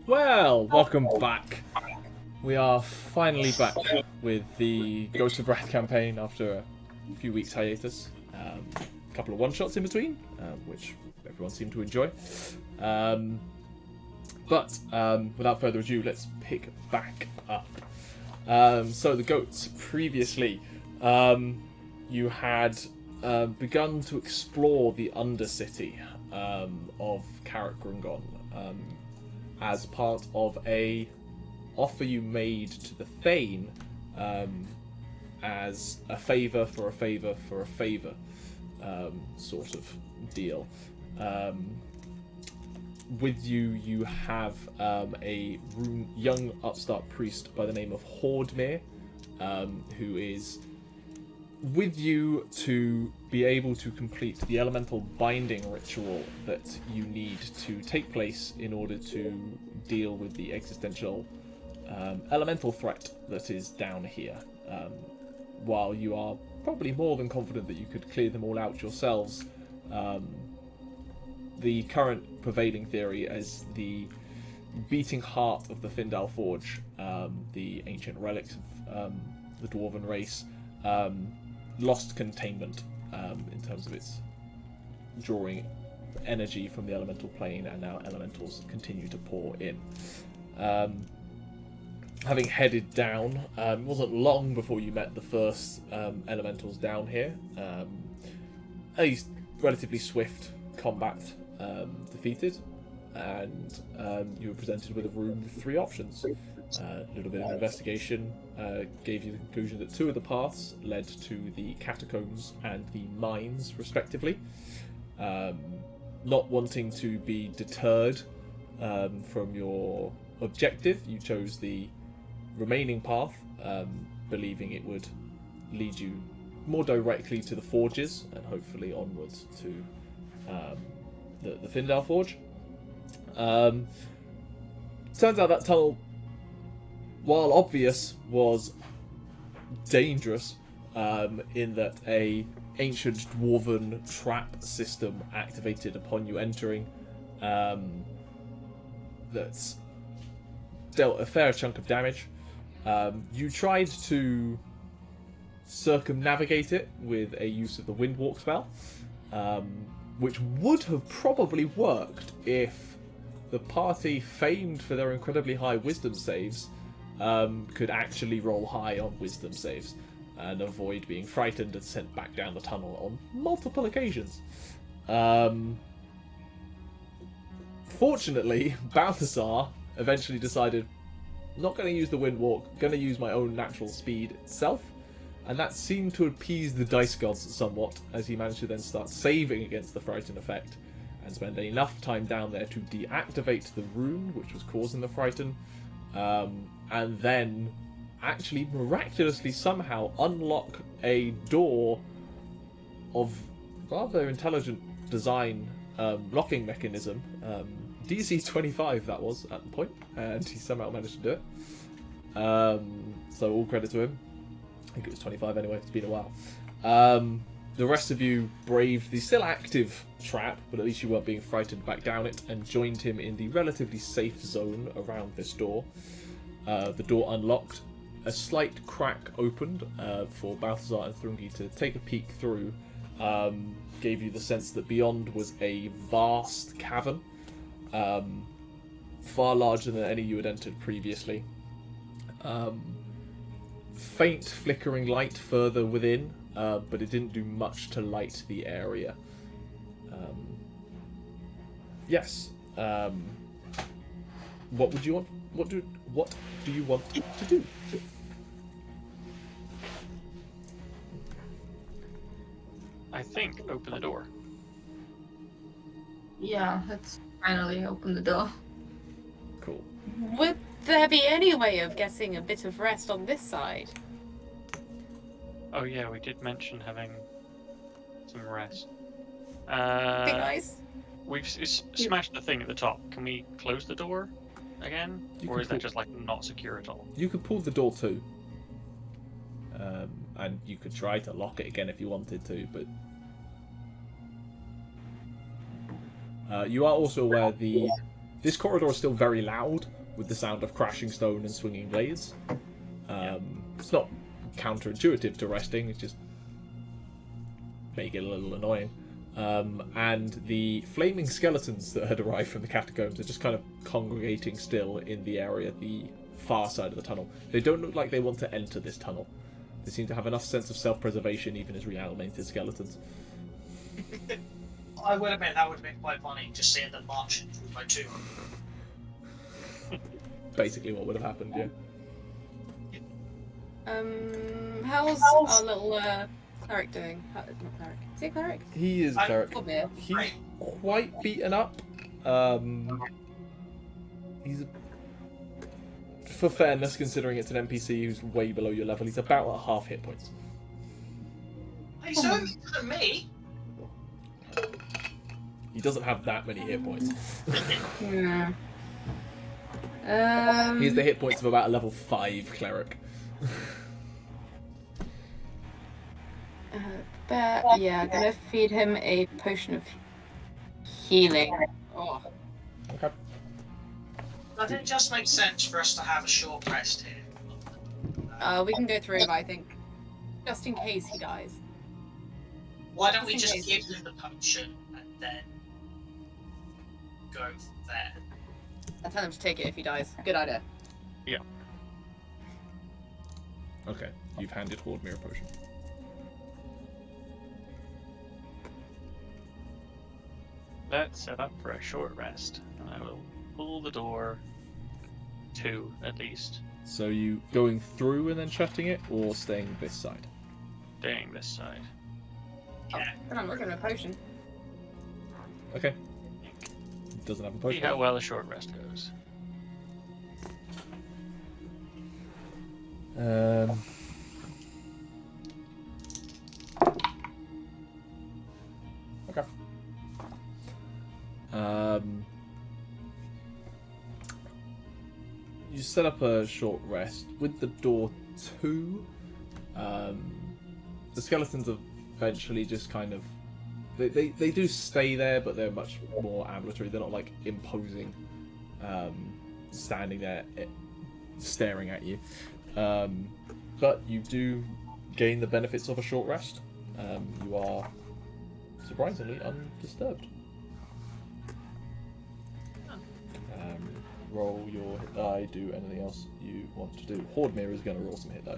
Well, welcome back. We are finally back with the Ghost of Wrath campaign after a few weeks hiatus. A couple of one-shots in between, which everyone seemed to enjoy. But without further ado, let's pick back up. So the goats, previously, you had begun to explore the Undercity of Karak Grungon. As part of a offer you made to the Thane as a favour for a favour for a favour sort of deal. With you, you have a young upstart priest by the name of Hordmere, who is with you to be able to complete the elemental binding ritual that you need to take place in order to deal with the existential elemental threat that is down here. While you are probably more than confident that you could clear them all out yourselves, the current prevailing theory is the beating heart of the Faendal Forge, the ancient relics of the Dwarven race, lost containment in terms of its drawing energy from the elemental plane, and now elementals continue to pour in. Having headed down, it wasn't long before you met the first elementals down here. A relatively swift combat defeated, and you were presented with a room with three options. A little bit of investigation gave you the conclusion that two of the paths led to the catacombs and the mines, respectively. Not wanting to be deterred from your objective, you chose the remaining path, believing it would lead you more directly to the forges and hopefully onwards to the Faendal Forge. Turns out that tunnel, while obvious, was dangerous in that a ancient dwarven trap system activated upon you entering that's dealt a fair chunk of damage. You tried to circumnavigate it with a use of the Windwalk spell, which would have probably worked if the party, famed for their incredibly high wisdom saves, could actually roll high on wisdom saves and avoid being frightened and sent back down the tunnel on multiple occasions. Fortunately, Balthazar eventually decided, not going to use the Windwalk, going to use my own natural speed itself, and that seemed to appease the dice gods somewhat, as he managed to then start saving against the frighten effect and spend enough time down there to deactivate the rune which was causing the frighten, and then actually miraculously somehow unlock a door of rather intelligent design, locking mechanism, DC 25 that was at the point, and he somehow managed to do it. So all credit to him. I think it was 25 anyway, it's been a while. The rest of you braved the still active trap, but at least you weren't being frightened back down it, and joined him in the relatively safe zone around this door. The door unlocked, a slight crack opened for Balthazar and Thrungi to take a peek through. Gave you the sense that beyond was a vast cavern, far larger than any you had entered previously. Faint flickering light further within, but it didn't do much to light the area. Yes. What would you want? What do you want to do? I think open the door. Yeah, let's finally open the door. Cool. Would there be any way of getting a bit of rest on this side? Oh yeah, we did mention having some rest. Be nice. We've smashed the thing at the top. Can we close the door again? Or is that just like not secure at all? You could pull the door too. And you could try to lock it again if you wanted to, but you are also aware the This corridor is still very loud, with the sound of crashing stone and swinging blades. It's not counterintuitive to resting, it's just make it a little annoying. And the flaming skeletons that had arrived from the catacombs are just kind of congregating still in the area at the far side of the tunnel. They don't look like they want to enter this tunnel. They seem to have enough sense of self-preservation even as reanimated skeletons. I would admit that would have been quite funny, just seeing them marching by two. Basically what would have happened, yeah. How's our little cleric doing? Not cleric. Is he a cleric? He is a cleric. Rambear. He's quite beaten up. He's, for fairness, considering it's an NPC who's way below your level, he's about at half hit points. He's doing better than me. He doesn't have that many hit points. Yeah. He has the hit points of about a level 5 cleric. But yeah, I'm gonna feed him a potion of healing. Oh. Okay. Does it just make sense for us to have a short rest here? We can go through, I think, just in case he dies. Why don't we Just just in give him the potion and then go there? I'll tell him to take it if he dies. Good idea. Yeah. Okay, you've handed Hordmere a potion. Let's set up for a short rest, and I will pull the door. 2, at least. So you going through and then shutting it, or staying this side? Staying this side. Then I'm not giving him a potion. Okay. He doesn't have a See potion. how well a short rest goes. Okay. You set up a short rest with the door 2. The skeletons eventually just kind of they do stay there, but they're much more ambulatory. They're not like imposing, standing there staring at you. But you do gain the benefits of a short rest. You are surprisingly undisturbed. Roll your hit die, do anything else you want to do. Hordmere is going to roll some hit die.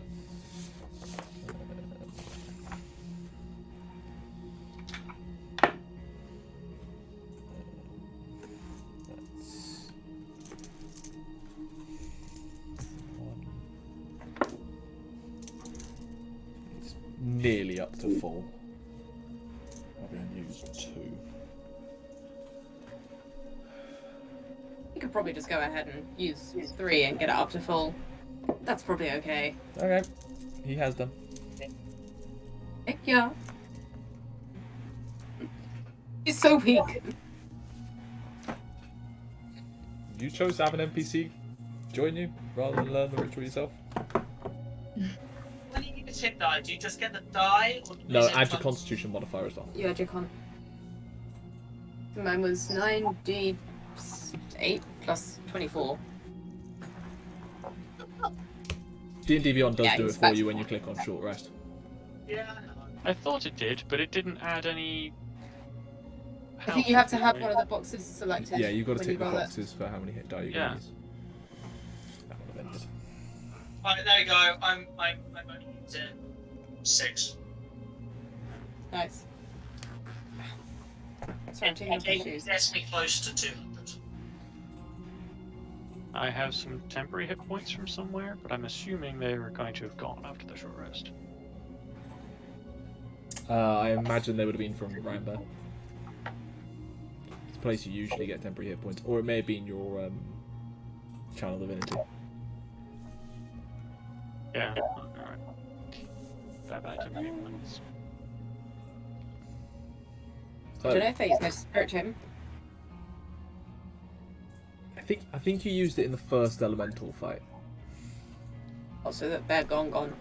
It's nearly up to full. Having used 2. You could probably just go ahead and use 3 and get it up to full. That's probably okay. Okay, he has done. Yeah. He's so weak. You chose to have an NPC join you rather than learn the ritual yourself? When you use hit die, do you just get the die? Or No, is it add your constitution modifier as well. You had your con. Mine was 9d8 plus 24. D&D Beyond does Yeah, do it it's for you back. when you click on short rest. Yeah, I know. I thought it did, but it didn't add any. I think you have to have one of the boxes selected. Yeah, you've got to when tick the you roll it. boxes for how many hit die you're Yeah. going to use. That would have ended. Alright, there you go. I'm only using 6. Nice. Sorry, I'm taking off my It shoes. gets me close to 200. I have some temporary hit points from somewhere, but I'm assuming they are going to have gone after the short rest. I imagine they would have been from Rambear. It's a place you usually get temporary hit points. Or it may have been your channel divinity. Yeah. Alright. Bye-bye temporary hit points. I don't know if they use most spirit gem. I think you used it in the first elemental fight. Also, that they're gone.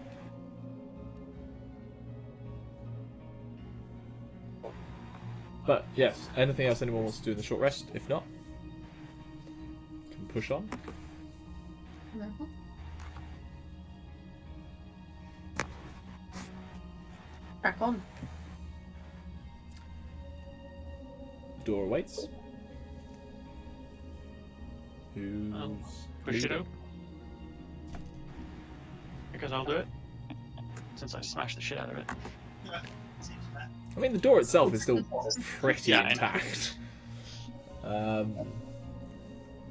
But yes, anything else anyone wants to do in the short rest? If not, push on. Mhm. Crack on. Door awaits. Who's Push it leading? open. Because I'll do it. Since I smashed the shit out of it. Seems fair. I mean, the door itself is still pretty Yeah, I know. intact.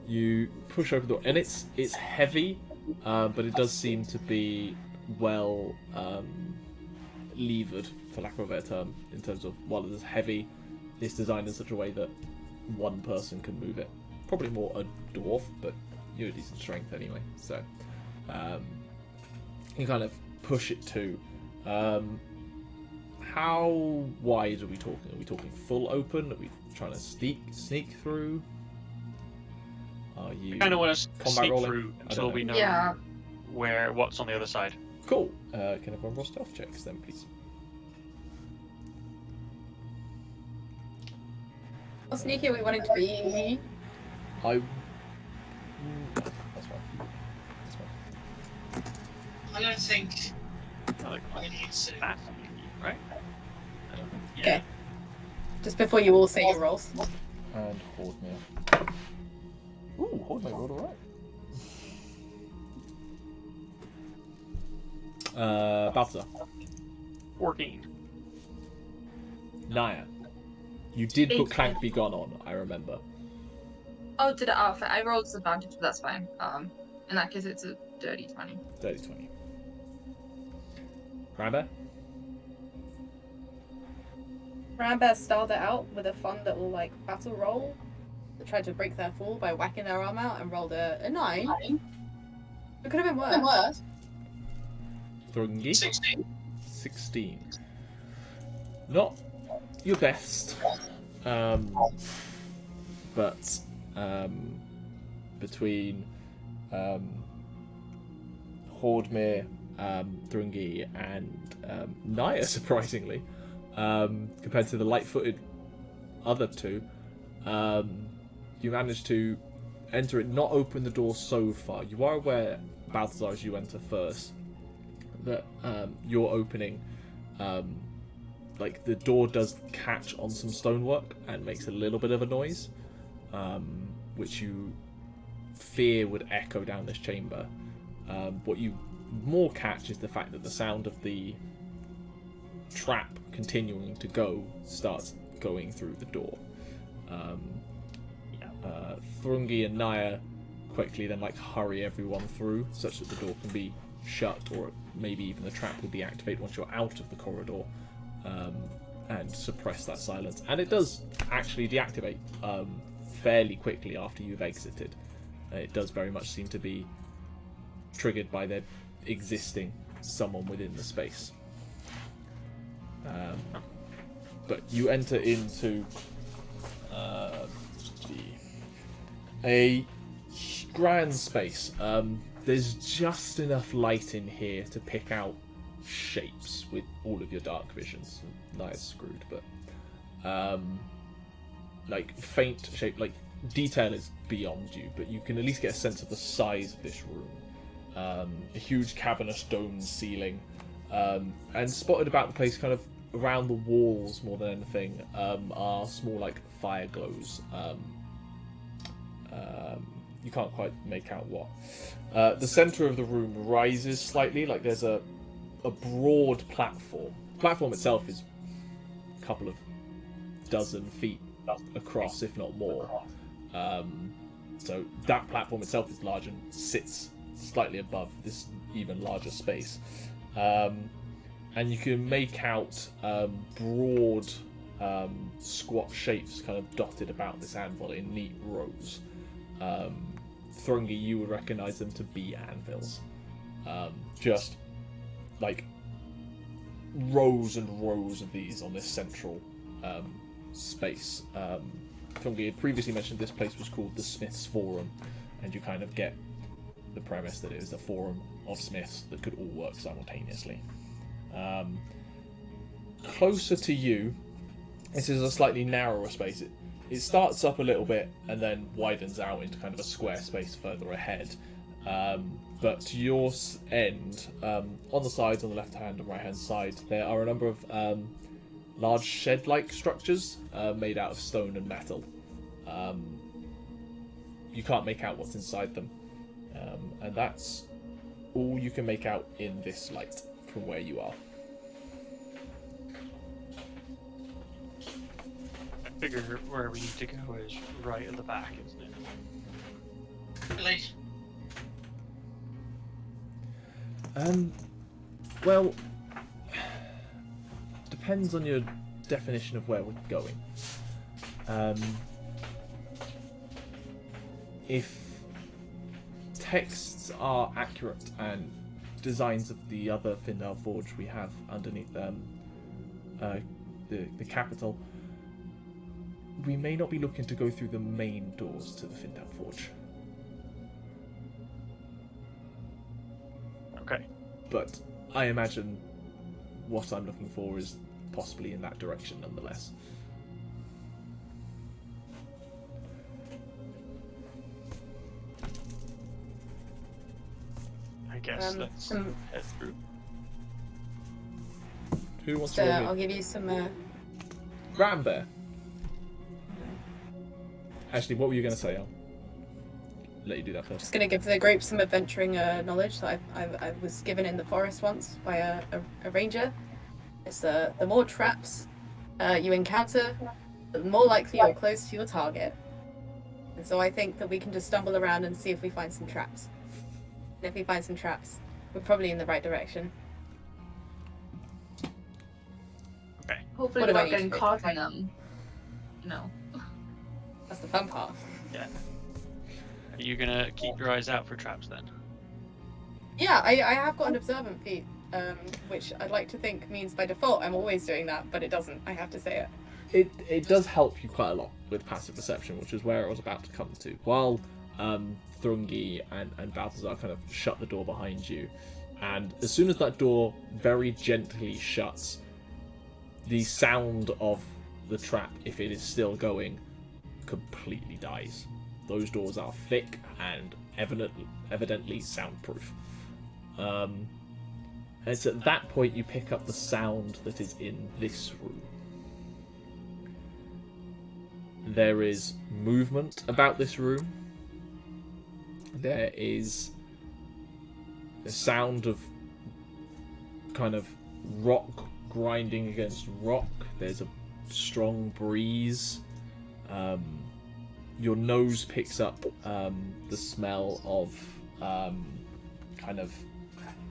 You push open the door, and it's heavy, but it does seem to be well levered, for lack of a better term, in terms of while it is heavy, it's designed in such a way that one person can move it. Probably more a dwarf, but you're a decent strength anyway, so you kind of push it to. How wide are we talking? Are we talking full open? Are we trying to sneak through? Are you I kind of want to combat sneak rolling? through I until don't know. we know Yeah. what's on the other side. Cool. Can everyone roll stealth checks then, please? How sneaky are we wanting to be? That's fine. That's fine. I don't think Like, we need to. that, right? Yeah. Okay. Just before you all say your rolls. And Hordmere. Ooh, Hordmere rolled alright. Balthazar. 14. Nyah. You did put 18. Clank Be Gone on, I remember. Oh, did I rolled disadvantage, but that's fine. In that case, it's a dirty 20. 30-20. Rambear? Rambear started out with a fun little like battle roll that tried to break their fall by whacking their arm out and rolled a 9. It could have been worse. Thrungi? 16. 16. Not your best. But between Hordmere, Thrungi, and Nyah, surprisingly, compared to the light-footed other two, you managed to enter it, not open the door so far. You are aware, Balthazar, as you enter first, that you're opening, like the door does catch on some stonework and makes a little bit of a noise, which you fear would echo down this chamber. What you more catch is the fact that the sound of the trap continuing to go starts going through the door. Thrungi and Nyah quickly then hurry everyone through such that the door can be shut, or maybe even the trap will deactivate once you're out of the corridor, and suppress that silence. And it does actually deactivate fairly quickly after you've exited. It does very much seem to be triggered by there existing someone within the space. But you enter into a grand space. There's just enough light in here to pick out shapes with all of your dark visions. Nyah's screwed, but faint shape, detail is beyond you, but you can at least get a sense of the size of this room. A huge cavernous dome ceiling, and spotted about the place, kind of around the walls more than anything, are small fire glows. You can't quite make out what. The center of the room rises slightly, there's a broad platform. The platform itself is a couple of dozen feet across, if not more. So that platform itself is large and sits slightly above this even larger space. And you can make out broad, squat shapes kind of dotted about this anvil in neat rows. Thrungi, you would recognize them to be anvils. Just rows and rows of these on this central space. Thrungi had previously mentioned this place was called the Smiths Forum, and you kind of get the premise that it is a forum of smiths that could all work simultaneously. Closer to you, this is a slightly narrower space. it starts up a little bit and then widens out into kind of a square space further ahead. But to your end, on the sides, on the left-hand and right-hand side, there are a number of large shed-like structures made out of stone and metal. You can't make out what's inside them. And that's all you can make out in this light from where you are. I figure where we need to go is right at the back, isn't it? Really? Well, depends on your definition of where we're going. If texts are accurate and designs of the other Faendal Forge we have underneath the capital, we may not be looking to go through the main doors to the Faendal Forge. Okay. But I imagine what I'm looking for is possibly in that direction nonetheless. I guess let's head through. Who wants So to I'll roll me? give you some. Rambear. Actually, what were you going to say? I'll let you do that first. Just going to give the group some adventuring knowledge that I was given in the forest once by a ranger. It's the more traps you encounter, the more likely you're close to your target. And so I think that we can just stumble around and see if we find some traps. And if we find some traps, we're probably in the right direction. Okay. Hopefully What we're do I not need getting to do? caught in them. No. That's the fun part. Yeah. Are you gonna keep your eyes out for traps then? Yeah, I have got an observant feat, which I'd like to think means by default I'm always doing that, but it doesn't. I have to say it. It does help you quite a lot with passive perception, which is where I was about to come to. While Thrungi and Balthazar kind of shut the door behind you, and as soon as that door very gently shuts, the sound of the trap, if it is still going, completely dies. Those doors are thick and evidently soundproof. And it's at that point you pick up the sound that is in this room. There is movement about this room. There is the sound of kind of rock grinding against rock. There's a strong breeze. Your nose picks up the smell of kind of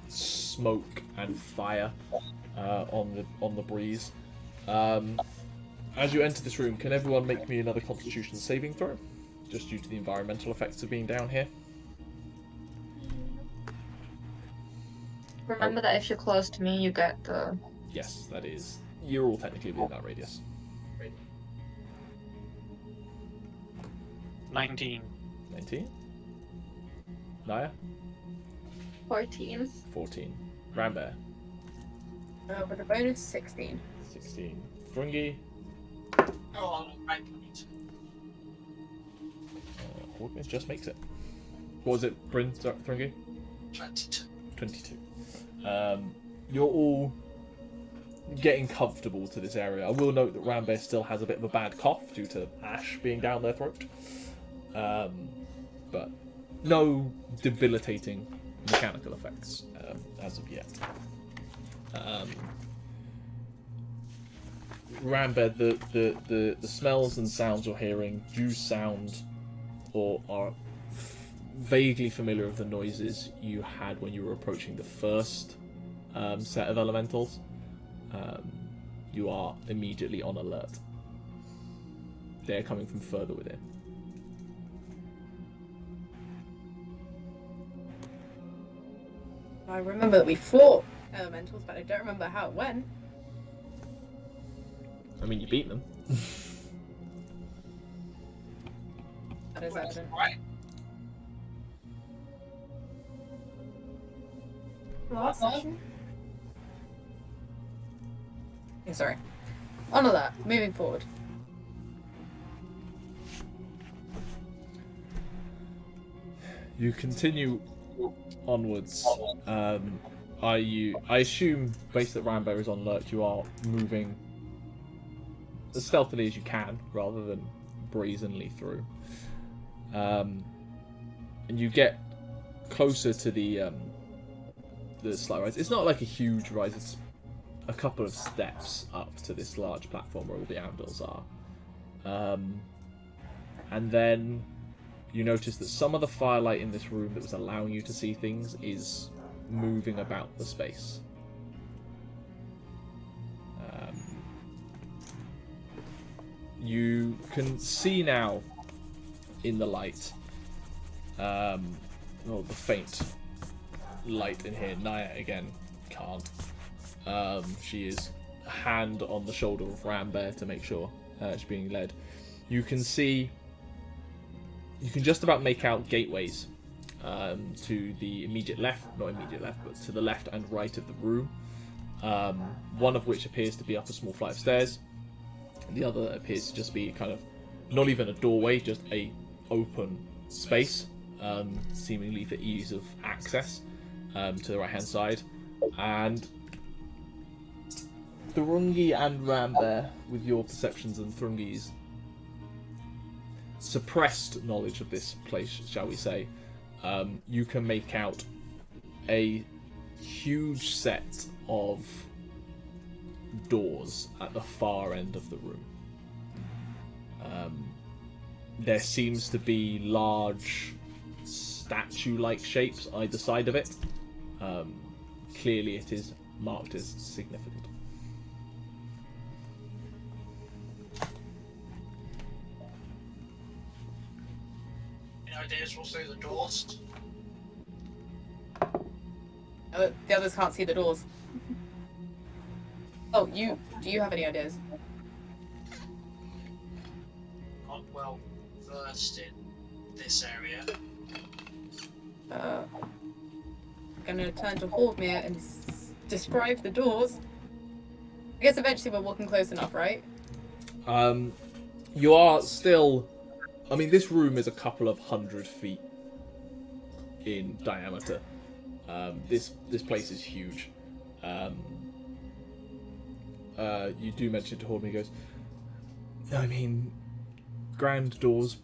smoke and fire on the breeze. As you enter this room, can everyone make me another Constitution saving throw? Just due to the environmental effects of being down here. Remember that if you're close to me, you get the... Yes, that is. You're all technically within that radius. 19. 19. Nyah? 14. 14. Rambear? With a bonus, 16. 16. Thrungi? Oh, right point. Hawkins just makes it. What was it, Bryn? Thrungi? 22. 22. You're all getting comfortable to this area. I will note that Rambear still has a bit of a bad cough due to ash being down their throat. But no debilitating mechanical effects as of yet. Rambear, the smells and sounds you're hearing do sound or are vaguely familiar with the noises you had when you were approaching the first set of elementals. You are immediately on alert. They're coming from further within. I remember that we fought elementals, but I don't remember how it went. I mean, you beat them. That is evident. Right. Last session? Yeah, sorry. On alert. Moving forward. You continue onwards. I assume, based that Rambear is on alert, you are moving as stealthily as you can, rather than brazenly through. And you get closer to the slight rise. It's not like a huge rise. It's a couple of steps up to this large platform where all the anvils are. And then you notice that some of the firelight in this room that was allowing you to see things is moving about the space. You can see now in the light, the faint light in here. Nyah again can't. She is a hand on the shoulder of Rambear to make sure she's being led. You can just about make out gateways to the immediate left, not immediate left, but to the left and right of the room. One of which appears to be up a small flight of stairs. The other appears to just be kind of not even a doorway, just a open space, seemingly for ease of access to the right hand side. And Thrungi and Rambear, with your perceptions and Thrungi's suppressed knowledge of this place, shall we say, you can make out a huge set of doors at the far end of the room. There seems to be large statue-like shapes either side of it. Clearly it is marked as significant. Any ideas what's through the doors? The others can't see the doors. Oh, do you have any ideas? Not well versed in this area. I'm gonna turn to Hordmere and describe the doors. I guess eventually we're walking close enough, right? You are still... I mean, this room is a couple of 100 feet in diameter. This place is huge. You do mention to Hordmere, he goes, I mean, grand doors,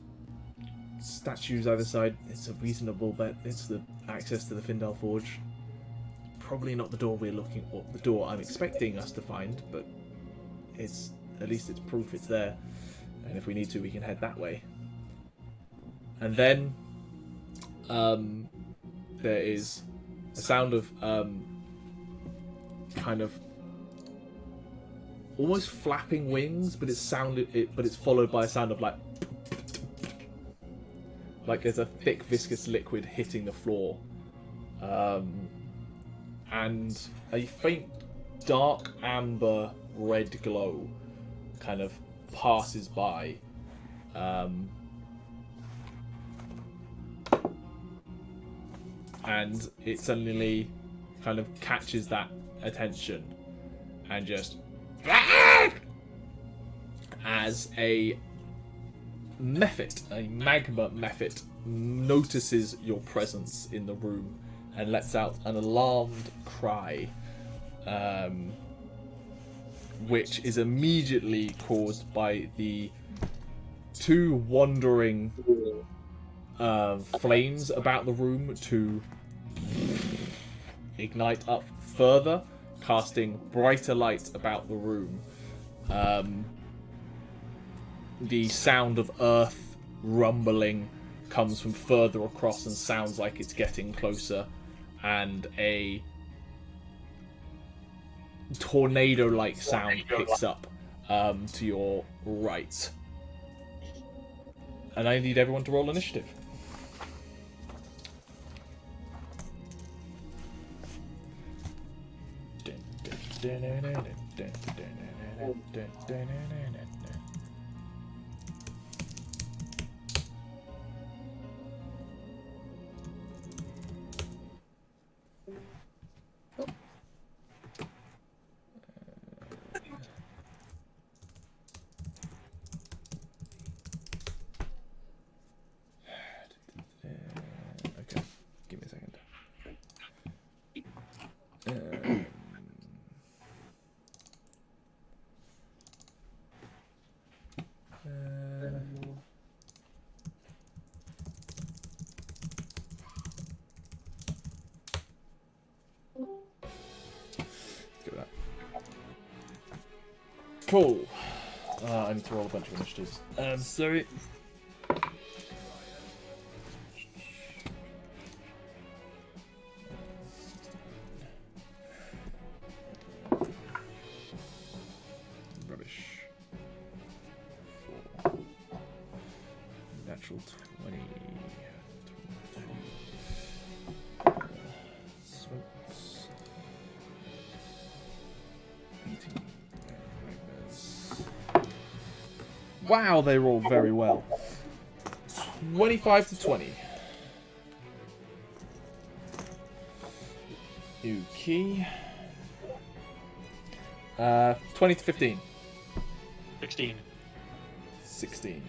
statues either side, it's a reasonable bet. It's the access to the Faendal Forge. Probably not the door we're looking for, the door I'm expecting us to find, but it's at least it's proof it's there. And if we need to, we can head that way. And then there is a sound of kind of almost flapping wings, but it's followed by a sound of like there's a thick viscous liquid hitting the floor, and a faint dark amber red glow kind of passes by, and it suddenly kind of catches that attention and just as a magma mephit notices your presence in the room and lets out an alarmed cry, which is immediately caused by the two wandering flames about the room to ignite up further, casting brighter light about the room. The sound of earth rumbling comes from further across and sounds like it's getting closer, and a tornado-like sound picks up to your right. And I need everyone to roll initiative. Cool. I need to roll a bunch of initiatives. Sorry. Rubbish. 4. Natural 20. Smokes. 18. Wow, they rolled very well. 25 to 20. Okay. 20 to 15. 16. 16.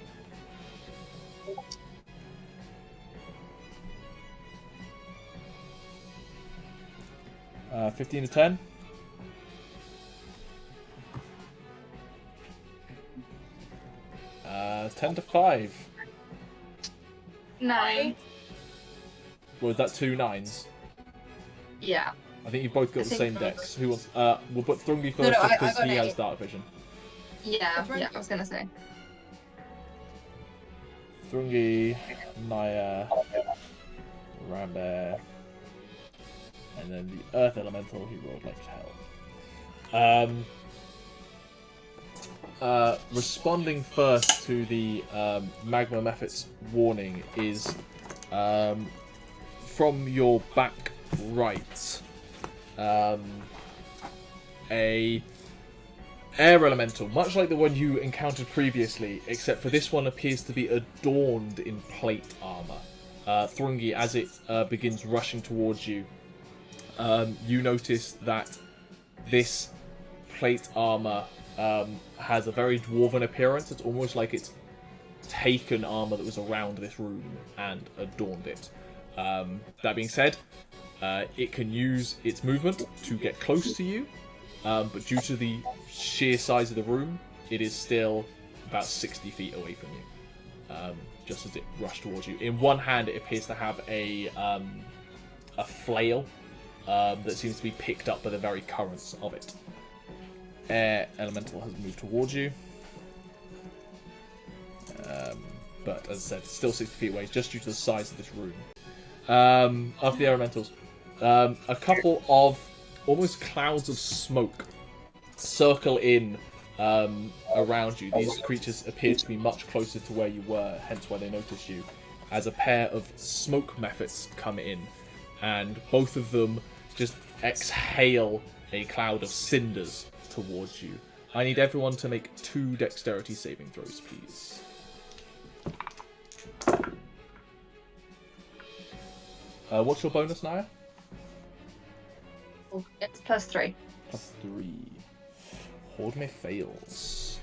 Uh, 15 to 10. 10 to 5. 9. Was that 2 9s? Yeah. I think you've both got I the think same so. decks. Who wants? We'll put Thrungi first no, I because got he an has 8. dark vision. Yeah, Right. yeah, I was gonna say. Thrungi, Nyah, Rambear, and then the Earth Elemental who rolled like hell. Responding first to the Magma Mephits warning is from your back right. A air elemental, much like the one you encountered previously, except for this one appears to be adorned in plate armor. Thrungi, as it begins rushing towards you, you notice that this plate armor has a very dwarven appearance. It's almost like it's taken armor that was around this room and adorned it. That being said, it can use its movement to get close to you, but due to the sheer size of the room, it is still about 60 feet away from you, just as it rushed towards you. In one hand, it appears to have a flail that seems to be picked up by the very currents of it. Air Elemental has moved towards you, but as I said, it's still 60 feet away, just due to the size of this room. Of the Elementals, a couple of almost clouds of smoke circle in around you. These creatures appear to be much closer to where you were, hence why they noticed you, as a pair of smoke mephits come in, and both of them just exhale a cloud of cinders towards you. I need everyone to make 2 dexterity saving throws, please. What's your bonus, Nyah? Oh, it's +3. +3. Hold me fails.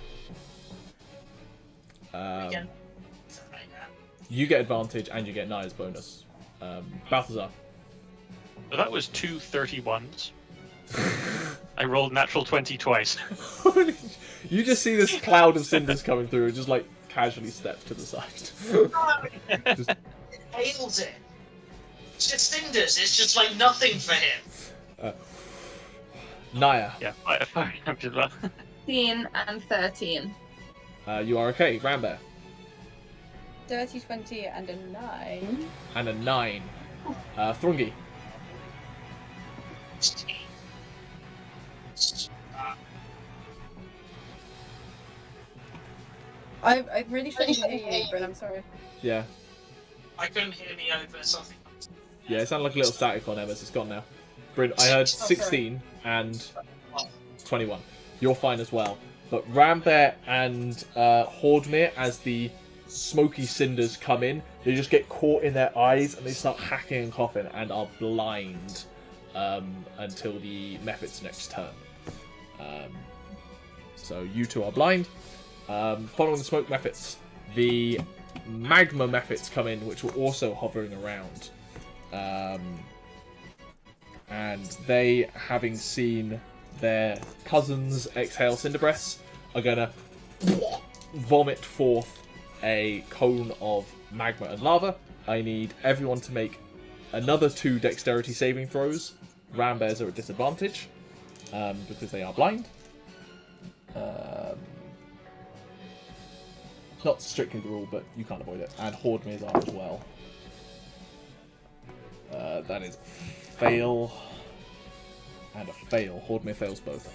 Again. You get advantage and you get Nyah's bonus. Balthazar. So that was 2 31s. I rolled natural 20 twice. You just see this cloud of cinders coming through and just like casually step to the side. Just- Hails it. It's just cinders. It's just like nothing for him. Nyah, Yeah, fire damage as well. 15 and 13. you are okay. Rambear. Dirty 20 and a 9. And a 9. Thrungi. I really shouldn't hear you, Bryn, I'm sorry. Yeah. I couldn't hear me over something. Yeah, it sounded like a little static on Emma's. It's gone now. Bryn, I heard 16 and 21. You're fine as well. But Rambear and Hordmir, as the smoky cinders come in, they just get caught in their eyes and they start hacking and coughing and are blind until the Mephit's next turn. So you two are blind. Following the smoke Mephits, the magma Mephits come in, which were also hovering around. And they, having seen their cousins exhale cinder breaths, are gonna vomit forth a cone of magma and lava. I need everyone to make another 2 dexterity saving throws. Rambears are at disadvantage because they are blind. Not strictly the rule, but you can't avoid it. And Hordmirs are as well. That is fail and a fail. Hordmir fails both.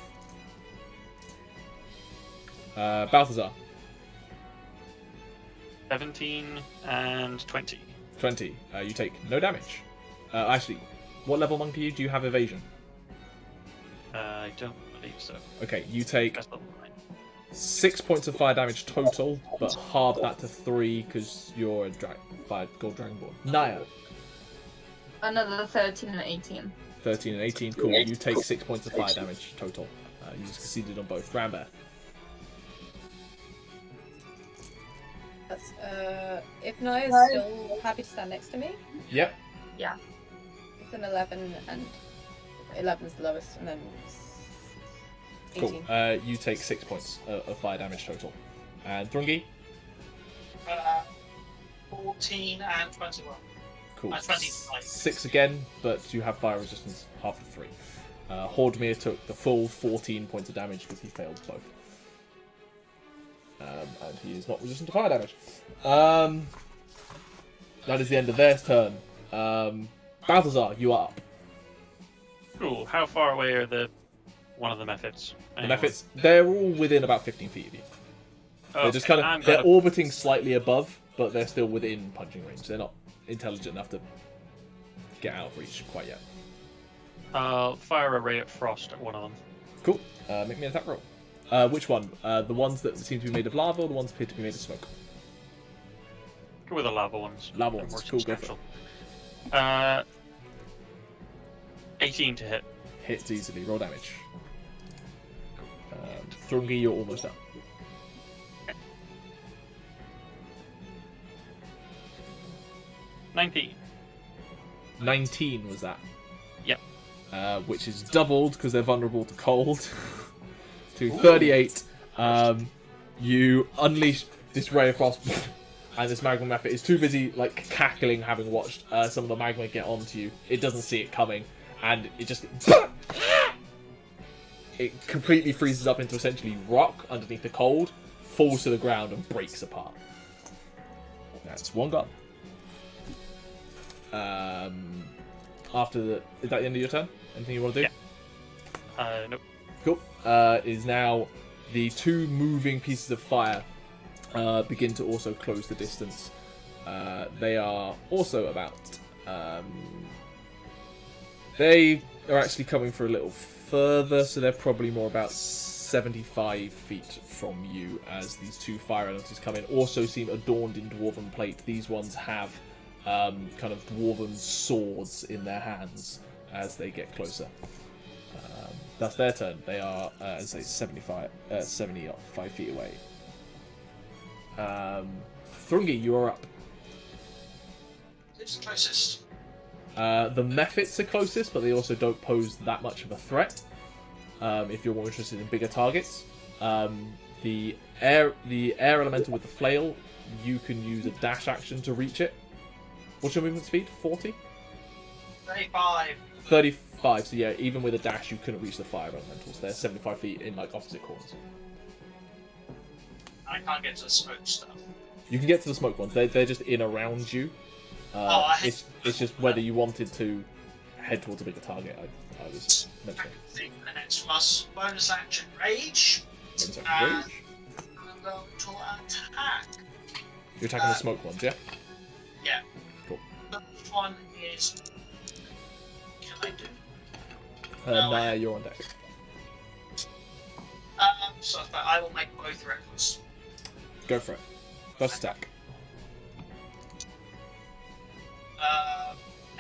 Balthazar. 17 and 20. 20. You take no damage. Actually, what level monk are you? Do you have evasion? I don't believe so. Okay, you take That's level 9. 6 points of fire damage total, but halve that to 3 because you're a gold dragonborn. Nyah. Another 13 and 18. 13 and 18. Cool. You take 6 points of fire damage total. You succeeded on both. Rambear. That's, if Naya's still happy to stand next to me, Yep. Yeah. it's an 11, and 11 is the lowest, and then 18. Cool. You take 6 points of fire damage total. And Thrungi? 14 and 21. Cool. 25. 6 again, but you have fire resistance half of 3. Hordmir took the full 14 points of damage because he failed both. And he is not resistant to fire damage. That is the end of their turn. Balthazar, you are up. Cool. How far away are one of the methods? The methods, they're all within about 15 feet of you. They're just kind of, they're orbiting slightly above, but they're still within punching range. They're not intelligent enough to get out of reach quite yet. I'll fire a ray of frost at one of them. Cool. Make me an attack roll. Which one? The ones that seem to be made of lava, or the ones that appear to be made of smoke? Go with the lava ones. Lava They're ones. more Cool, go for substantial. 18 to hit. Hits easily. Roll damage. Thrungi, you're almost up. Okay. 19. 19 was that? Yep. Which is doubled because they're vulnerable to cold. To 38. You unleash this ray of frost, and this magma method is too busy like cackling, having watched some of the magma get onto you. It doesn't see it coming, and it just it completely freezes up into essentially rock underneath the cold, falls to the ground, and breaks apart. That's one gone. After the, is that the end of your turn? Anything you want to do? Yeah. Nope. Cool. Is now the two moving pieces of fire begin to also close the distance. They are also about. They are actually coming for a little further, so they're probably more about 75 feet from you as these two fire elementals come in. Also seem adorned in dwarven plate. These ones have kind of dwarven swords in their hands as they get closer. That's their turn. They are, as I say, 75 feet away. Thrungi, you're up. Who's the closest? The Mephits are closest, but they also don't pose that much of a threat. If you're more interested in bigger targets, the air elemental with the flail, you can use a dash action to reach it. What's your movement speed? 40? 35. 35. So yeah, even with a dash, you couldn't reach the fire elementals. They're 75 feet in like opposite corners. I can't get to the smoke stuff. You can get to the smoke ones. They're just in around you. It's just whether you wanted to head towards a bigger target. I was mentioning. The next plus bonus action rage. Bonus action rage. I'm going to attack. You're attacking the smoke ones, yeah? Yeah. Cool. The first one is. Can I do? Nyah, you're on deck. So I will make both reckless. Go for it. First attack.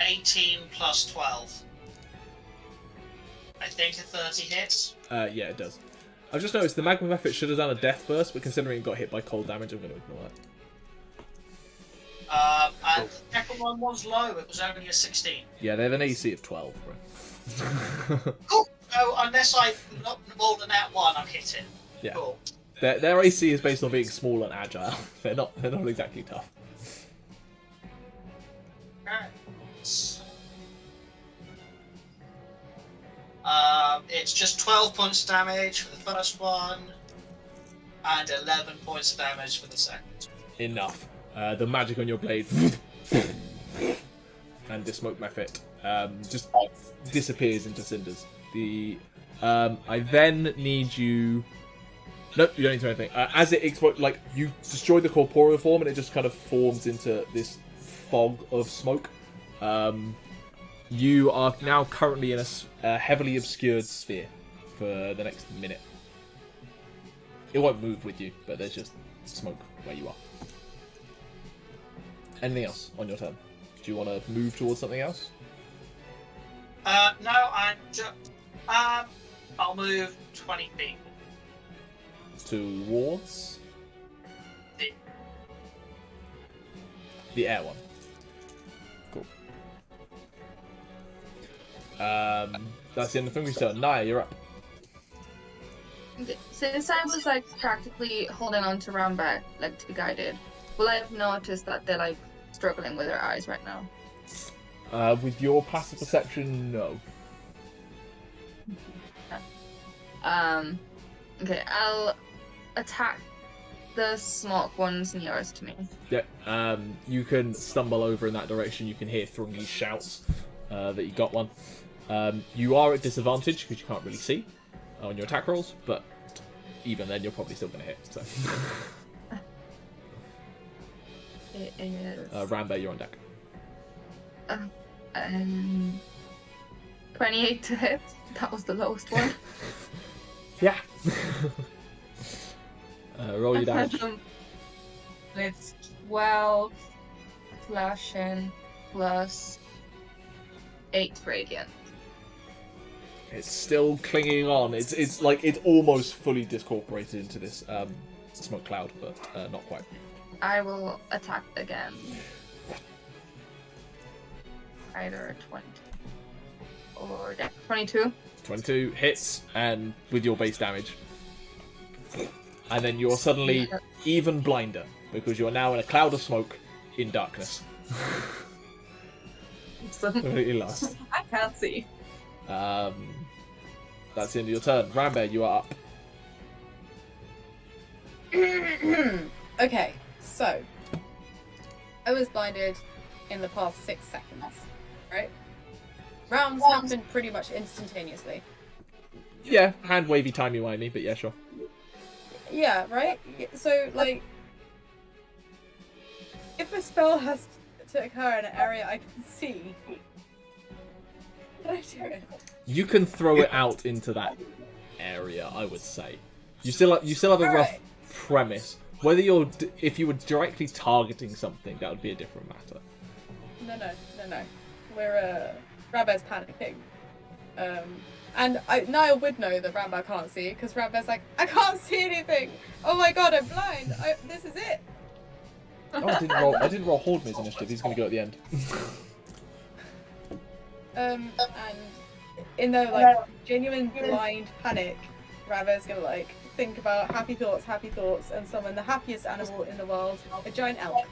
18 plus 12. I think a 30 hits. Yeah, it does. I've just noticed the Magma Mephit should have done a death burst, but considering it got hit by cold damage, I'm going to ignore that. And the second one was low, it was only a 16. Yeah, they have an AC of 12, bro. Cool! So, unless I not more than that one, I'm hitting. Yeah. Cool. Their AC is based on being small and agile. They're not exactly tough. It's just 12 points damage for the first one. and 11 points of damage for the second. Enough. The magic on your blade and the smoke method just disappears into cinders. I then need you. Nope, you don't need to do anything. As it explodes, like you destroy the corporeal form, and it just kind of forms into this fog of smoke. You are now currently in a heavily obscured sphere for the next minute. It won't move with you, but there's just smoke where you are. Anything else on your turn? Do you want to move towards something else? No, I'm just. I'll move 20 feet. Towards the air one. Cool. That's the end of Thrungi's turn. Nyah, you're up. Okay, since I was like practically holding on to Rambear, like to be guided, will I have noticed that they're like struggling with their eyes right now? With your passive perception, no. Okay, I'll attack the smoke ones nearest to me. Yeah. You can stumble over in that direction. You can hear Thrungi's shouts that you got one. You are at disadvantage because you can't really see on your attack rolls, but even then, you're probably still going to hit. So. It is. Rambear, you're on deck. 28 to hit. That was the lowest one. Yeah. Roll your damage. It's 12 slashing plus 8 radiant. It's still clinging on. It's like it's almost fully discorporated into this smoke cloud, but not quite. I will attack again. Either 20 or 22. 22 hits, and with your base damage. And then you're suddenly even blinder, because you're now in a cloud of smoke in darkness. Completely lost. I can't see. That's the end of your turn. Rambear, you are up. Okay, so I was blinded in the past 6 seconds, right? Rounds happened pretty much instantaneously. Yeah, hand wavy, timey-wimey, but yeah, sure. Yeah, right? So, like, if a spell has to occur in an area I can see, can I do it? You can throw it out into that area, I would say. You still have a rough premise. Whether if you were directly targeting something, that would be a different matter. No. We're Rambear's panicking. And Nyah would know that Rambear can't see, because Rambear's like, I can't see anything! Oh my god, I'm blind! This is it! Oh, I didn't roll Horde Maze initiative. He's going to go at the end. And in the like genuine blind panic, Rambear's gonna like think about happy thoughts, and summon the happiest animal in the world, a giant elk.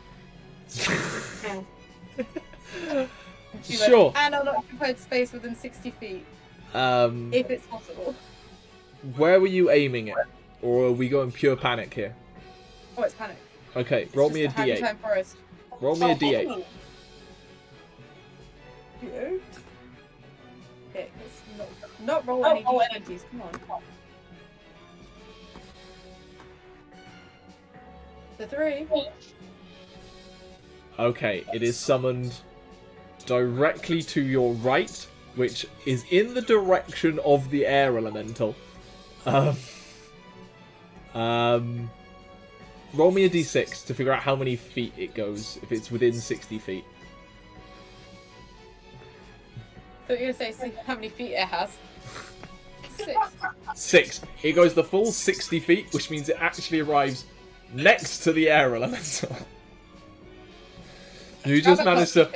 Sure. And unoccupied space within 60 feet. If it's possible. Where were you aiming at? Or are we going pure panic here? Oh, it's panic. Okay, It's roll just me a the Hanging d8. Time Forest. Roll me a d8. Okay, let's not roll any d20s, come on. The 3. Okay, it is summoned directly to your right, which is in the direction of the air elemental. Roll me a d6 to figure out how many feet it goes, if it's within 60 feet. So you're gonna say how many feet it has? 6. 6. It goes the full 60 feet, which means it actually arrives next to the air elemental. You just managed to...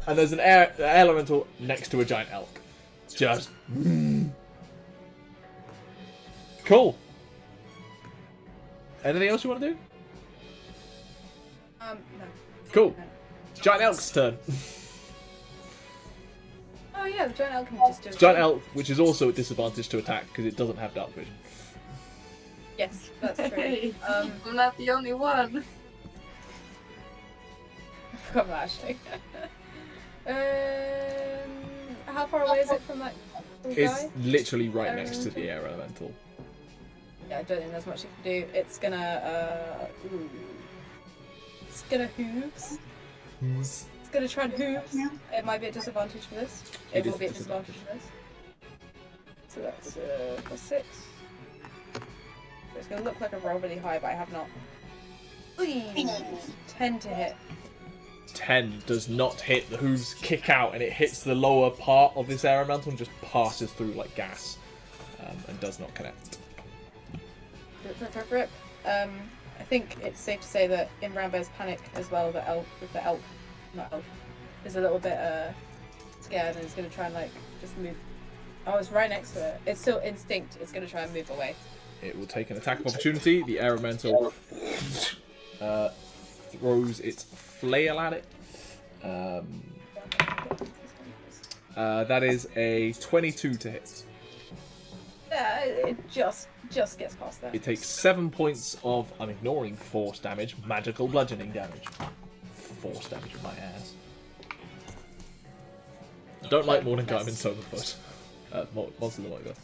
And there's an air elemental next to a giant elk. Just... Cool. Anything else you want to do? No. Cool. No. Giant elk's turn. Oh yeah, the giant elk can just do it. Giant elk, which is also at disadvantage to attack because it doesn't have dark vision. Yes, that's true. Hey, I'm not the only one. I forgot about actually. How far away is it from that little It's guy? literally right next to the air elemental. Yeah, I don't think there's much you can do. It's gonna it's gonna hooves. It's gonna try and hooves. It might be a disadvantage for this. It will be a disadvantage for this. So that's +6. So it's gonna look like a roll really high, but I have not. Ooh, 10 to hit. 10 does not hit. The hooves kick out and it hits the lower part of this air elemental and just passes through like gas, and does not connect. Rip. I think it's safe to say that in Rambear's panic as well, the elk is a little bit scared and is going to try and like just move. Oh, it's right next to it. It's still instinct. It's going to try and move away. It will take an attack of opportunity. The air elemental throws its flail at it. That is a 22 to hit. Yeah, it just gets past that. It takes 7 points of, I'm ignoring force damage, magical bludgeoning damage. Force damage in my ass. Don't like Mordenkainen in Solar Foot. Monsters are like that.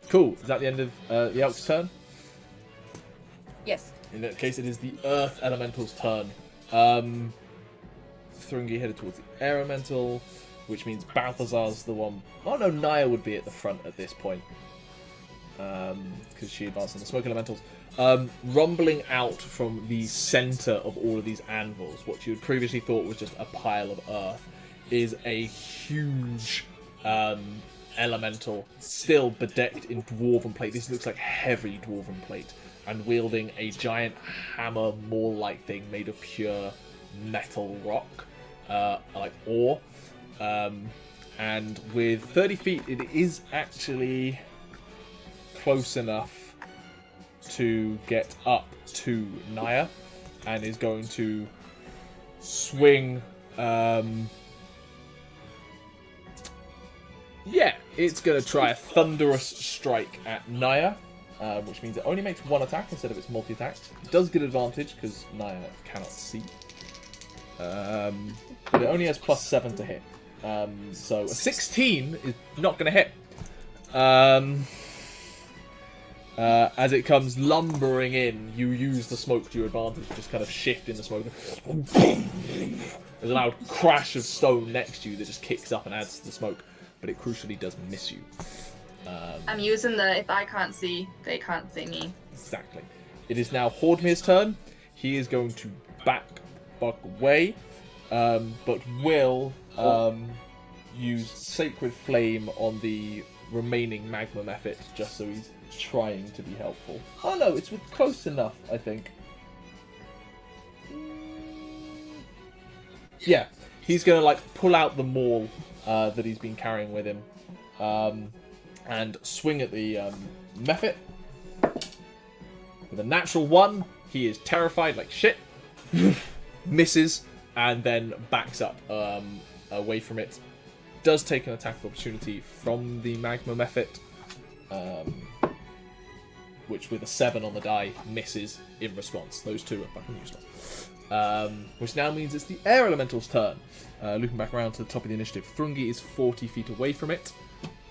Cool. Is that the end of the elk's turn? Yes. In that case, it is the Earth Elemental's turn. Thrungi headed towards the Air Elemental, which means Balthazar's the one. Oh no, Nyah would be at the front at this point. Because she advanced on the Smoke Elementals. Rumbling out from the centre of all of these anvils, what you had previously thought was just a pile of earth, is a huge elemental, still bedecked in dwarven plate. This looks like heavy dwarven plate, and wielding a giant hammer maul-like thing made of pure metal rock, like ore. And with 30 feet, it is actually close enough to get up to Nyah, and is going to swing. Yeah, it's going to try a thunderous strike at Nyah, which means it only makes one attack instead of its multi-attacks. It does get advantage because Nyah cannot see. But it only has +7 to hit. So a 16 is not going to hit. As it comes lumbering in, you use the smoke to your advantage, just kind of shift in the smoke. There's a loud crash of stone next to you that just kicks up and adds to the smoke, but it crucially does miss you. I'm using the if I can't see, they can't see me. Exactly. It is now Hordemir's turn. He is going to back away, but will use Sacred Flame on the remaining magma method, just so he's trying to be helpful. Oh no, it's close enough, I think. Yeah, he's going to like pull out the maul that he's been carrying with him, and swing at the method. With a natural 1, he is terrified like shit, misses, and then backs up away from it. Does take an attack of opportunity from the magma method, which with a 7 on the die misses in response. Those two are fucking useless. Which now means it's the air elemental's turn. Looking back around to the top of the initiative, Thrungi is 40 feet away from it.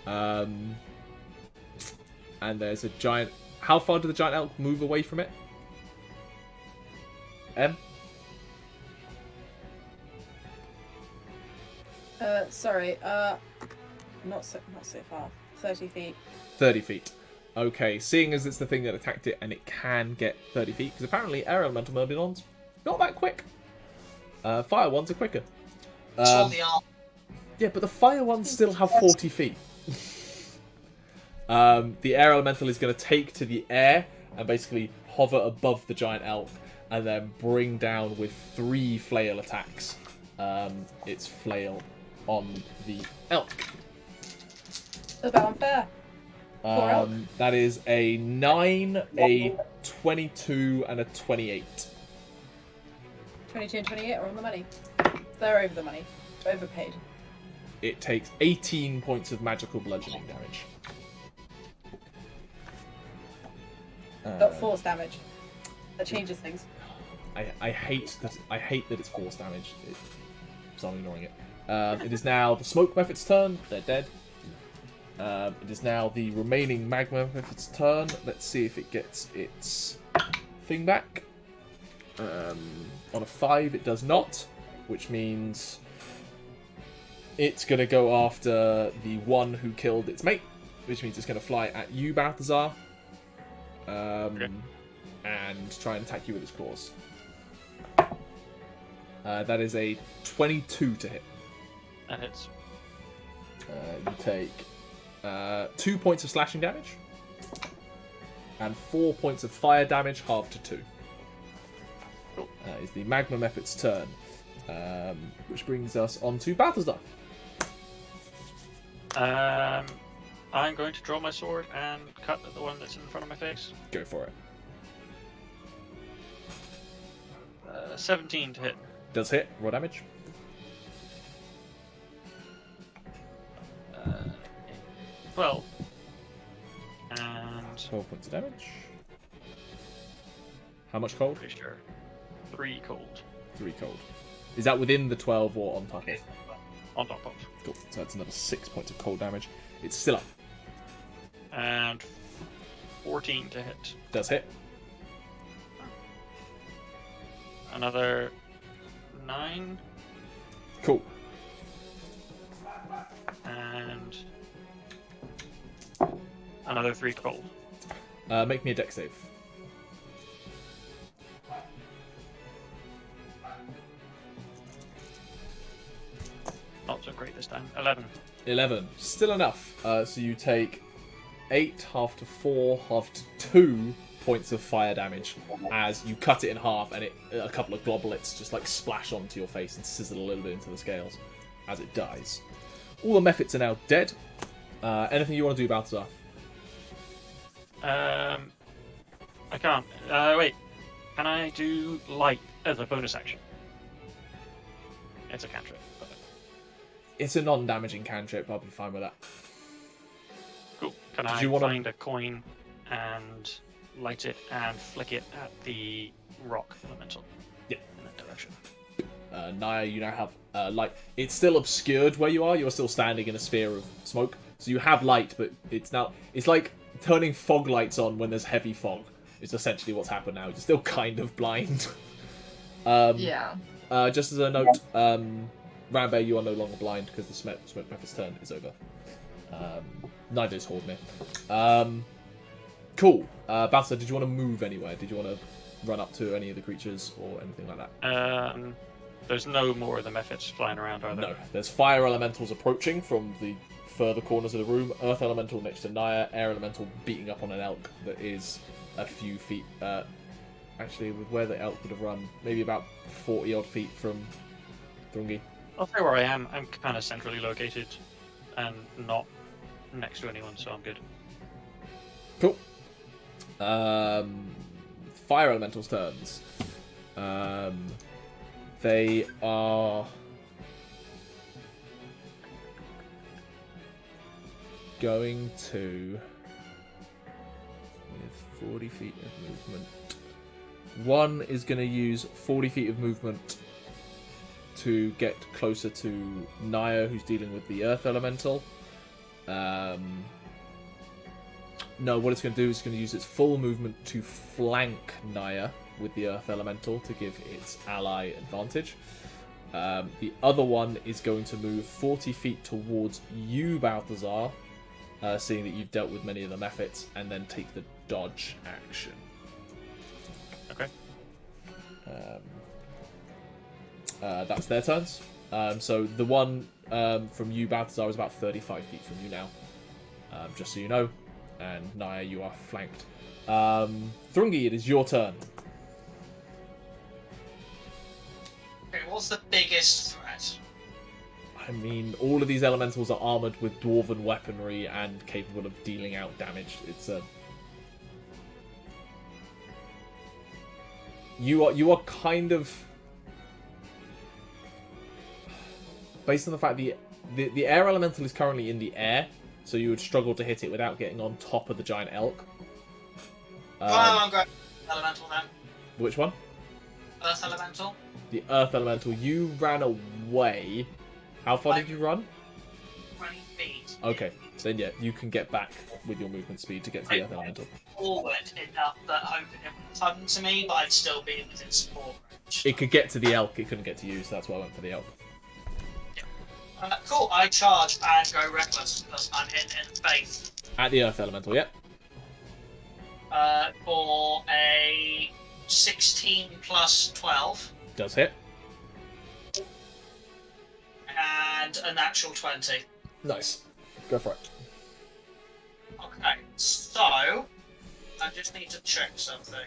And there's a giant... How far did the giant elk move away from it? M? Sorry, not so far. 30 feet. 30 feet. Okay, seeing as it's the thing that attacked it and it can get 30 feet, because apparently air elemental Myrmidons not that quick. Fire ones are quicker. Yeah, but the fire ones still have 40 feet. The air elemental is going to take to the air and basically hover above the giant elk and then bring down with 3 flail attacks its flail on the elk. A bit unfair. That is a 9, a 22, and a 28. 22 and 28 are on the money. They're over the money. Overpaid. It takes 18 points of magical bludgeoning damage. Got force damage. That changes things. I hate that it's force damage, so I'm ignoring it. It is now the smoke method's turn. They're dead. It is now the remaining magma method's turn. Let's see if it gets its thing back. On a 5, it does not, which means it's going to go after the one who killed its mate, which means it's going to fly at you, Balthazar, Okay. and try and attack you with its claws. That is a 22 to hit. That hits. You take 2 points of slashing damage and 4 points of fire damage, halved to 2. Cool. Is the magma method's turn, which brings us on to Balthazar. I'm going to draw my sword and cut at the one that's in front of my face. Go for it. 17 to hit. Does hit. Raw damage. 12. And 12 points of damage. How much cold? pretty sure 3 cold 3 cold. Is that within the 12 or on top of? on top of. Cool. So that's another 6 points of cold damage. It's still up. And 14 to hit. Does hit. Another 9. Cool. And another 3 cold. Make me a dex save. Not so great this time. 11. 11. Still enough. So you take 8, half to 4, half to 2 points of fire damage as you cut it in half and a couple of globullets just like splash onto your face and sizzle a little bit into the scales as it dies. All the methods are now dead. Anything you want to do, Balthazar? I can't. Wait. Can I do light as a bonus action? It's a cantrip. But... It's a non-damaging cantrip. I'll be fine with that. Cool. Can Did I you wanna- find a coin and light it and flick it at the rock elemental? Yeah. In that direction. Nyah, you now have light. It's still obscured where you are. You're still standing in a sphere of smoke. So you have light, but it's like turning fog lights on when there's heavy fog. It's essentially what's happened now. You're still kind of blind. Yeah. Just as a note, Rambear, you are no longer blind because the smoke method's turn is over. Neither is Hordmir. Cool. Balthazar, did you want to move anywhere? Did you want to run up to any of the creatures or anything like that? There's no more of the methods flying around, are there? No. There's fire elementals approaching from the further corners of the room. Earth elemental next to Nyah. Air elemental beating up on an elk that is a few feet. Actually, with where the elk would have run, maybe about 40 odd feet from Thrungi. I'll say where I am. I'm kind of centrally located and not next to anyone, so I'm good. Cool. Fire elementals turns. They are going to, with 40 feet of movement. One is going to use 40 feet of movement to get closer to Nyah, who's dealing with the earth elemental. No, what it's going to do is it's going to use its full movement to flank Nyah with the earth elemental to give its ally advantage. The other one is going to move 40 feet towards you, Balthazar, seeing that you've dealt with many of the methods, and then take the dodge action. Okay. That's their turns. So the one from you, Balthazar, is about 35 feet from you now. Just so you know. And Nyah, you are flanked. Thrungi, it is your turn. Okay, what's the biggest threat? I mean, all of these elementals are armoured with dwarven weaponry and capable of dealing out damage. It's a... You are kind of... Based on the fact the air elemental is currently in the air, so you would struggle to hit it without getting on top of the giant elk. I'm going elemental then. Which one? Earth elemental. The Earth Elemental. You ran away. How far did you run? 20 feet. Okay, then yeah, you can get back with your movement speed to get to the Earth Elemental. Forward enough that hoping it would come to me, but I'd still be within support range. It could get to the elk, it couldn't get to you, so that's why I went for the elk. Cool, I charge and go reckless because I'm in faith. At the Earth Elemental, yep. For a 16 plus 12 Does hit. and a natural 20. Nice. Go for it. Okay, so I just need to check something.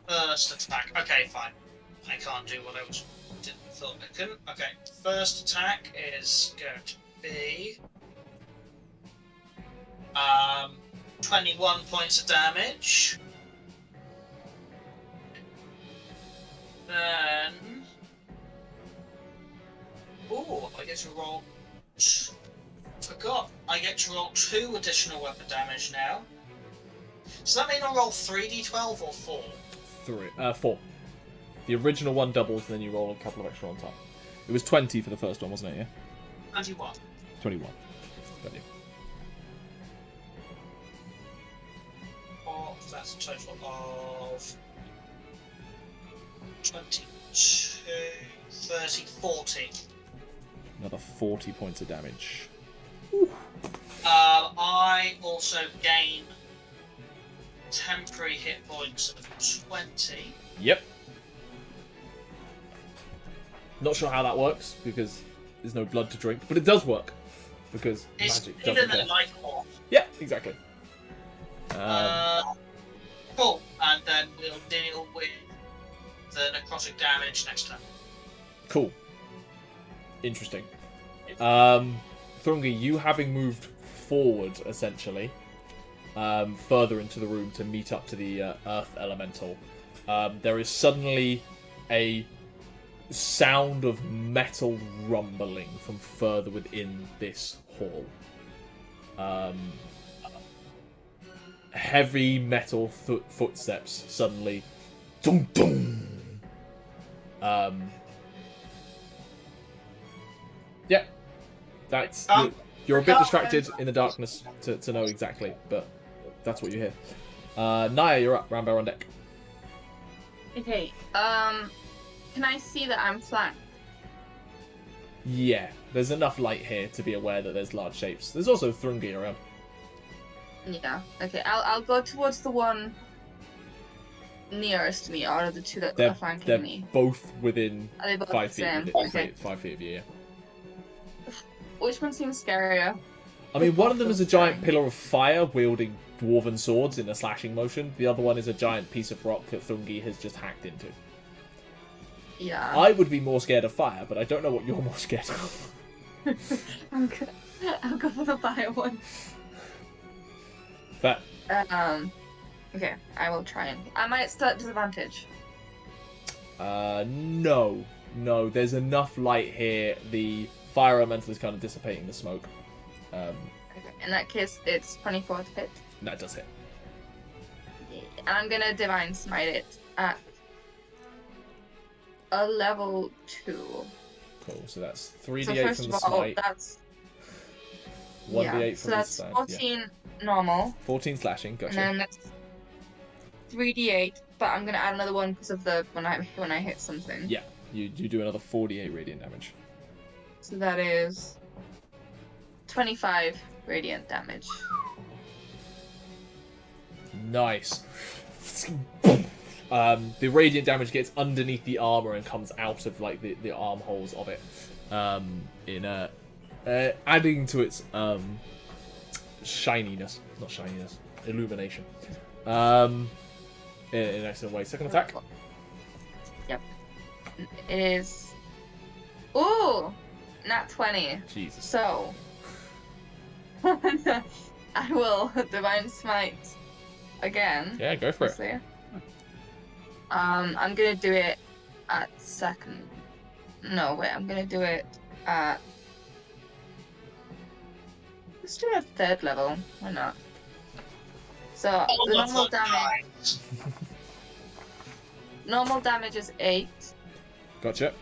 First attack. Okay, fine. I can't do what I didn't thought I couldn't. Okay, first attack is going to be 21 points of damage. Then, I get to roll. Forgot. I get to roll 2 additional weapon damage now. Does that mean I roll 3d12 or 4? 4. The original one doubles, and then you roll a couple of extra on top. It was 20 for the first one, wasn't it? Yeah. 21. 21. Got you. Oh, that's a total of 22, 30, 40. Another 40 points of damage. I also gain temporary hit points of 20. Yep. Not sure how that works, because there's no blood to drink, but it does work, because It's magic bigger doesn't than care. life orb. Yeah, exactly. Cool, and then we'll deal with the necrotic damage next time. Cool. Interesting. Thrungi, you having moved forward, essentially, further into the room to meet up to the Earth Elemental, there is suddenly a sound of metal rumbling from further within this hall. Heavy metal footsteps suddenly. Dum dum. Yeah, that's you're a bit distracted in the darkness to know exactly, but that's what you hear. Nyah, you're up. Rambear on deck. Okay. Can I see that I'm flanked? Yeah, there's enough light here to be aware that there's large shapes. There's also Thrungi around. Yeah. Okay. I'll go towards the one nearest me out of the two that They're are flanking they're me. both within Are they both 5 the feet. same? Within, Okay. 5 feet of you. Yeah. Which one seems scarier? I mean, one of them is a giant Okay. pillar of fire wielding dwarven swords in a slashing motion. The other one is a giant piece of rock that Thrungi has just hacked into. Yeah. I would be more scared of fire, but I don't know what you're more scared of. I'll go for the fire one. But Okay. I will try and. I might start disadvantage. no. There's enough light here. The fire elemental is kind of dissipating the smoke. Okay. In that case, it's 24 to hit. That does hit. And I'm gonna divine smite it at a level 2. Cool. So that's So 3d8 first from of the all, smite, that's 1d8 yeah. from So the that's stand. 14 Yeah. normal, 14 slashing. and Gotcha. then that's 3d8. But I'm gonna add another one because of the when I hit something. Yeah. You do another 48 radiant damage. So that is 25 radiant damage. Nice. The radiant damage gets underneath the armor and comes out of like the armholes of it, adding to its shininess, not shininess, illumination. In an excellent way. Second attack. Yep. It is. Ooh, not 20. Jesus. So I will divine smite again. Yeah, go for it. obviously. I'm gonna do it at second. No, wait, I'm gonna do it at. Let's do a 3rd level. Why not? So Oh, the normal fuck, damage. guys. Normal damage is 8, Gotcha.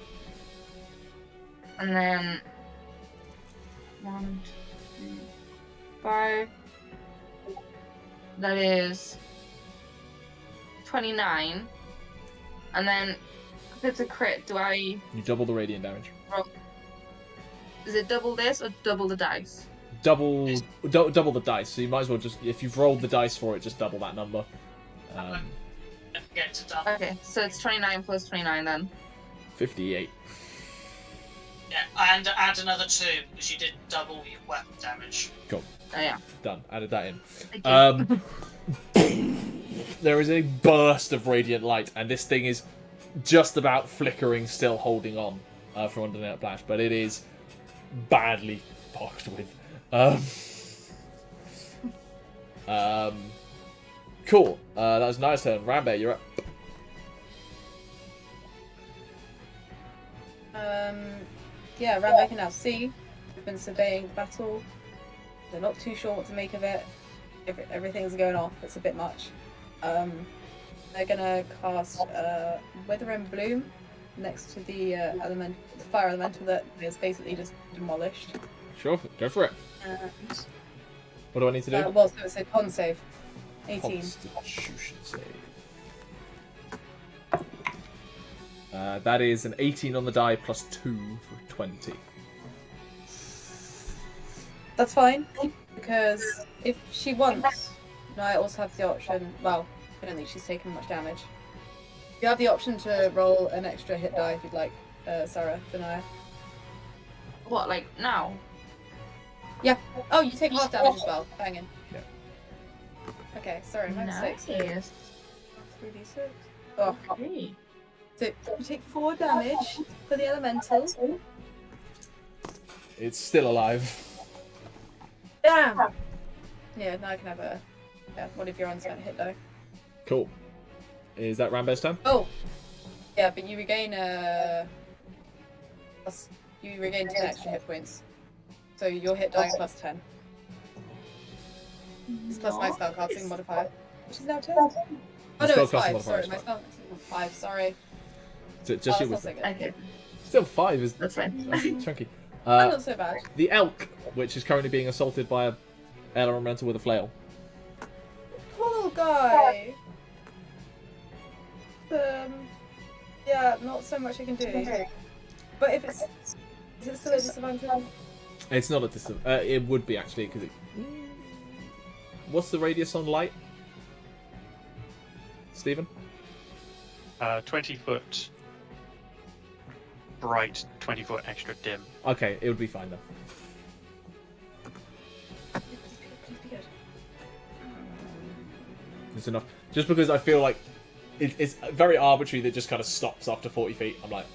and then 1, 2, 3, 5. That is 29. And then if it's a crit, do I? You double the radiant damage. Is it double this or double the dice? Double the dice. So you might as well just, if you've rolled the dice for it, just double that number. Don't forget to double. Okay, so it's 29 plus 29 then. 58. Yeah, and add another 2 because you did double your weapon damage. Oh yeah. Done. Added that in. Thank you. There is a burst of radiant light, and this thing is just about flickering, still holding on from under that flash, but it is badly fucked with. Cool. That was Nyah's turn. Rambear, you're up. Yeah, Rambear can now see. We've been surveying the battle. They're not too sure what to make of it. Everything's going off. It's a bit much. They're gonna cast Wither and Bloom next to the the fire elemental that is basically just demolished. Sure, go for it. And, What do I need to do? well, so it's a con save. 18. Constitution save. That is an 18 on the die plus 2 for 20. That's fine, because if she wants, I also have the option. Well, I don't think she's taken much damage. You have the option to roll an extra hit die if you'd like, Sarah, for Nyah. What, like now? Yeah. Oh, you take half damage as well. Banging. Yeah. Okay, sorry, mine's 6. Nice. 3d6. Oh. Okay. So you take 4 damage for the elemental. It's still alive. Damn! Yeah, now I can have one of your unspent hit die. Cool. Is that Rambear's turn? Oh! Yeah, but you regain you regain 10 extra hit points. So your hit die plus 10. It's plus my spellcasting modifier. Which is now 10. Oh no, it's Spellcasting 5. modifier Sorry, is my fine. spellcasting 5, sorry. Just Oh, you that's with not so good. Okay, Still 5 is that's fine. that's chunky. Not so bad. The elk, which is currently being assaulted by a elemental with a flail. Poor guy. Yeah, not so much I can do. But if it's... Is it still a disadvantage? It's not a it would be actually, because it... What's the radius on light? Stephen? 20 foot bright, 20 foot extra dim. Okay, it would be fine then. Please be good. It's enough. Just because I feel like it's very arbitrary that it just kind of stops after 40 feet. I'm like,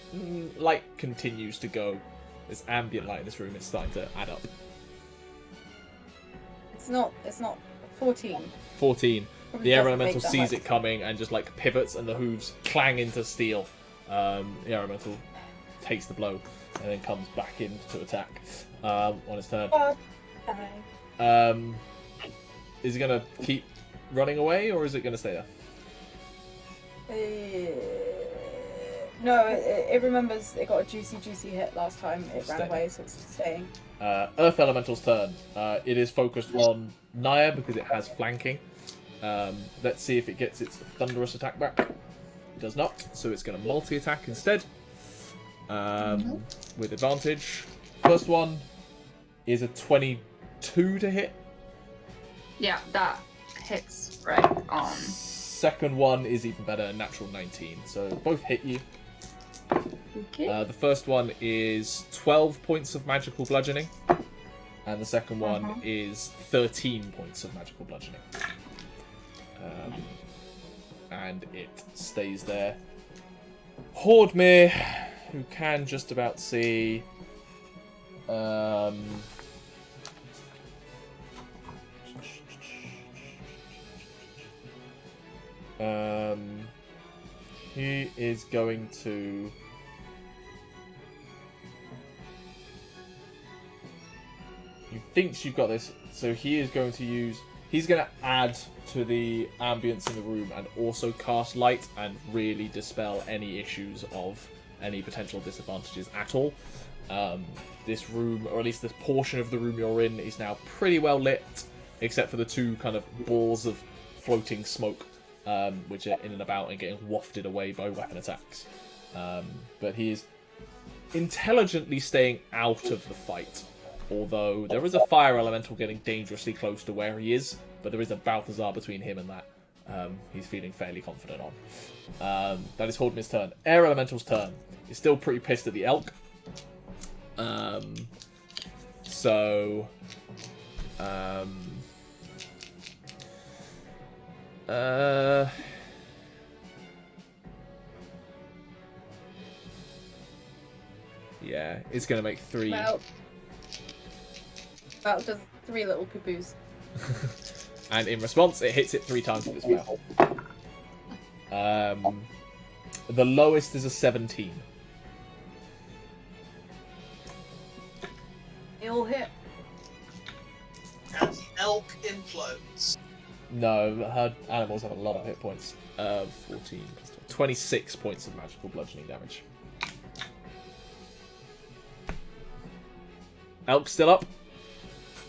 light continues to go. There's ambient light in this room. It's starting to add up. It's not 14. 14. Probably The air doesn't elemental make that sees much. it coming and just like pivots, and the hooves clang into steel. The air elemental takes the blow and then comes back in to attack on its turn. Is it gonna keep running away, or is it gonna stay there? No, it remembers it got a juicy hit last time it ran Staying. away, so it's staying. Earth Elemental's turn. It is focused on Nyah because it has flanking. Let's see if it gets its thunderous attack back. It does not, so it's going to multi-attack instead. With advantage. First one is a 22 to hit. Yeah, that hits right on. Second one is even better, a natural 19. So both hit you. Okay. The first one is 12 points of magical bludgeoning, and the second one is 13 points of magical bludgeoning. And it stays there. Hordmir, who can just about see... he is going to... You thinks you've got this, so he is going to use... He's going to add to the ambience in the room and also cast light and really dispel any issues of any potential disadvantages at all. This room, or at least this portion of the room you're in, is now pretty well lit, except for the two kind of balls of floating smoke, which are in and about and getting wafted away by weapon attacks. But he is intelligently staying out of the fight. Although there is a fire elemental getting dangerously close to where he is, but there is a Balthazar between him and that. He's feeling fairly confident on. That is Hordmin's turn. Air elemental's turn. He's still pretty pissed at the elk. Yeah, it's gonna make 3. Well, just 3 little poo-poos. And in response, it hits it 3 times with its spell. The lowest is a 17. They all hit. And the elk implodes. No, her animals have a lot of hit points. 14 plus 12, 26 points of magical bludgeoning damage. Elk still up?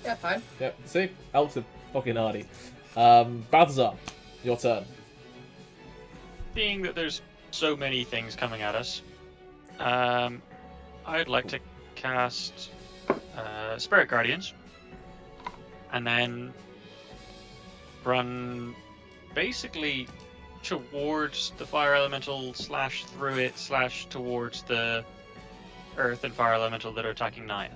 Yeah, fine. Yep, see? Elks are fucking hardy. Balthazar, your turn. Being that there's so many things coming at us, I'd like to cast Spirit Guardians, and then run basically towards the fire elemental / through it / towards the earth and fire elemental that are attacking Nyah.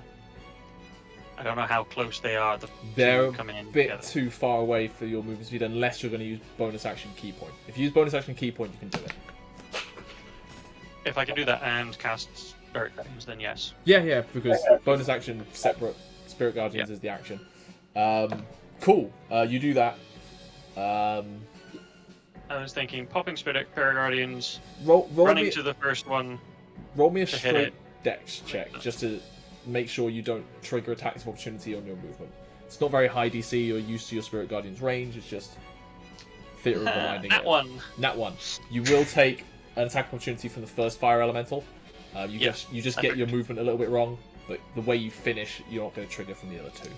I don't know how close they are. They're coming in a bit together. too far away for your movement speed unless you're going to use bonus action key point. If you use bonus action key point, you can do it. If I can do that and cast Spirit Guardians, then yes. Yeah, because bonus action separate. Spirit Guardians is the action. Cool. You do that. I was thinking popping Spirit Guardians, Roll running me, to the first one. roll me a to hit straight it. dex check just to make sure you don't trigger attacks of opportunity on your movement. It's not very high DC. You're used to your Spirit Guardian's range. It's just theatre of the minding. That one. That one. You will take an attack opportunity from the first fire elemental. You just get your movement a little bit wrong, but the way you finish, you're not going to trigger from the other two.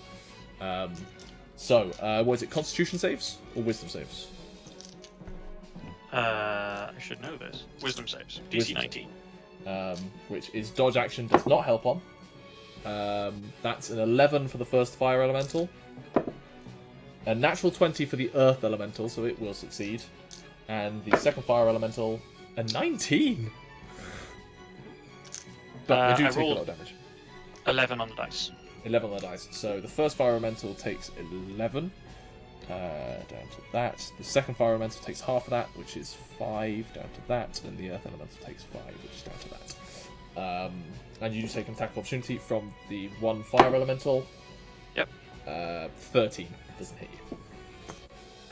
What is it? Constitution saves or Wisdom saves? I should know this. Wisdom saves. DC Wisdom. 19. Which is dodge action does not help on. That's an 11 for the first fire elemental. A natural 20 for the earth elemental, so it will succeed. And the second fire elemental, a 19! But they do take a lot of damage. 11 on the dice. 11 on the dice. So the first fire elemental takes 11. Down to that. The second fire elemental takes half of that, which is 5, down to that. And the earth elemental takes 5, which is down to that. And you do take an attack of opportunity from the one fire elemental. Yep. 13 doesn't hit you.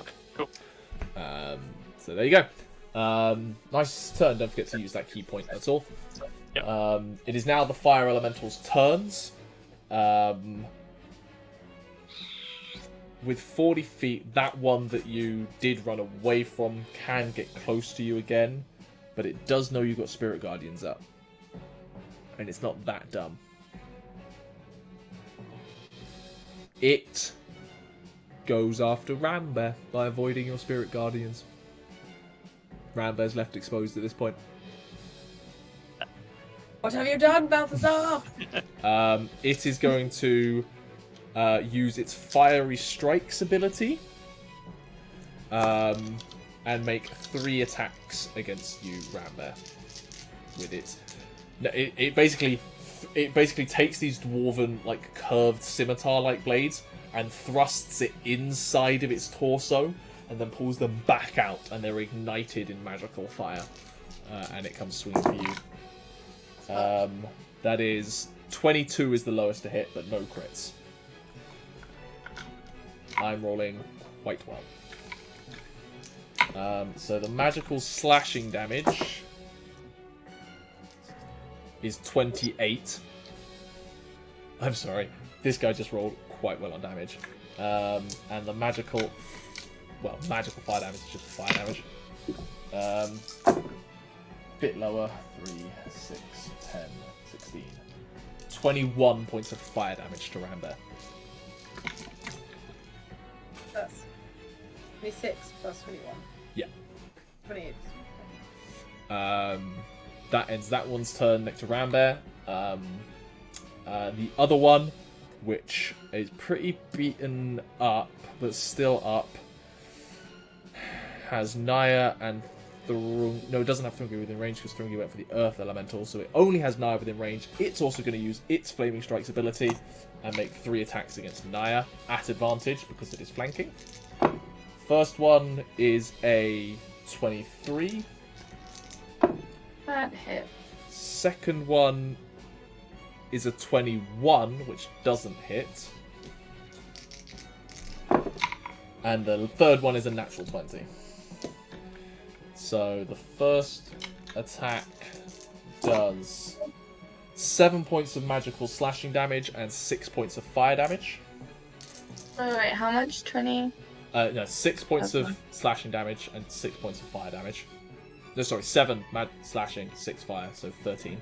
Okay, cool. So there you go. Nice turn. Don't forget to use that key point. That's all. Yep. It is now the fire elementals' turns. With 40 feet, that one that you did run away from can get close to you again, but it does know you've got Spirit Guardians up. And it's not that dumb. It goes after Rambear by avoiding your Spirit Guardians. Rambear's left exposed at this point. What have you done, Balthazar? It is going to use its Fiery Strikes ability and make 3 attacks against you, Rambear. With it. No, it basically takes these dwarven, like, curved scimitar-like blades and thrusts it inside of its torso and then pulls them back out, and they're ignited in magical fire. And it comes swinging for you. That is 22 is the lowest to hit, but no crits. I'm rolling quite well. So the magical slashing damage is 28. I'm sorry, this guy just rolled quite well on damage. And the magical fire damage is just fire damage. Bit lower, 3, 6, 10, 16. 21 points of fire damage to Rambear. That's 26 plus 21. Yeah. 28. That ends that one's turn next to Rambear. The other one, which is pretty beaten up, but still up, has Nyah and Thrungi. No, it doesn't have Thrungi within range because Thrungi went for the Earth Elemental, so it only has Nyah within range. It's also going to use its Flaming Strikes ability and make 3 attacks against Nyah at advantage because it is flanking. First one is a 23. That hit. Second one is a 21, which doesn't hit. And the third one is a natural 20. So the first attack does 7 points of magical slashing damage and 6 points of fire damage. Wait, how much? 20? No, 6 points Okay. of slashing damage and 6 points of fire damage. No, sorry, 7 slashing, 6 fire, so 13.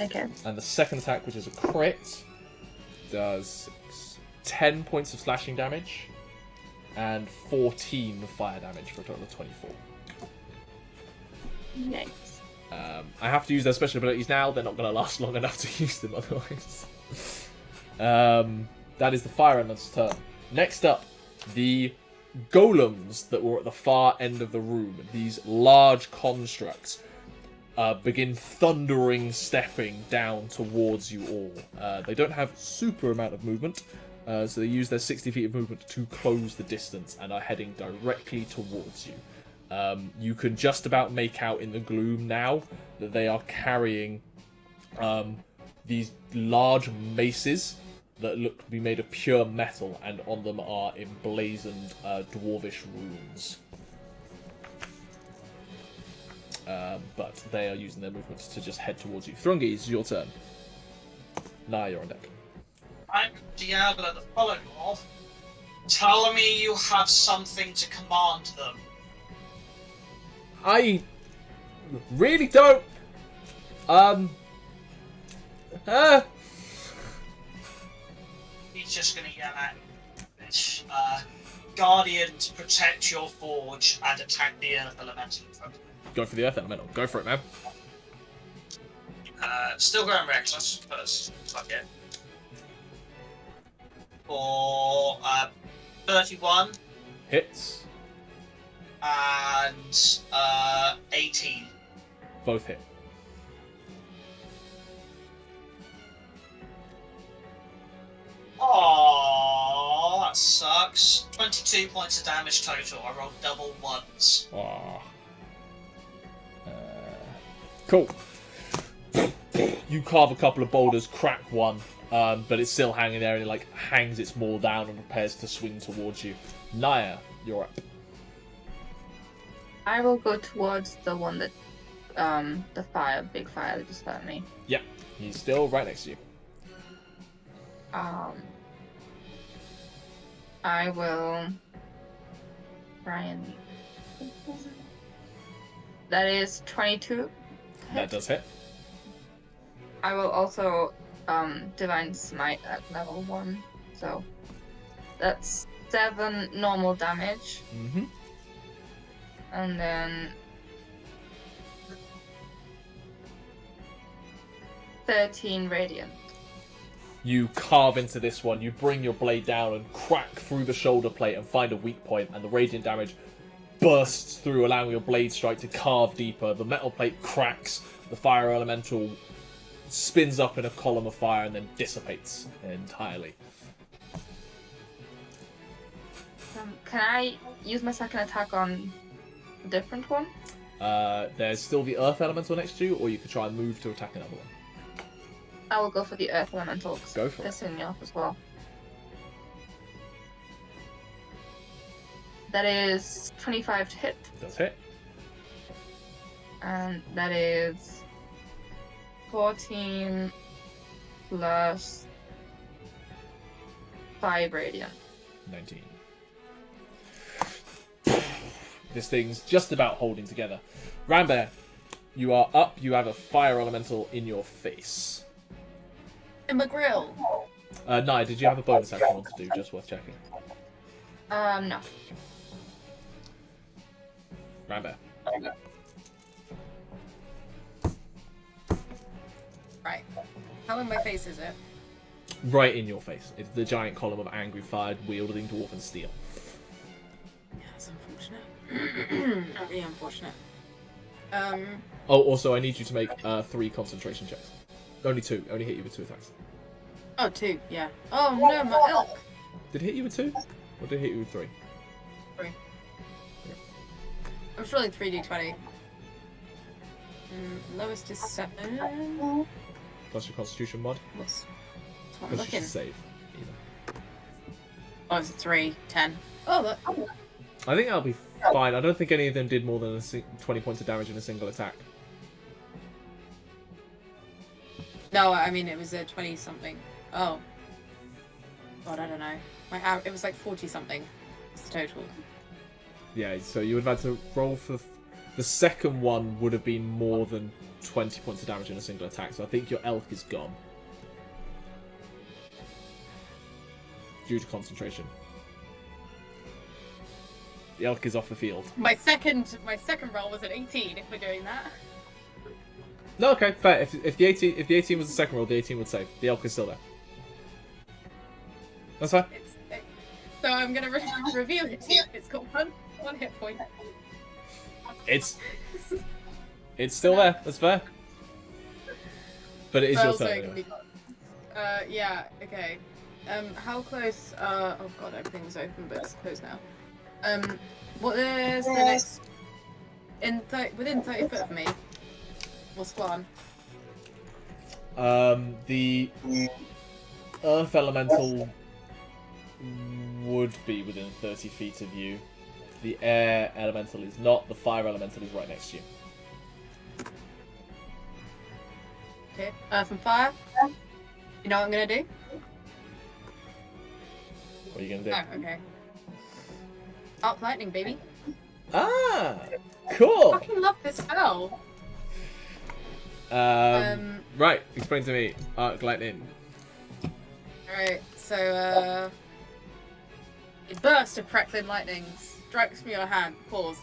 Okay. And the second attack, which is a crit, does 10 points of slashing damage and 14 fire damage for a total of 24. Nice. I have to use their special abilities now. They're not going to last long enough to use them otherwise. That is the fire element's turn. Next up, the golems that were at the far end of the room. These large constructs begin thundering, stepping down towards you all. They don't have super amount of movement, so they use their 60 feet of movement to close the distance and are heading directly towards you. You can just about make out in the gloom now that they are carrying these large maces that look to be made of pure metal, and on them are emblazoned dwarvish runes. But they are using their movements to just head towards you. Thrungi, it's your turn. Nyah, you're on deck. I'm Diablo the Polymorph. Tell me you have something to command them. I really don't. He's just gonna yell at it. Guardians, protect your forge and attack the Earth Elemental in front of me. Go for the Earth Elemental. Go for it, man. Still going reckless, because fuck it. For 31 Hits. and 18. Both hit. Oh, that sucks. 22 points of damage total. I rolled double ones. Aww. Cool. You carve a couple of boulders, crack one, but it's still hanging there, and it like hangs its maul down and prepares to swing towards you. Nyah, you're up. I will go towards the one that, the big fire that just hurt me. Yep, he's still right next to you. I will try and... That is 22. That does hit. I will also Divine Smite at level 1. So that's 7 normal damage. Mm-hmm. And then 13 radiant. You carve into this one, you bring your blade down and crack through the shoulder plate and find a weak point, and the radiant damage bursts through, allowing your blade strike to carve deeper. The metal plate cracks, the fire elemental spins up in a column of fire and then dissipates entirely. Can I use my second attack on a different one? There's still the earth elemental next to you, or you could try and move to attack another one. I will go for the earth elemental. Go for it. Pissing me off as well. That is 25 to hit, Does hit. and that is 14 plus 5 radiant. 19. This thing's just about holding together. Rambear, you are up. You have a fire elemental in your face. In my grill. Nyah, did you have a bonus action you want to do? Just worth checking. No. Rambear. Right. How in my face is it? Right in your face. It's the giant column of angry fire wielding dwarven steel. Yeah, that's unfortunate. Really unfortunate. Oh, also, I need you to make 3 concentration checks. Only 2. Only hit you with 2 attacks. Oh, 2, yeah. Oh no, my elk. Did it hit you with 2? Or did it hit you with 3? 3. I'm rolling 3d20. Lowest is 7. Plus your constitution mod. What's what I'm Plus looking? your save. Either. Oh, it's a 3, 10. Oh, look. I think that'll be fine. I don't think any of them did more than 20 points of damage in a single attack. No, I mean, it was a 20-something. Oh. God, I don't know. It was like 40-something. It's the total. Yeah, so you would have had to roll for... The second one would have been more than 20 points of damage in a single attack, so I think your elk is gone. Due to concentration. The elk is off the field. My second roll was an 18, if we're doing that. No, okay, fair. If the 18 was the second roll, the 18 would save. The elk is still there. That's fine. So I'm going to reveal it to you. It's got one hit point. It's still there. That's fair. But it is your turn anyway. Yeah, okay. How close? Oh god, everything was open, but it's closed now. What is the next? Within 30 foot of me. What's Squan? The earth elemental would be within 30 feet of you. The air elemental is not. The fire elemental is right next to you. Okay. Earth and fire. You know what I'm gonna do? What are you gonna do? Oh, okay. Arc lightning, baby. Ah, I cool. fucking love this spell. Right, explain to me. Arc lightning. Alright, so a burst of crackling lightning strikes from your hand. Pause.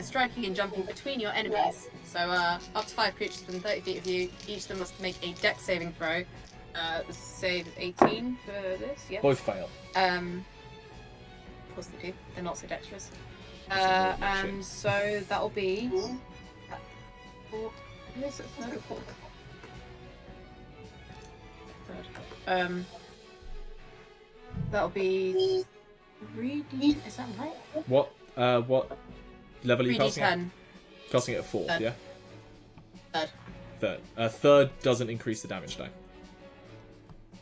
Striking and jumping between your enemies. So up to 5 creatures within 30 feet of you. Each of them must make a dex saving throw. The save is 18 for this. Yeah. Both fail. Of course they do. They're not so dexterous. That's a And shit. so that'll be. Who is it? Third or fourth? Third. That'll be 3D. Is that right? What level are you casting at? 3D10. Casting it at 4th, Third. yeah? Third. Third doesn't increase the damage die.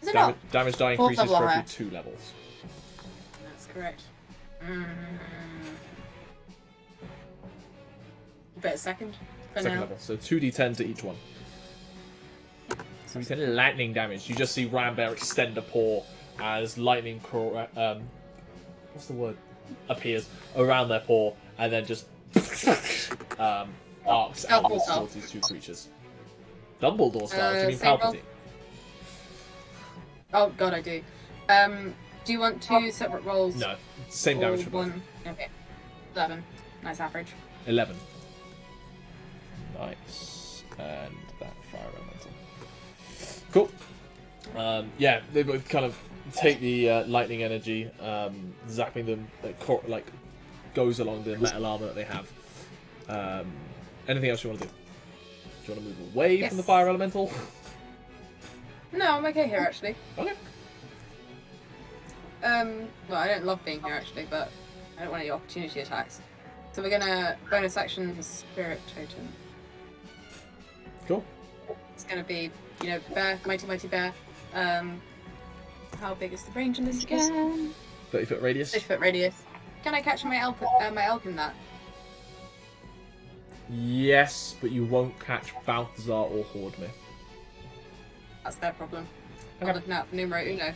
Is it not? Damage die Fourth increases level, for every right? 2 levels. That's correct. Bet second for Second now. level. So 2d10 to each one. 2d10 lightning damage. You just see Rambear extend a paw as lightning what's the word? Appears around their paw and then just arcs outwards towards these 2 creatures. Dumbledore style. Do you mean same roll? Palpatine? Oh god, I do. Do you want 2 separate rolls? No. Same or damage for both. one? Okay. 11. Nice average. 11. Nice. And that fire elemental. Cool. Yeah, they both kind of take the lightning energy, zapping them, like goes along the metal armor that they have. Anything else you want to do? Do you want to move away from the fire elemental? No, I'm okay here actually. Okay. Well, I don't love being here actually, but I don't want any opportunity attacks. So we're gonna bonus action Spirit Totem. Cool. It's gonna be, bear, mighty bear. How big is the range in this again? 30-foot radius? 30-foot radius. Can I catch my elk in that? Yes, but you won't catch Balthazar or Hordmir. That's their problem. I'm looking out for numero uno.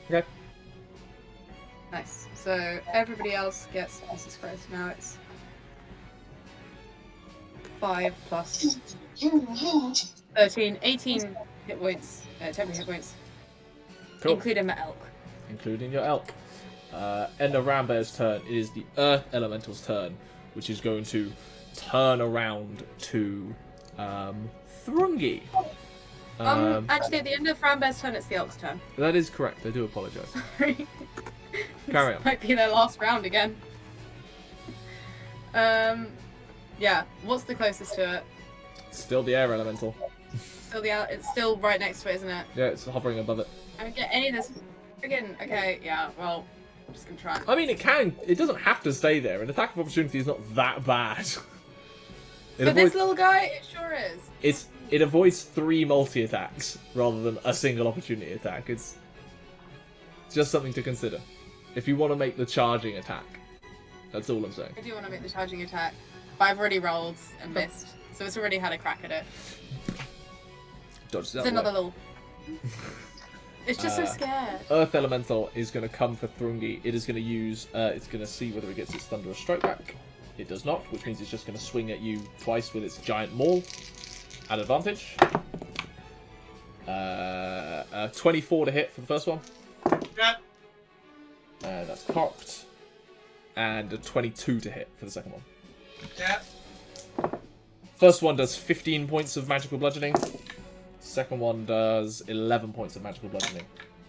Okay. Nice. So everybody else gets. Jesus Christ! Now it's 5 plus 13, 18 hit points, temporary hit points, Cool. including my elk. Including your elk. End of Rambear's turn. It is the Earth Elemental's turn, which is going to turn around to Thrungi. Actually, at the end of Rambear's turn, it's the elk's turn. That is correct. I do apologise. Sorry. Carry on. Might be their last round again. Yeah. What's the closest to it? Still the Air Elemental. Still it's still right next to it, isn't it? Yeah, it's hovering above it. I don't get any of this. Friggin' okay. Yeah. Well, I'm just gonna try. I mean, it doesn't have to stay there. An attack of opportunity is not that bad. For this little guy, it sure is. It avoids 3 multi-attacks rather than a single opportunity attack. It's just something to consider. If you want to make the charging attack. That's all I'm saying. I do want to make the charging attack, but I've already rolled and missed, so it's already had a crack at it. Dodges It's out another the way. little... It's just so scared. Earth Elemental is going to come for Thrungi. It is going to use... it's going to see whether it gets its Thunderous Strike back. It does not, which means it's just going to swing at you twice with its giant maul. At advantage. 24 to hit for the first one. Yep. That's cocked. And a 22 to hit for the second one. Yep. First one does 15 points of magical bludgeoning. Second one does 11 points of magical bludgeoning.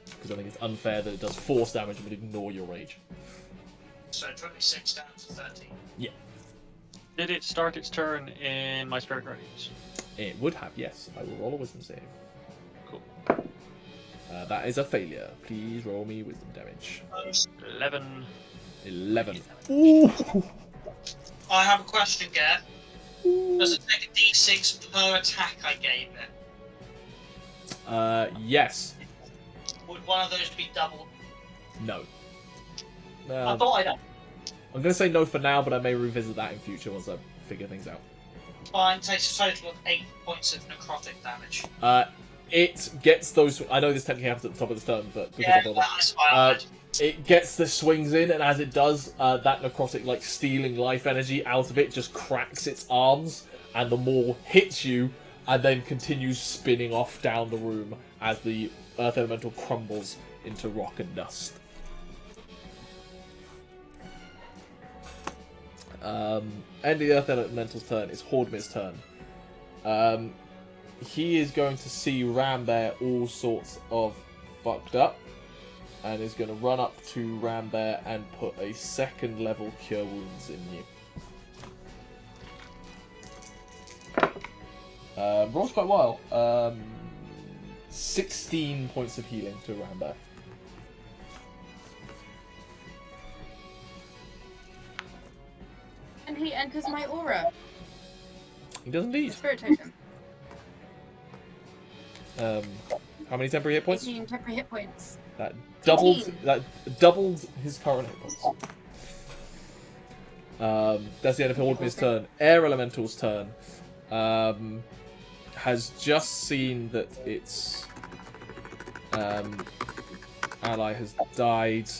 Because I think it's unfair that it does force damage and would ignore your rage. So 26 down to 13. Yeah. Did it start its turn in my Spirit Guardians? It would have, yes. I will roll a wisdom save. Cool. That is a failure. Please roll me wisdom damage. 11. 11. Ooh. I have a question, Gare. Does it take a d6 per attack I gave it? Yes. Would one of those be doubled? No. I thought I'd... I'm going to say no for now, but I may revisit that in future once I figure things out. Fine, takes a total of 8 points of necrotic damage. It gets those... I know this technically happens at the top of the turn, but... because Yeah, I bother. that's fine. It gets the swings in, and as it does, that necrotic, like, stealing life energy out of it just cracks its arms, and the maul hits you, and then continues spinning off down the room as the Earth Elemental crumbles into rock and dust. End of the Earth Elemental's turn. It's Hordmir's turn. He is going to see Rambear all sorts of fucked up, and is going to run up to Rambear and put a 2nd level Cure Wounds in you. Rolls quite well. 16 points of healing to Rambear. And he enters my aura. He does indeed. Spirit token. How many temporary hit points? 18 temporary hit points. That doubled. 18. That doubled his current hit points. That's the end of Hordmir's turn. Air Elemental's turn. Has just seen that its ally has died.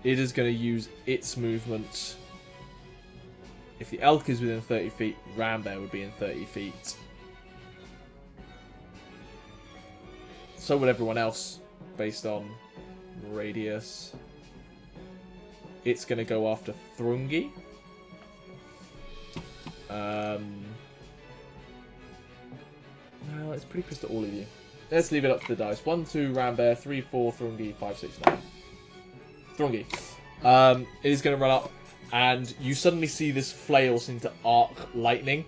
It is going to use its movement. If the elk is within 30 feet, Rambear would be in 30 feet. So would everyone else, based on radius. It's going to go after Thrungi. No, it's pretty pissed at all of you. Let's leave it up to the dice. 1, 2, Rambear, 3, 4, Thrungi, 5, 6, 9. Thrungi. It is going to run up, and you suddenly see this flail seem to arc lightning.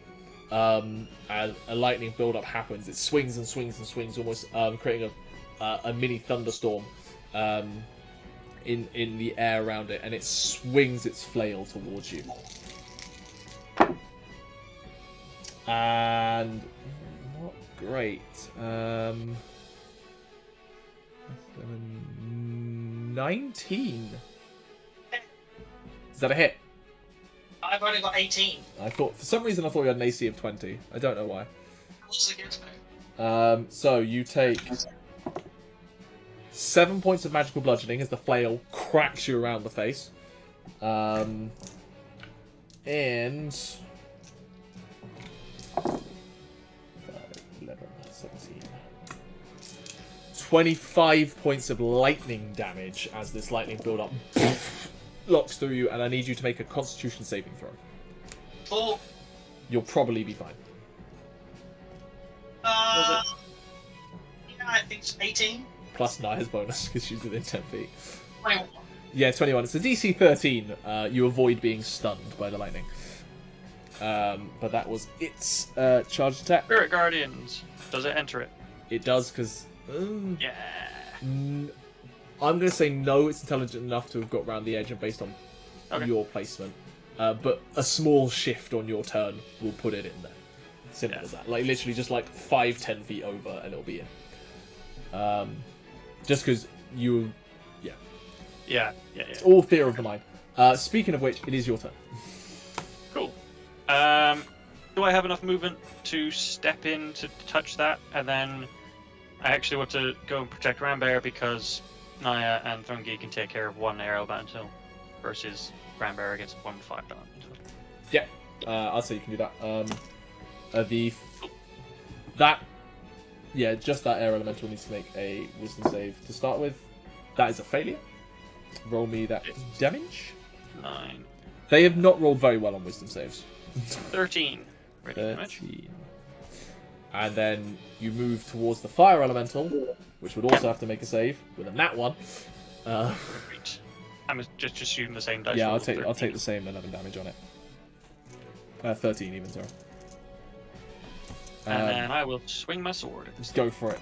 As a lightning build-up happens, it swings and swings and swings, almost creating a mini thunderstorm in the air around it, and it swings its flail towards you. And not great. 19. Is that a hit? I've only got 18. I thought, for some reason, I thought you had an AC of 20. I don't know why. What's against me? So you take 7 points of magical bludgeoning as the flail cracks you around the face. And 5, 11, 17. 25 points of lightning damage as this lightning build-up locks through you, and I need you to make a Constitution saving throw. Oh. You'll probably be fine. Yeah, I think it's 18. Plus Nyah's bonus because she's within 10 feet. 21. Yeah, 21. It's a DC 13. You avoid being stunned by the lightning. But that was its charge attack. Spirit Guardians. Does it enter it? It does because... Yeah. I'm going to say no, it's intelligent enough to have got round the edge and based on your placement. But a small shift on your turn will put it in there. Simple as that. Like, literally just like 5-10 feet over and it'll be in. Just because you... Yeah. It's all theatre of the mind. Speaking of which, it is your turn. Cool. Do I have enough movement to step in to touch that? And then I actually want to go and protect Rambear because Nyah and Thrungi can take care of one air elemental versus Rambear against one fire elemental. Yeah, I'll say you can do that. Just that air elemental needs to make a wisdom save to start with. That is a failure. Roll me that damage. 9. They have not rolled very well on wisdom saves. 13. Ready damage. 13. And then you move towards the fire elemental, which would also have to make a save with a nat 1. Great. I'm just assuming the same dice. Yeah, roll, I'll take 13. the same 11 damage on it. 13 even, sorry. And then I will swing my sword. Just go for it.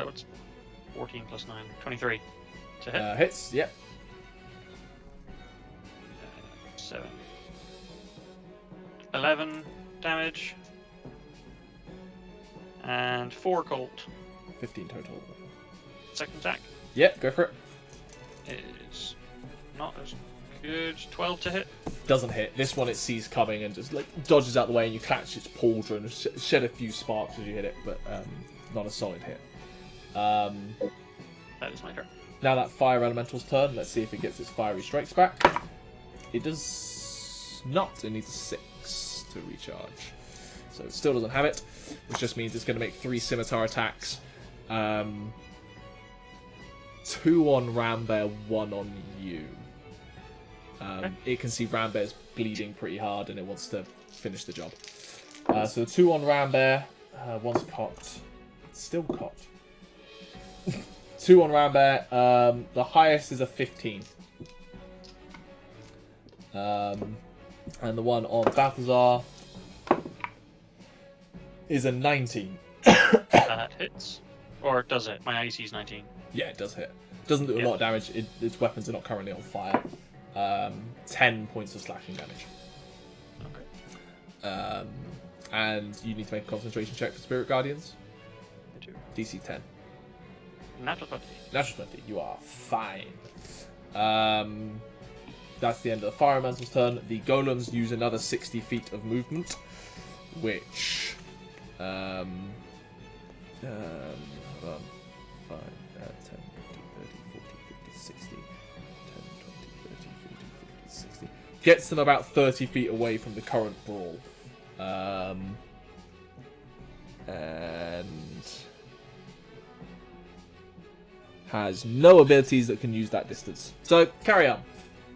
What's 14 plus 9? 23. To hit. Hits, yep. 7. 11 damage. And 4 cold. 15 total. Second attack Yep, go for it. is not as good. 12 to hit. Doesn't hit. This one it sees coming and just like dodges out the way, and you catch its pauldron, shed a few sparks as you hit it, but not a solid hit. That is my turn. Now that fire elemental's turn. Let's see if it gets its fiery strikes back. It does not. It needs a 6 to recharge, so it still doesn't have it, which just means it's going to make 3 scimitar attacks. 2 on Rambear, 1 on you. It can see Rambear's bleeding pretty hard and it wants to finish the job. So 2 on Rambear, 1's cocked. Still cocked. 2 on Rambear, the highest is a 15. And the one on Balthazar is a 19. That hits. Or does it? My AC is 19. Yeah, it does hit. Doesn't do a lot of damage. Its weapons are not currently on fire. 10 points of slashing damage. Okay. And you need to make a concentration check for Spirit Guardians. I do. DC 10. Natural 20. Natural 20. You are fine. That's the end of the fire elemental's turn. The golems use another 60 feet of movement, which... hold on. 5, 10, 20, 30, 40, 50, 60, 10, 20, 30, 40, 50, 60. Gets them about 30 feet away from the current brawl. And has no abilities that can use that distance. So, carry on.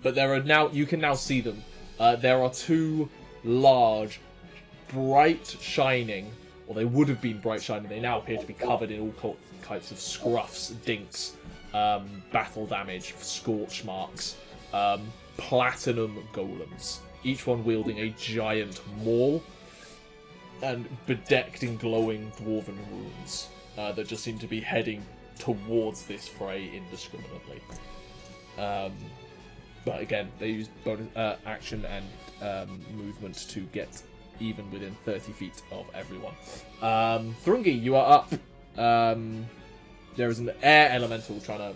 But there are now, you can now see them. There are 2 large, bright shining, or they would have been bright shining, they now appear to be covered in all types of scruffs, dinks, battle damage, scorch marks, platinum golems, each one wielding a giant maul, and bedecked in glowing dwarven runes that just seem to be heading towards this fray indiscriminately. But again, they use bonus action and movement to get even within 30 feet of everyone. Thrungi, you are up. There is an air elemental trying to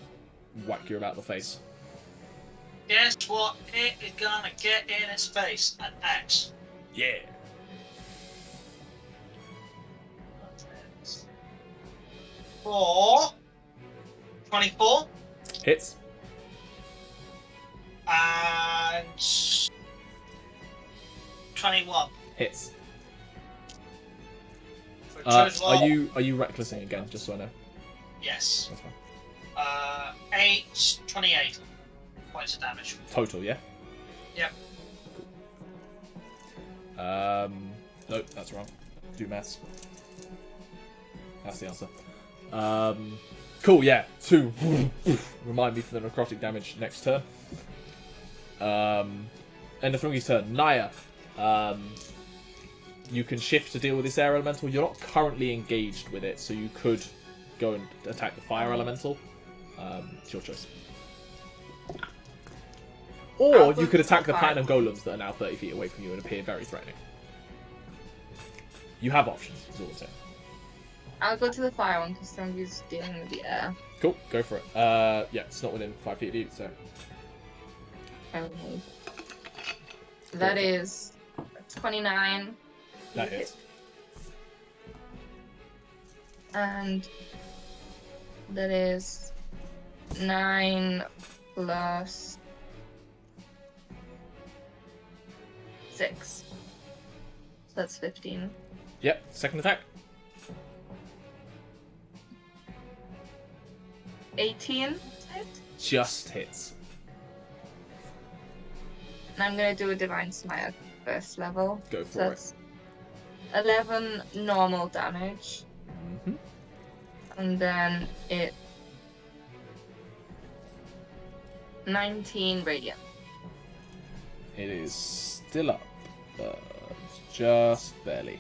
whack you about the face. Guess what? It is gonna get in its face. An axe. Yeah. for 24 Hits. and 21 Hits. for a total Are of- you recklessing again? Just so I know. Yes. That's fine. 28 points of damage. Total, yeah. Yep. Nope, that's wrong. Do maths. That's the answer. Cool, yeah. 2. Remind me for the necrotic damage next turn. End of Thrungi's turn. Nyah. You can shift to deal with this air elemental. You're not currently engaged with it, so you could go and attack the fire elemental. It's your choice. Or you could attack the platinum golems that are now 30 feet away from you and appear very threatening. You have options, is all I'm saying. I'll go to the fire one because Thrungi's dealing with the air. Cool, go for it. Yeah, it's not within 5 feet of you, so. Okay. That is 29. That hits. And that is 9 plus 6. So that's 15. Yep, second attack. 18 hit. Just hits. And I'm gonna do a Divine Smite first level. Go So for it. that's 11 normal damage. Mm-hmm. And then 19 radiant. It is still up, but just barely.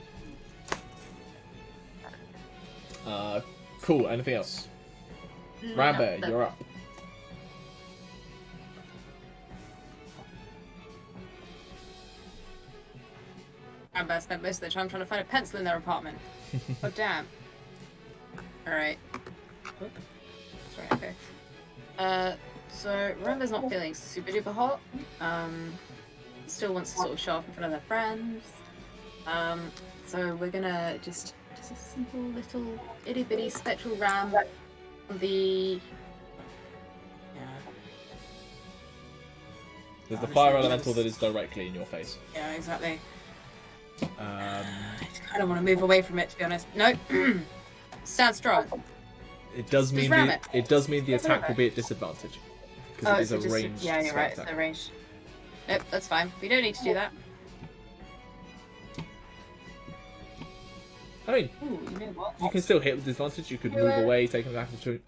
Cool, anything else? Rambear, No, you're up. Rambear spent most of the time trying to find a pencil in their apartment. Oh damn. Alright. Sorry, okay. So Rambear's not feeling super duper hot. Still wants to sort of show off in front of their friends. So we're gonna just a simple little itty bitty spectral ram on the There's the fire elemental that is directly in your face. yeah, exactly. Um, I don't want to move away from it, to be honest. No. Stand strong. it does mean ram the, it. it does mean the Just attack ram will it. be at disadvantage because it is a just ranged. yeah, you're spell right. It's attack. a ranged. Nope, that's fine. We don't need to do that. I mean, Ooh, you know what? you can still hit with disadvantage. You could move away, take an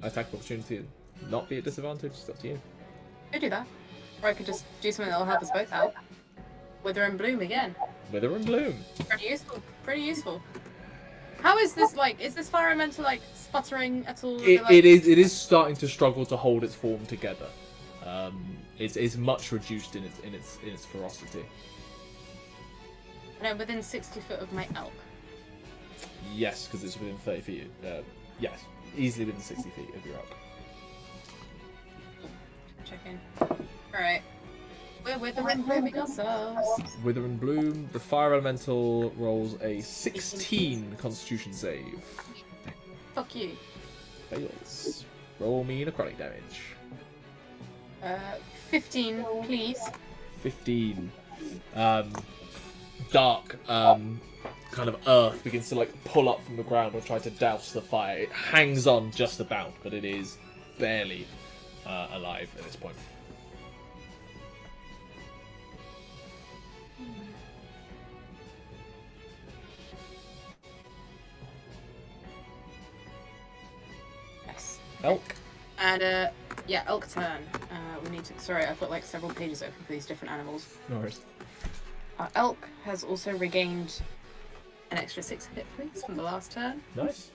attack opportunity, and not be at disadvantage. It's up to you. Could do that. Or I could just do something that'll help us both out. Wither and bloom again. Wither and bloom. Pretty useful. Pretty useful. How is this like? Is this fire elemental like sputtering at all? It Like- is starting to struggle to hold its form together. It's much reduced in its ferocity. No, within 60 foot of my elk. Yes, because it's within 30 feet. Yes, easily within 60 feet of your elk. Check in. Alright. We're wither and blooming ourselves. Wither and bloom. The fire elemental rolls a 16 Constitution save. Fuck you. Fails. Roll me necrotic damage. 15, please. 15. Dark kind of earth begins to like pull up from the ground and try to douse the fire. It hangs on just about, but it is barely alive at this point. Yes. Elk. And yeah, elk turn. We need to. Sorry, I've got like several pages open for these different animals. No worries. Our elk has also regained an extra 6 hit points from the last turn. Nice.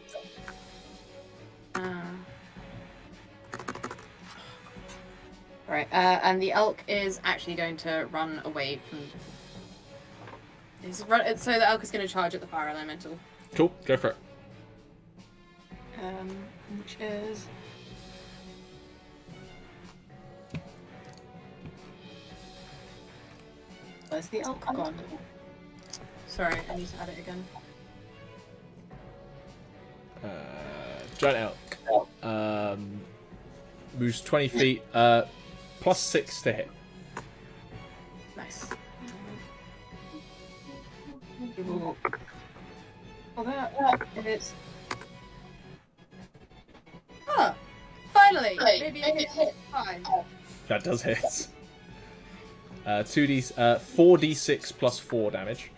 Right, and the elk is actually going to run away from. So the elk is going to charge at the fire elemental, Cool. Go for it. which is. Where's the elk gone? Sorry, I need to add it again. Giant elk. moves 20 feet, plus 6 to hit. Nice. Oh, that hits. Ah, finally! Maybe I hit 5. That does hit. 4d6 plus 4 damage.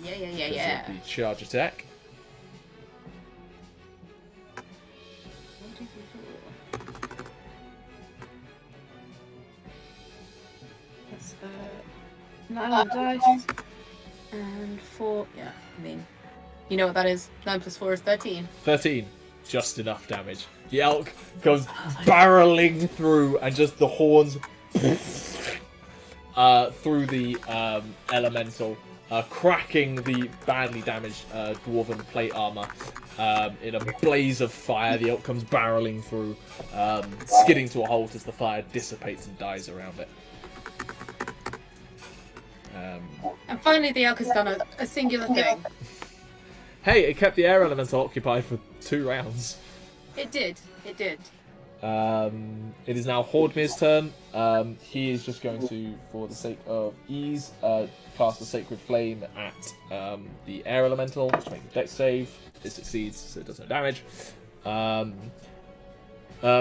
Yeah. Because of the charge attack. 1, 2, 3, 4. That's 9 on the dice. And 4. Yeah, I mean, you know what that is. 9 plus 4 is 13. 13. Just enough damage. The elk goes barreling through, and just the horns through the elemental, cracking the badly damaged dwarven plate armor in a blaze of fire. The elk comes barreling through, skidding to a halt as the fire dissipates and dies around it. And finally, the elk has done a singular thing. Hey, it kept the air elemental occupied for 2 rounds. It did. It did. It is now Hordemir's turn. He is just going to, for the sake of ease, cast a Sacred Flame at the air elemental, which makes a dex save. It succeeds, so it does no damage.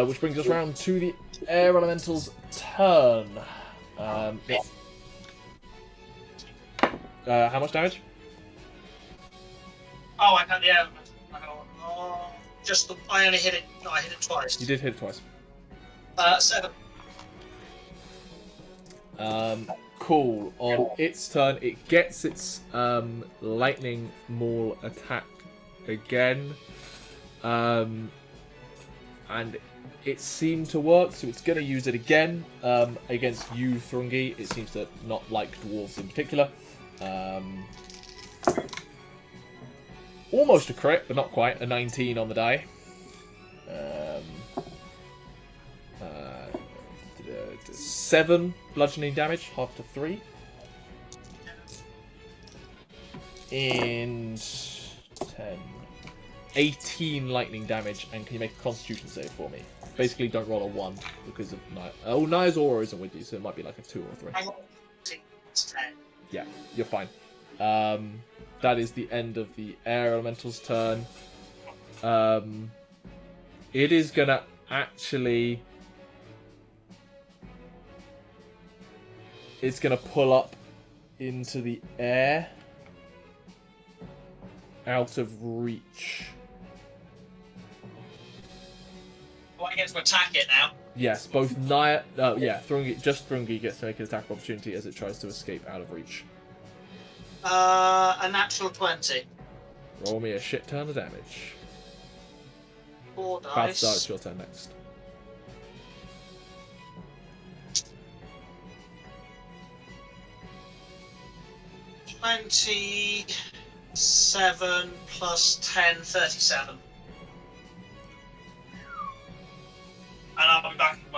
Which brings us round to the air elemental's turn. How much damage? Oh, I got the element. I only hit it. No, I hit it twice. You did hit it twice. 7. Cool. On its turn, it gets its lightning maul attack again, and it seemed to work, so it's going to use it again against you, Thrungi. It seems to not like dwarves in particular. Almost a crit, but not quite. A 19 on the die. 7 bludgeoning damage, half to 3. And 10. 18 lightning damage, and can you make a constitution save for me? Basically, don't roll a 1 because of Nyah. Oh, Nyah's aura isn't with you, so it might be like a 2 or a 3. Yeah, you're fine. That is the end of the air elemental's turn. It is gonna actually... It's gonna pull up into the air. Out of reach. Oh, I get to attack it now. Yes, both Nyah... Thrungi gets to make an attack opportunity as it tries to escape out of reach. A natural 20. Roll me a shit ton of damage. 4 dice. Balthazar, it's your turn next. $27 plus 10, 37. And I'll be back in a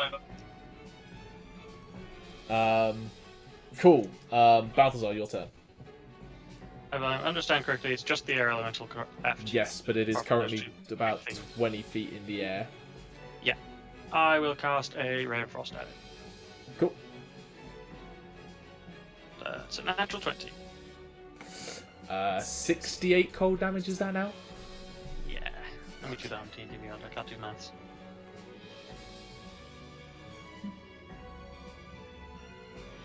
moment. Cool. Balthazar, your turn. If I understand correctly, it's just the air elemental left. Yes, but it is currently about 20 feet in the air. Yeah. I will cast a Ray of Frost at it. Cool. It's a natural 20. 68 cold damage, is that now? Yeah. Let me do that on D&D Beyond. I can't do maths.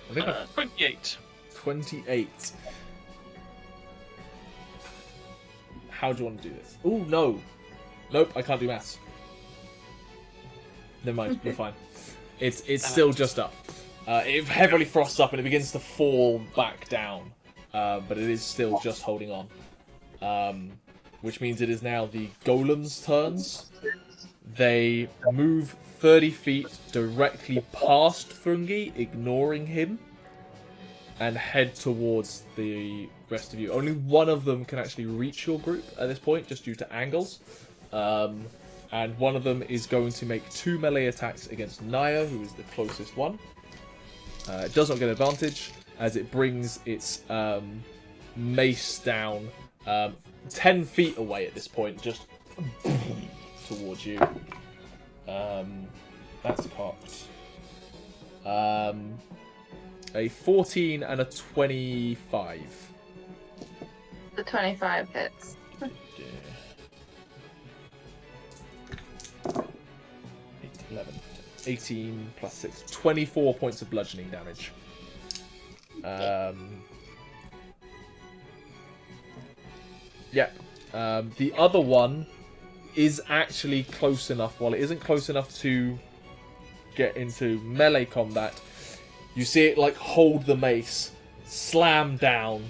I think 28. 28. How do you want to do this? Oh no! Nope, I can't do maths. Never mind, you're fine. It's still just up. It heavily frosts up and it begins to fall back down. But it is still just holding on. Which means it is now the golem's turns. They move 30 feet directly past Thrungi, ignoring him, and head towards the rest of you. Only one of them can actually reach your group at this point, just due to angles. And one of them is going to make 2 melee attacks against Nyah, who is the closest one. It does not get advantage, as it brings its mace down 10 feet away at this point, just towards you. That's cocked. A 14 and a 25. The 25 hits. 11, 18 plus 6. 24 points of bludgeoning damage. Yep. The other one is actually close enough. While it isn't close enough to get into melee combat, you see it like hold the mace, slam down,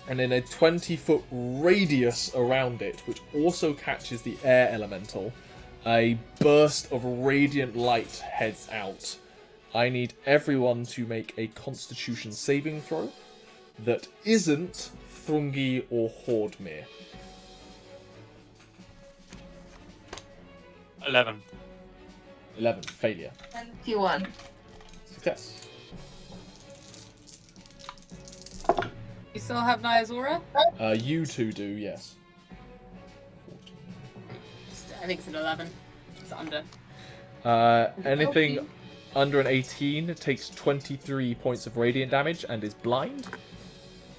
and in a 20-foot radius around it, which also catches the air elemental, a burst of radiant light heads out. I need everyone to make a Constitution saving throw that isn't Thrungi or Hordmere. 11. 11, failure. 21. Success. You still have Nyah's aura? You two do, yes. I think it's an 11. It's under. Anything under an 18 takes 23 points of radiant damage and is blind.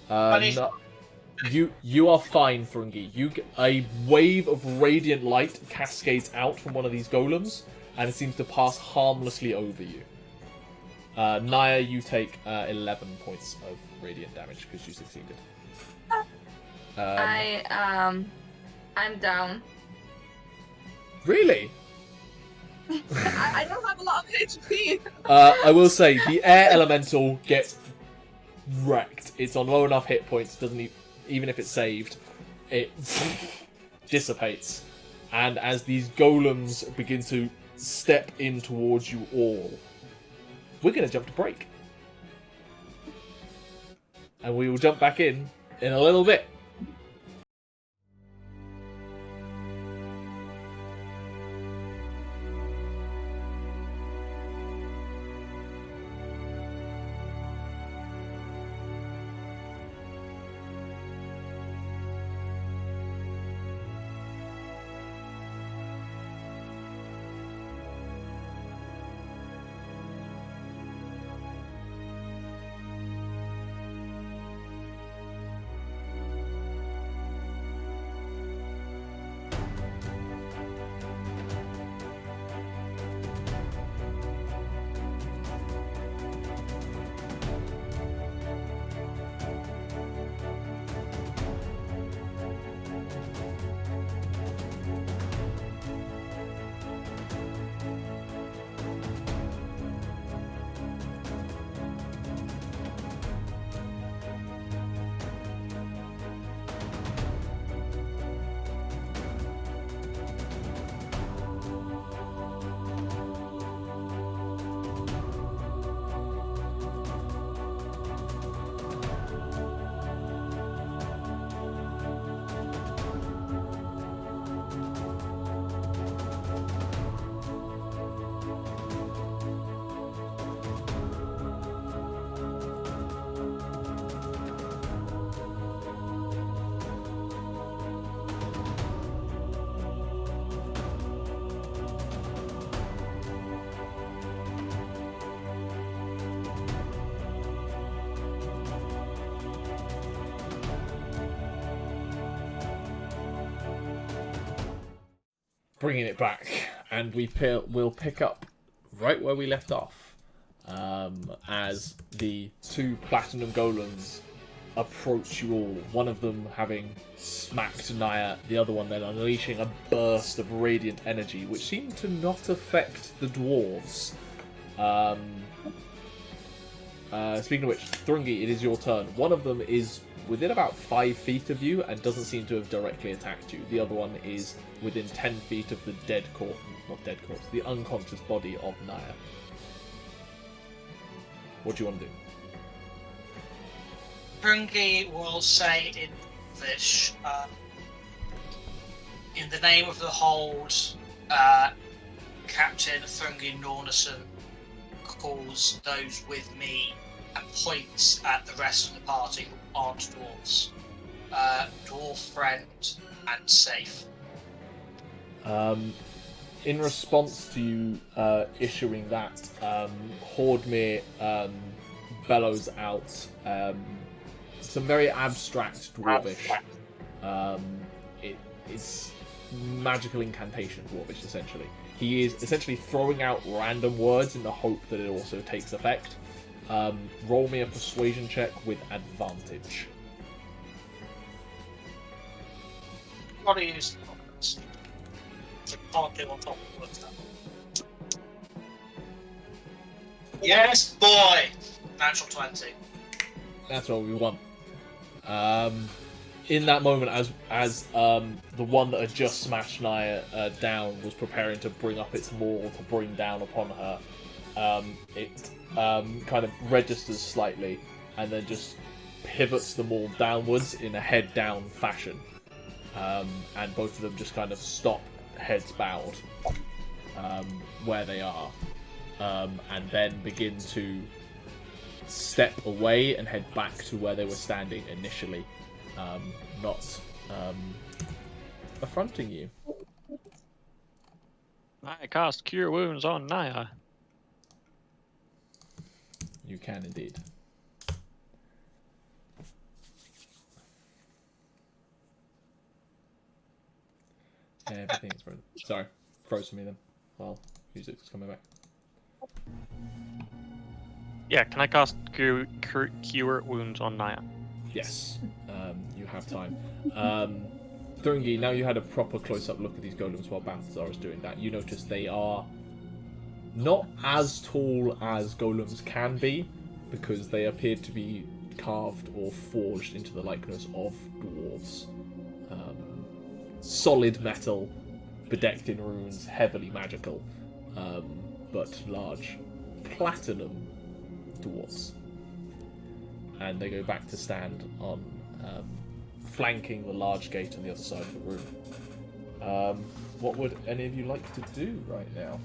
You are fine, Thrungi. A wave of radiant light cascades out from one of these golems, and it seems to pass harmlessly over you. Nyah, you take 11 points of radiant damage because you succeeded. I'm down. Really? I don't have a lot of HP. I will say the air elemental gets wrecked. It's on low enough hit points. Doesn't even if it's saved, it dissipates. And as these golems begin to step in towards you all, we're going to jump to break, and we will jump back in a little bit. Bringing it back, and we'll pick up right where we left off, as the two platinum golems approach you all. One of them having smacked Nyah, the other one then unleashing a burst of radiant energy, which seemed to not affect the dwarves. Speaking of which, Thrungi, it is your turn. One of them is within about 5 feet of you and doesn't seem to have directly attacked you. The other one is within 10 feet of the the unconscious body of Nyah. What do you want to do? Thrungi will say in English, in the name of the hold, Captain Thrungi Nornison calls those with me and points at the rest of the party who aren't dwarves. Dwarf friend and safe. in response to you issuing that, Hordmir bellows out some very abstract dwarvish. It's magical incantation dwarvish, essentially. He is essentially throwing out random words in the hope that it also takes effect. Roll me a persuasion check with advantage. What do you use? Can't do on top of that. Yes, boy! Natural 20. That's what we want. In that moment, as the one that had just smashed Nyah down was preparing to bring up its maul to bring down upon her, it kind of registers slightly and then just pivots the maul downwards in a head-down fashion. And both of them just kind of stop, heads bowed, where they are, and then begin to step away and head back to where they were standing initially, not affronting you. I cast Cure Wounds on Nyah. You can indeed. Everything's frozen. Sorry, froze for me then. Well, music's coming back. Yeah, can I cast Cure Wounds on Nyah? Yes, you have time. Thrungi, now you had a proper close-up look at these golems while Balthazar was doing that. You notice they are not as tall as golems can be, because they appear to be carved or forged into the likeness of dwarves. Solid metal, bedecked in runes, heavily magical, but large platinum dwarves. And they go back to stand on flanking the large gate on the other side of the room. What would any of you like to do right now?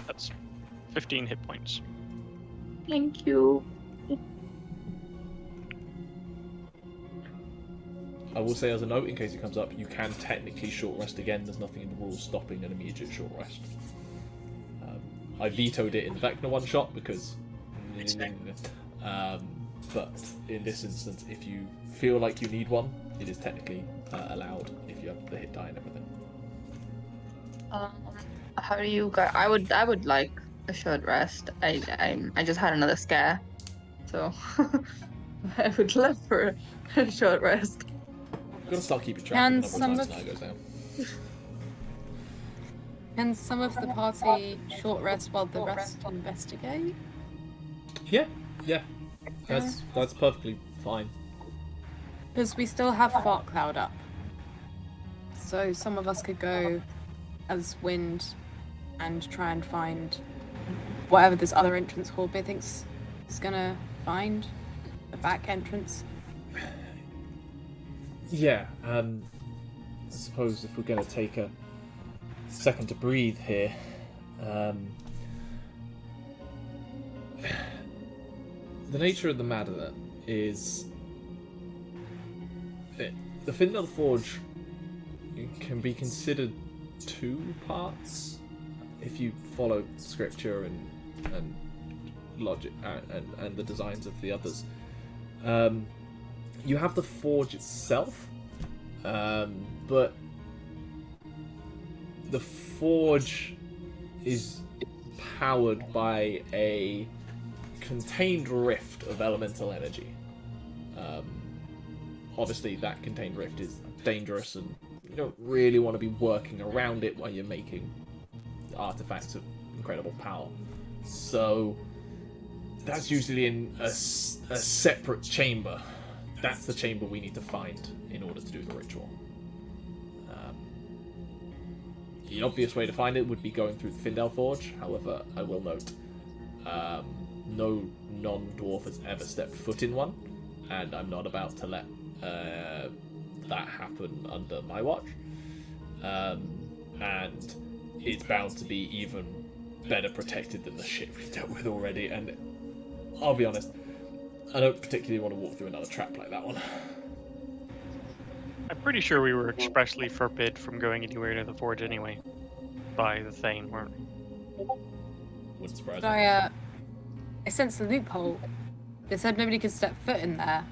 That's 15 hit points. Thank you. I will say as a note, in case it comes up, you can technically short rest again. There's nothing in the rules stopping an immediate short rest. I vetoed it in Vecna one shot because... but in this instance, if you feel like you need one, it is technically allowed if you have the hit die and everything. How do you go? I would like a short rest. I just had another scare, so I would love for a short rest. You've got to start keeping track And of the number of times Nyah goes down. Can some of the party short rest while the rest investigate? Yeah. That's perfectly fine. Because we still have Fart Cloud up. So some of us could go as Wind and try and find whatever this other entrance Horby thinks is gonna find. The back entrance. Yeah, I suppose if we're going to take a second to breathe here, the nature of the matter is the Faendal Forge can be considered two parts if you follow scripture and logic and the designs of the others. You have the forge itself, but the forge is powered by a contained rift of elemental energy. Obviously, that contained rift is dangerous, and you don't really want to be working around it while you're making artifacts of incredible power. So that's usually in a separate chamber. That's the chamber we need to find in order to do the ritual. The obvious way to find it would be going through the Faendal Forge. However, I will note, no non-dwarf has ever stepped foot in one, and I'm not about to let that happen under my watch. And it's bound to be even better protected than the shit we've dealt with already, and I'll be honest, I don't particularly want to walk through another trap like that one. I'm pretty sure we were expressly forbid from going anywhere near the forge anyway. by the Thane, weren't we? Wouldn't surprise But me. I sensed the loophole. They said nobody could step foot in there.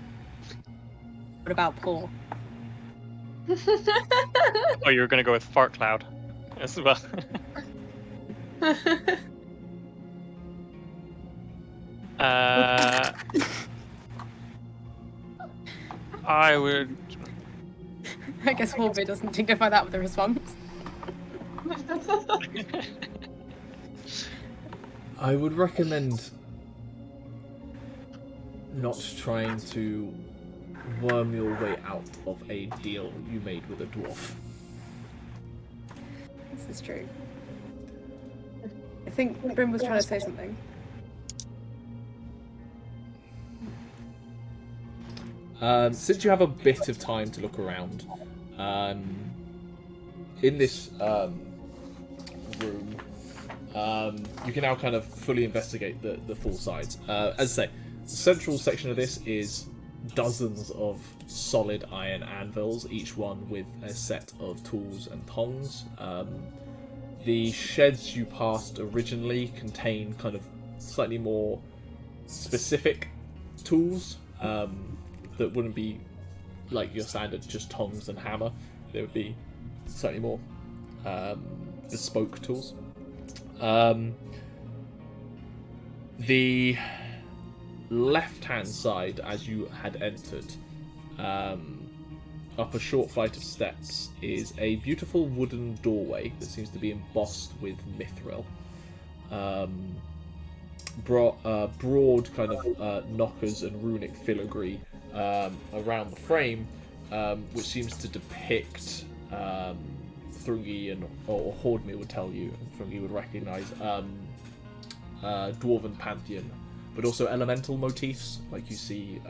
What about Paul? Oh, you were going to go with Fart Cloud as well. I would. I guess Horby doesn't dignify that with a response. I would recommend not trying to worm your way out of a deal you made with a dwarf. This is true. I think Brim was trying to say something. Since you have a bit of time to look around, in this room, you can now kind of fully investigate the four sides. As I say, the central section of this is dozens of solid iron anvils, each one with a set of tools and tongs. The sheds you passed originally contain kind of slightly more specific tools that wouldn't be like your standard just tongs and hammer. They would be slightly more bespoke tools. The left-hand side, as you had entered, up a short flight of steps, is a beautiful wooden doorway that seems to be embossed with mithril. Broad kind of knockers and runic filigree around the frame, which seems to depict Thrungi or Hordmir would tell you, and Thrungi would recognise Dwarven pantheon, but also elemental motifs, like you see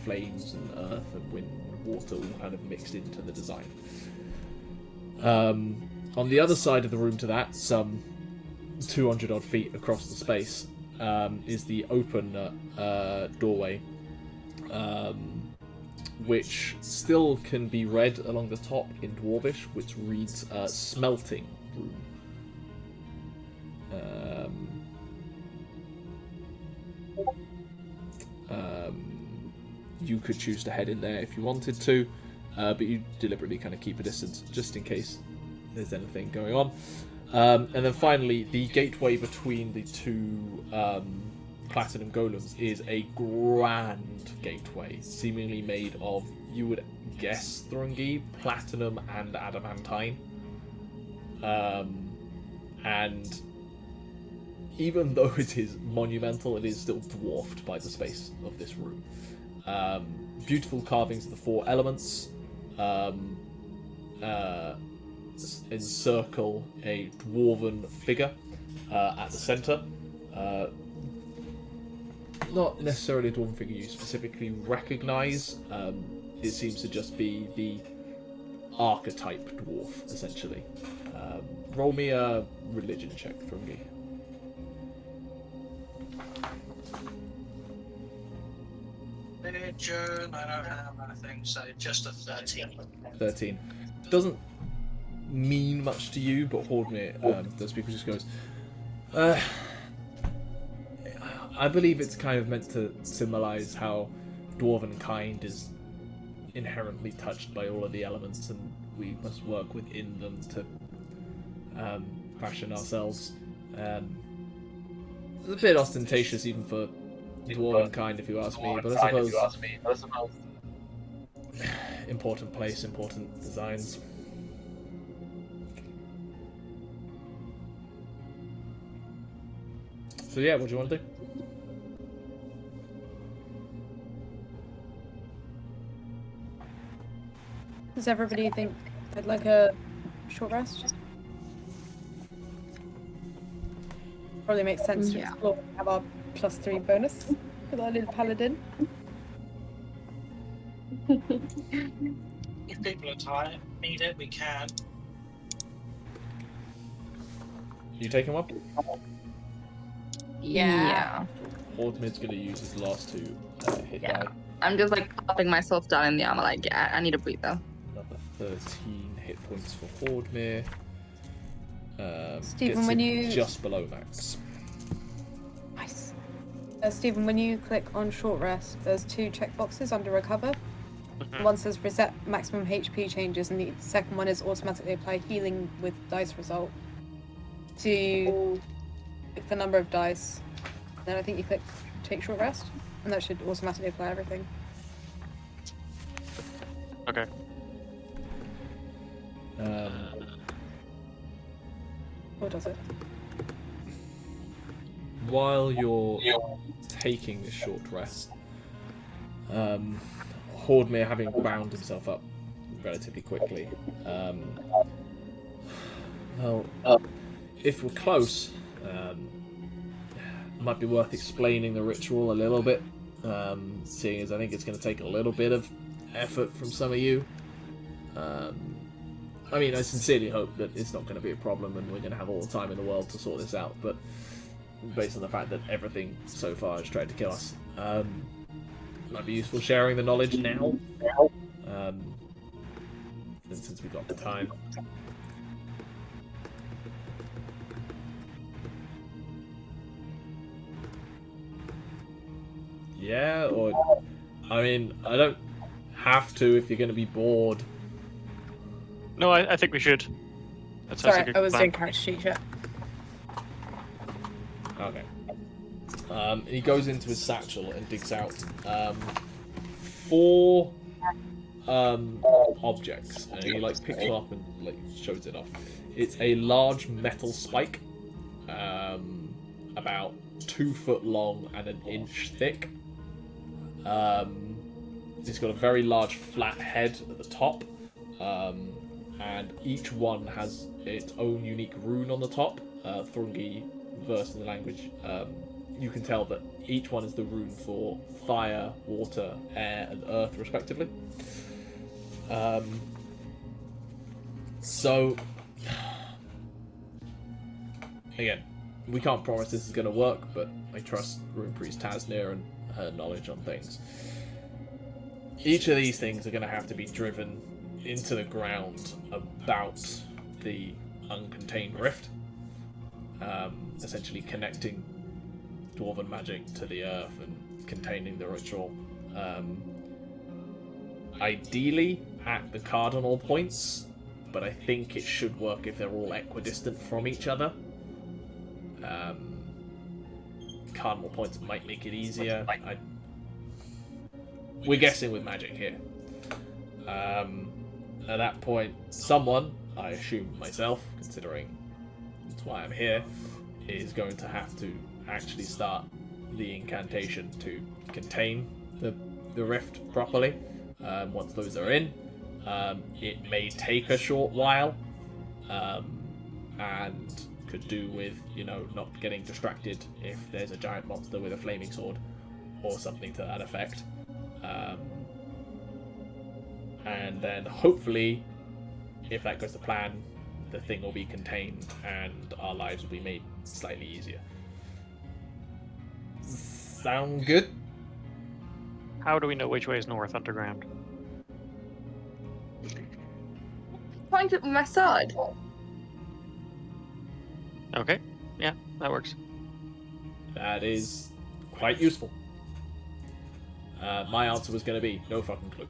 flames and earth and wind and water all kind of mixed into the design. On the other side of the room to that, some 200 odd feet across the space, is the open doorway, which still can be read along the top in Dwarvish, which reads smelting room. You could choose to head in there if you wanted to, but you deliberately kind of keep a distance just in case there's anything going on. And then finally, the gateway between the two platinum golems is a grand gateway, seemingly made of, you would guess, Thrungi, platinum and adamantine. And even though it is monumental, it is still dwarfed by the space of this room. Beautiful carvings of the four elements encircle a dwarven figure at the centre. Not necessarily a dwarven figure you specifically recognise. It seems to just be the archetype dwarf, essentially. Roll me a religion check, Thrungi. Religion, I don't have anything, so just a 13. 13. Doesn't mean much to you, but Hordmir does, because just goes, I believe it's kind of meant to symbolise how dwarven kind is inherently touched by all of the elements, and we must work within them to fashion ourselves. It's a bit ostentatious even for dwarven kind, if you ask me, but I suppose important place, important designs. So yeah, what do you want to do? Does everybody think they'd like a short rest? Probably makes sense to explore and have our +3 bonus with our little paladin. If people are tired, need it, we can. You take him up? Yeah. Hordmir's going to use his last two hit die. I'm just like popping myself down in the armor, like, yeah, I need a breather. Another 13 hit points for Hordmir. Stephen, gets when him you- just below max. Nice. Stephen, when you click on short rest, there's 2 checkboxes under recover. One says reset maximum HP changes, and the second one is automatically apply healing with dice result. So you pick the number of dice, then I think you click take short rest, and that should automatically apply everything. Okay. Or does it? While you're taking this short rest, Hordmere, having bound himself up relatively quickly, well, if we're close, it might be worth explaining the ritual a little bit, seeing as I think it's going to take a little bit of effort from some of you. I mean, I sincerely hope that it's not going to be a problem and we're going to have all the time in the world to sort this out, but based on the fact that everything so far has tried to kill us, might be useful sharing the knowledge now, and since we've got the time. Yeah, or I mean, I don't have to if you're going to be bored. No, I think we should. That sounds Sorry, like a I was plan. doing character sheet shit. Okay. He goes into his satchel and digs out 4 objects, and he like picks them up and like shows it off. It's a large metal spike, about 2 foot long and 1 inch thick. It's got a very large flat head at the top, and each one has its own unique rune on the top. Thrungi verse in the language. You can tell that each one is the rune for fire, water, air, and earth, respectively. So, again, we can't promise this is going to work, but I trust Rune Priest Tasnir and her knowledge on things. Each of these things are going to have to be driven into the ground about the uncontained rift, essentially connecting dwarven magic to the earth and containing the ritual. Ideally at the cardinal points, but I think it should work if they're all equidistant from each other. Cardinal points might make it easier. We're guessing with magic here. At that point, someone, I assume myself, considering that's why I'm here, is going to have to actually start the incantation to contain the rift properly. Once those are in, it may take a short while, and could do with, not getting distracted if there's a giant monster with a flaming sword or something to that effect. And then hopefully, if that goes to plan, the thing will be contained and our lives will be made slightly easier. Sound good? How do we know which way is north underground? Point it with my sword. Okay, yeah, that works. That is quite useful. My answer was going to be no fucking clue.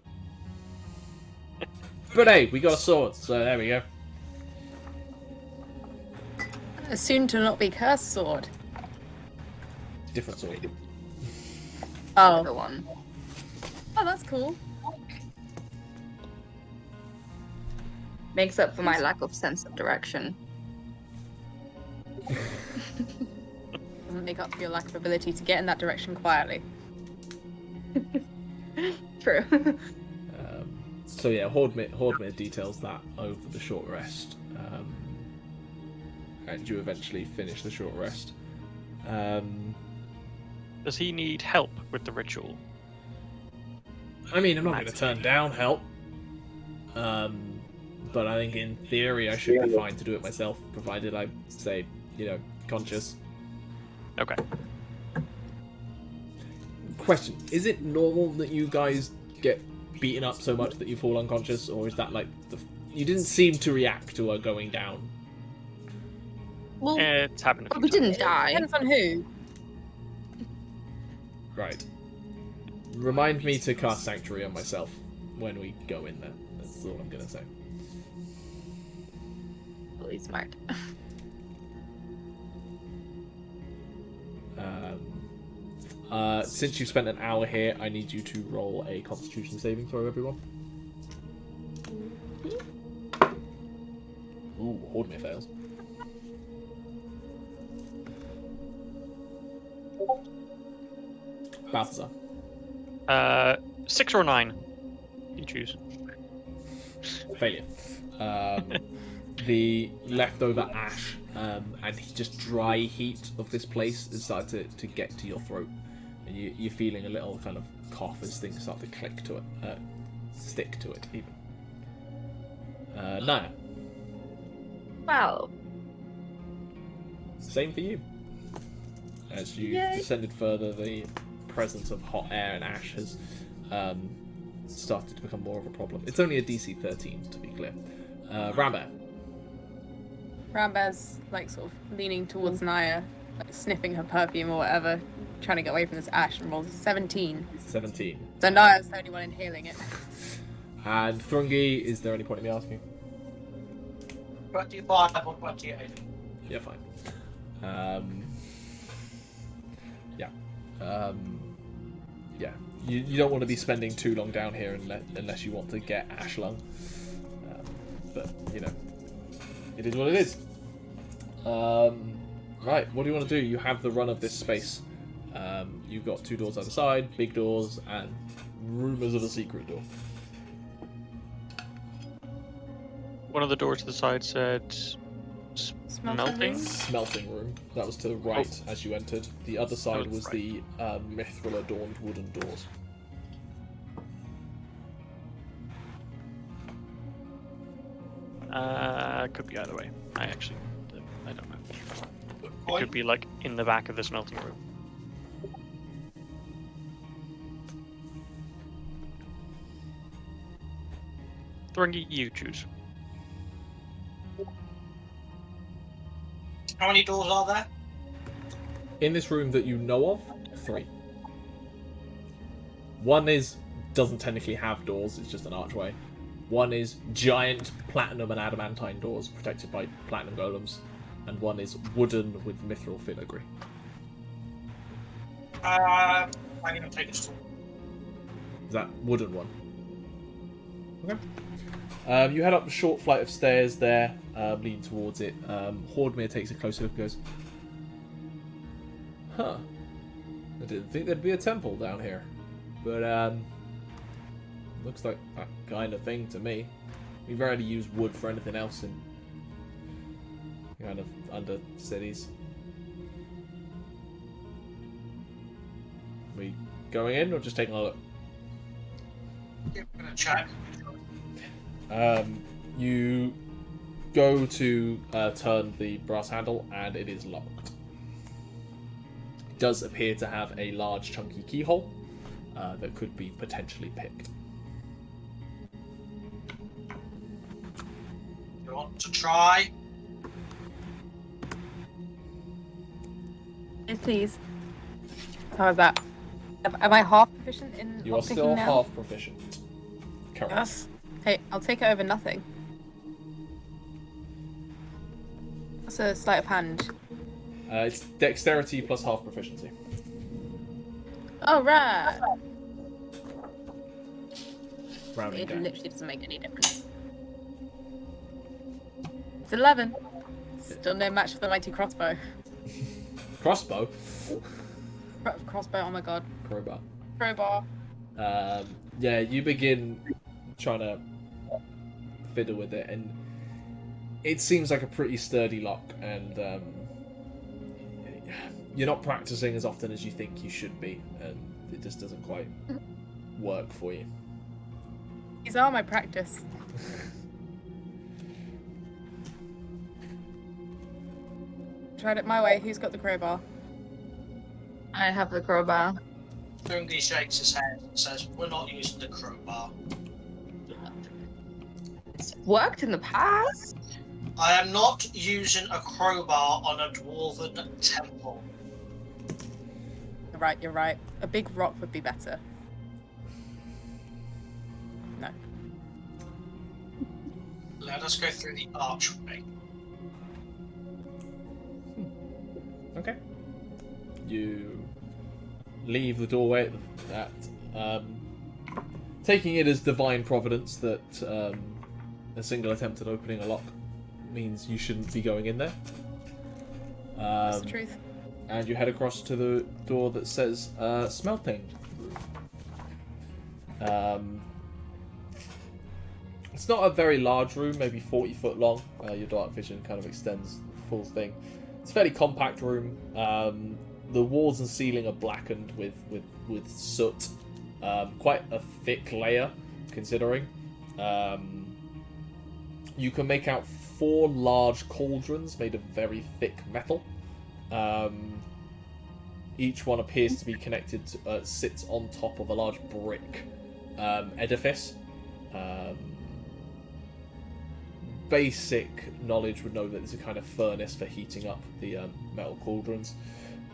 But hey, we got a sword, so there we go. A soon to not be cursed sword. Different sword. The Oh. one. Oh, that's cool. Makes up for my lack of sense of direction. Doesn't make up for your lack of ability to get in that direction quietly. True. So yeah, Hordmere details that over the short rest, and you eventually finish the short rest. Does he need help with the ritual? I mean, I'm not going to turn down help, but I think in theory I should be fine to do it myself, provided I stay, conscious. Okay. Question: is it normal that you guys get beaten up so much that you fall unconscious, or is that like you didn't seem to react to her going down? Well, It's happened a few we times. didn't die. Depends on who. Right. Remind me to cast Sanctuary on myself when we go in there. That's all I'm gonna say. Really smart. Since you've spent an hour here, I need you to roll a Constitution saving throw, everyone. Ooh, Hordmere fails. Balthazar. 6 or 9. You choose. Failure. The leftover ash and just dry heat of this place has started to get to your throat. And you're feeling a little kind of cough as things start to click to it. Stick to it, even. Nyah. Well, Same for you. As you Yay. descended further, the presence of hot air and ash has started to become more of a problem. It's only a DC 13, to be clear. Rambear. Rambear's like sort of leaning towards Nyah, like sniffing her perfume or whatever, trying to get away from this ash, and rolls a 17. 17. So Nyah's the only one inhaling it. And Thrungi, is there any point in me asking? 25 or 28. Yeah, fine. Yeah. You don't want to be spending too long down here unless you want to get ash lung. But, you know, it is what it is. Right, what do you want to do? You have the run of this space. You've got 2 doors either side, big doors, and rumours of a secret door. One of the doors to the side said smelting. Smelting room. That was to the right as you entered. The other side was the mithril adorned wooden doors. Could be either way. I don't know. Good It point. could be like in the back of the smelting room. Thrungi, you choose. How many doors are there? In this room that you know of, 3. One doesn't technically have doors, it's just an archway. One is giant platinum and adamantine doors protected by platinum golems, and one is wooden with mithril filigree. I'm going to take a stool. Is that wooden one? Okay. You head up a short flight of stairs there, lean towards it. Hordmere takes a closer look and goes, huh. I didn't think there'd be a temple down here. But, looks like that kind of thing to me. We rarely use wood for anything else in kind of Undercities. We going in or just taking a look? I'm going to check. You go to turn the brass handle and it is locked. It does appear to have a large chunky keyhole that could be potentially picked. You want to try? Yes, please. How is that? Am I half proficient in You are lockpicking still now? half proficient. Correct. Yes. Hey, I'll take it over nothing. That's a sleight of hand. It's dexterity plus half proficiency. Oh, right. Rounding It down. literally doesn't make any difference. It's 11. Still no match for the mighty crossbow. Crossbow. Crossbow, oh my god. Crowbar. Crowbar. Yeah, you begin trying to fiddle with it, and it seems like a pretty sturdy lock, and you're not practicing as often as you think you should be, and it just doesn't quite work for you. These are my practice. Tried it my way. Who's got the crowbar? I have the crowbar. Thrungi shakes his head and says, we're not using the crowbar. It's worked in the past. I am not using a crowbar on a dwarven temple. You're right. A big rock would be better. No. Let us go through the archway. Okay. You leave the doorway at taking it as divine providence that a single attempt at opening a lock means you shouldn't be going in there. That's the truth. And you head across to the door that says smelting room. It's not a very large room, maybe 40 foot long. Your dark vision kind of extends the full thing. It's a fairly compact room. The walls and ceiling are blackened with soot. Quite a thick layer, considering. You can make out 4 large cauldrons made of very thick metal. Each one appears to be connected to, sits on top of a large brick edifice. Basic knowledge would know that there's a kind of furnace for heating up the metal cauldrons.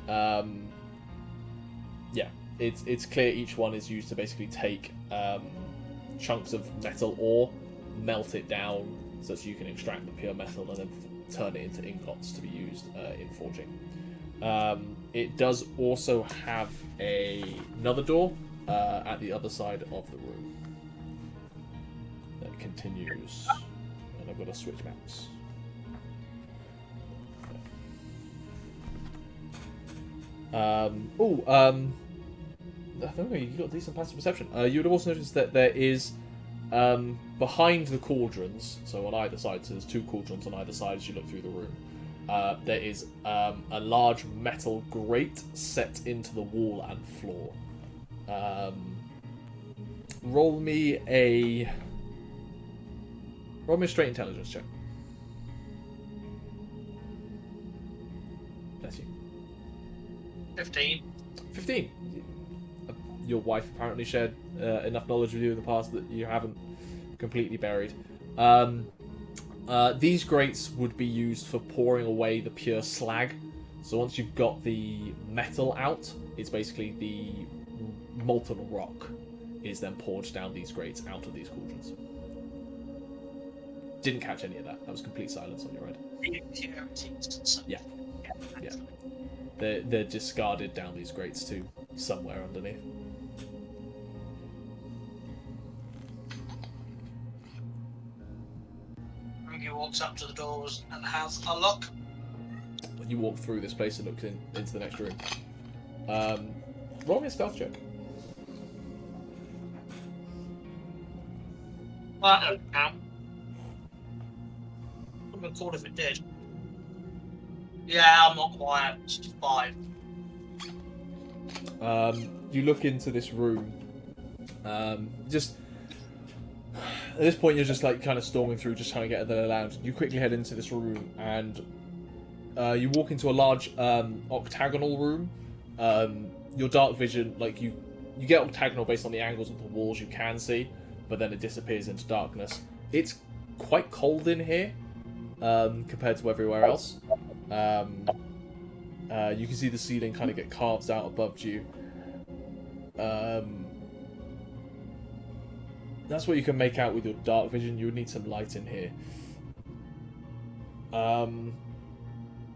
Yeah, it's clear each one is used to basically take chunks of metal ore, melt it down so that you can extract the pure metal and then turn it into ingots to be used in forging. It does also have another door at the other side of the room that continues. And I've got to switch maps. I think you got decent passive perception. You would have also noticed that there is behind the cauldrons, so on either side, so there's 2 cauldrons on either side as you look through the room. There is a large metal grate set into the wall and floor. Roll me a straight intelligence check. Bless you. 15. 15. Your wife apparently shared enough knowledge with you in the past that you haven't completely buried. These grates would be used for pouring away the pure slag. So once you've got the metal out, it's basically the molten rock is then poured down these grates out of these cauldrons. Didn't catch any of that. That was complete silence on your end. Yeah. They're discarded down these grates to somewhere underneath. Thrungi walks up to the doors and has a look. When you walk through this place and look into the next room. Roll me a stealth check. Well, I would have called if it did. Yeah, I'm not quiet. It's just 5. You look into this room. Just at this point, you're just like kind of storming through, just trying to get the lounge. You quickly head into this room, and you walk into a large octagonal room. Your dark vision, like you get octagonal based on the angles of the walls you can see, but then it disappears into darkness. It's quite cold in here compared to everywhere else. You can see the ceiling kind of get carved out above you. That's what you can make out with your dark vision. You would need some light in here.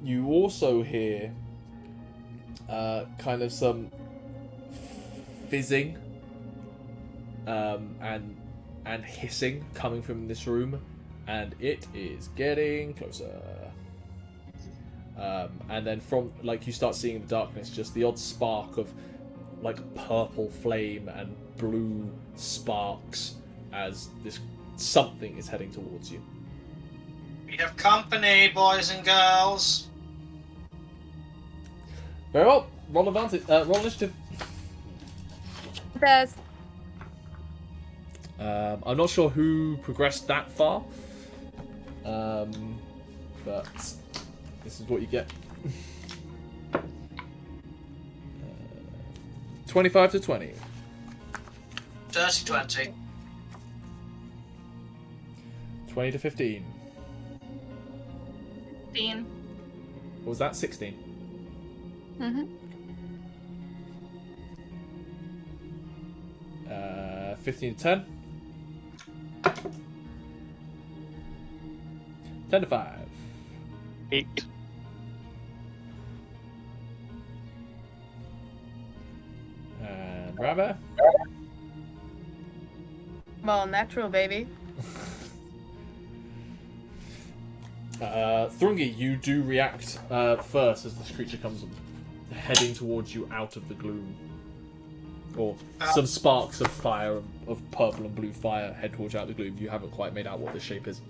You also hear kind of some fizzing and hissing coming from this room, and it is getting closer. And then from, like, you start seeing in the darkness just the odd spark of like purple flame and blue sparks as this something is heading towards you. We have company, boys and girls. Very well. Roll advantage. Roll initiative. There's. I'm not sure who progressed that far, but this is what you get. 25 to 20. Dirty 20. 20 to 15. 16. What was that? 16. Mm-hmm. 15 to 10. 10 to 5. 8. And Rambear. Come on, natural, baby. Thrungi, you do react first as this creature comes heading towards you out of the gloom. Or some sparks of fire, of purple and blue fire, head towards you out of the gloom. You haven't quite made out what this shape is.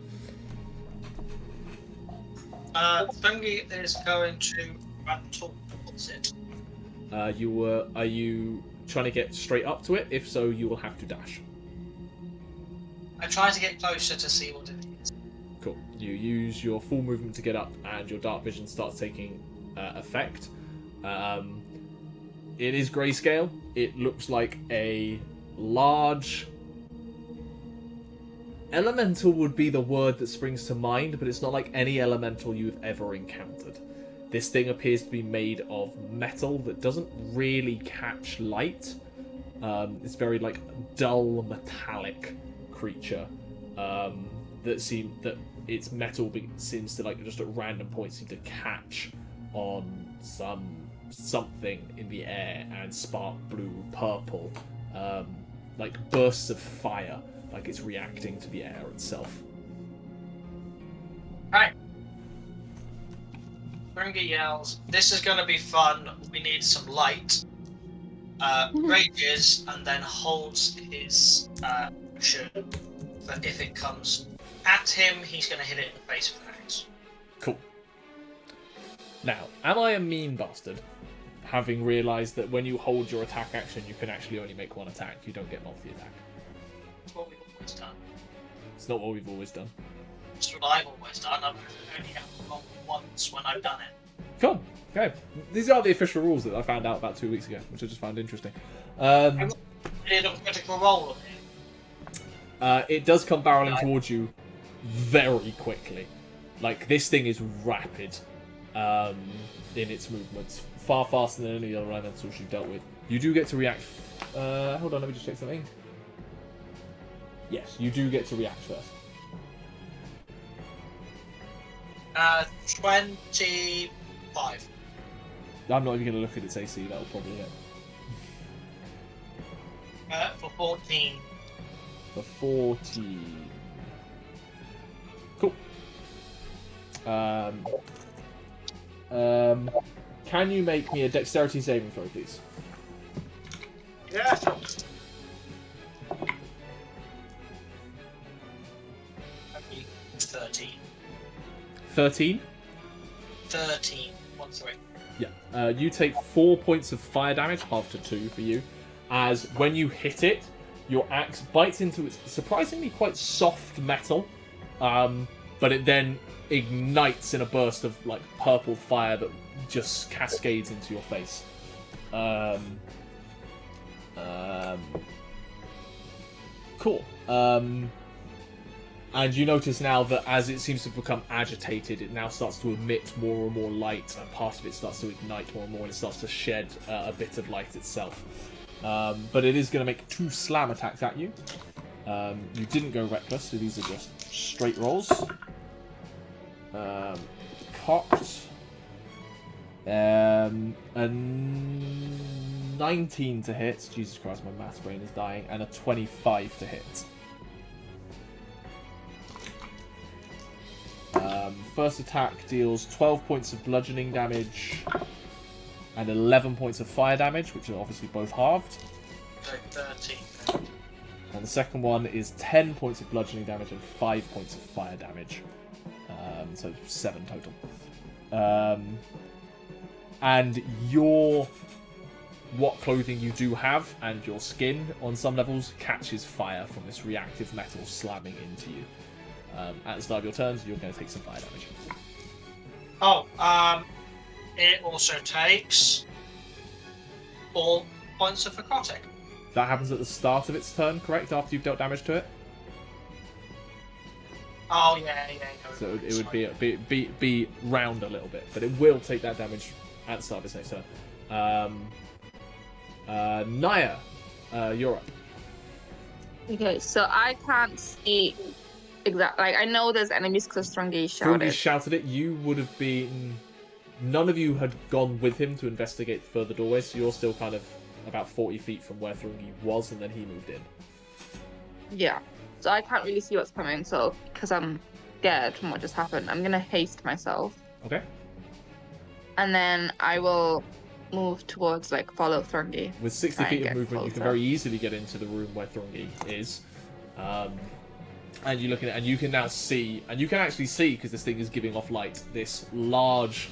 Thrungi is going to run towards it. Are you trying to get straight up to it? If so, you will have to dash. I try to get closer to see what it is. Cool. You use your full movement to get up, and your dark vision starts taking effect. It is grayscale. It looks like a large... Elemental would be the word that springs to mind, but it's not like any elemental you've ever encountered. This thing appears to be made of metal that doesn't really catch light. It's very like dull metallic creature that its metal seems to like just at random points seem to catch on something in the air and spark blue, purple, like bursts of fire, like it's reacting to the air itself. Right. Thrungi yells, "This is going to be fun. We need some light." Rages and then holds his action. But if it comes at him, he's going to hit it in the face with an axe. Cool. Now, am I a mean bastard? Having realised that when you hold your attack action, you can actually only make one attack. You don't get multi-attack. That's what we've always done. It's not what we've always done. It's what I've always done. I've only had to roll once when I've done it. Cool. Okay. These are the official rules that I found out about 2 weeks ago, which I just found interesting. I did a critical roll on it. It does come barreling towards you very quickly. Like, this thing is rapid in its movements. Far faster than any other elementals you've dealt with. You do get to react... hold on, let me just check something. Yes, you do get to react first. 25. I'm not even going to look at its AC, that'll probably hit. For 14. For 14. Cool. Can you make me a dexterity saving throw, please? Yeah. 13. 13? 13. 1, 3. Yeah. You take 4 points of fire damage, half to 2 for you, as when you hit it, your axe bites into its surprisingly quite soft metal, but it then ignites in a burst of like purple fire that just cascades into your face. Cool. And you notice now that as it seems to become agitated, it now starts to emit more and more light, and part of it starts to ignite more and more, and it starts to shed a bit of light itself. But it is going to make 2 slam attacks at you. You didn't go reckless, so these are just straight rolls. Cocked. A 19 to hit. Jesus Christ, my maths brain is dying. And a 25 to hit. First attack deals 12 points of bludgeoning damage and 11 points of fire damage, which are obviously both halved. So 13. And the second one is 10 points of bludgeoning damage and 5 points of fire damage. So 7 total. And what clothing you do have and your skin on some levels catches fire from this reactive metal slamming into you. At the start of your turns, you're going to take some fire damage. Oh, it also takes 4 points of necrotic. That happens at the start of its turn, correct? After you've dealt damage to it? Oh yeah. So it would be round a little bit, but it will take that damage at the start of its next turn. Nyah, you're up. Okay, so I can't see exactly. Like, I know there's enemies because Thrungi shouted. Thrungi shouted it. You would have been. None of you had gone with him to investigate the further doorway, so you're still kind of about 40 feet from where Thrungi was, and then he moved in. Yeah, so I can't really see what's coming. So because I'm scared from what just happened, I'm gonna haste myself, Okay. and then I will move towards follow Thrungi. With 60 Try and feet of get movement, you can closer. very easily get into the room where Thrungi is. And you look at it, and you can now see, and you can actually see, because this thing is giving off light, this large,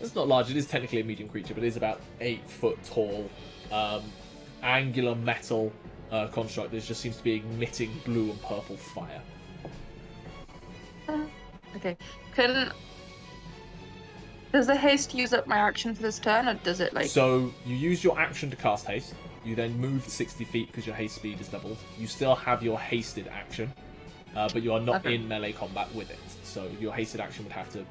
it's not large, it is technically a medium creature, but it is about 8 foot tall, angular metal construct that just seems to be emitting blue and purple fire. Okay, does the haste use up my action for this turn, or does it So you use your action to cast haste, you then move 60 feet because your haste speed is doubled. You still have your hasted action, but you are not in melee combat with it. So your hasted action would have to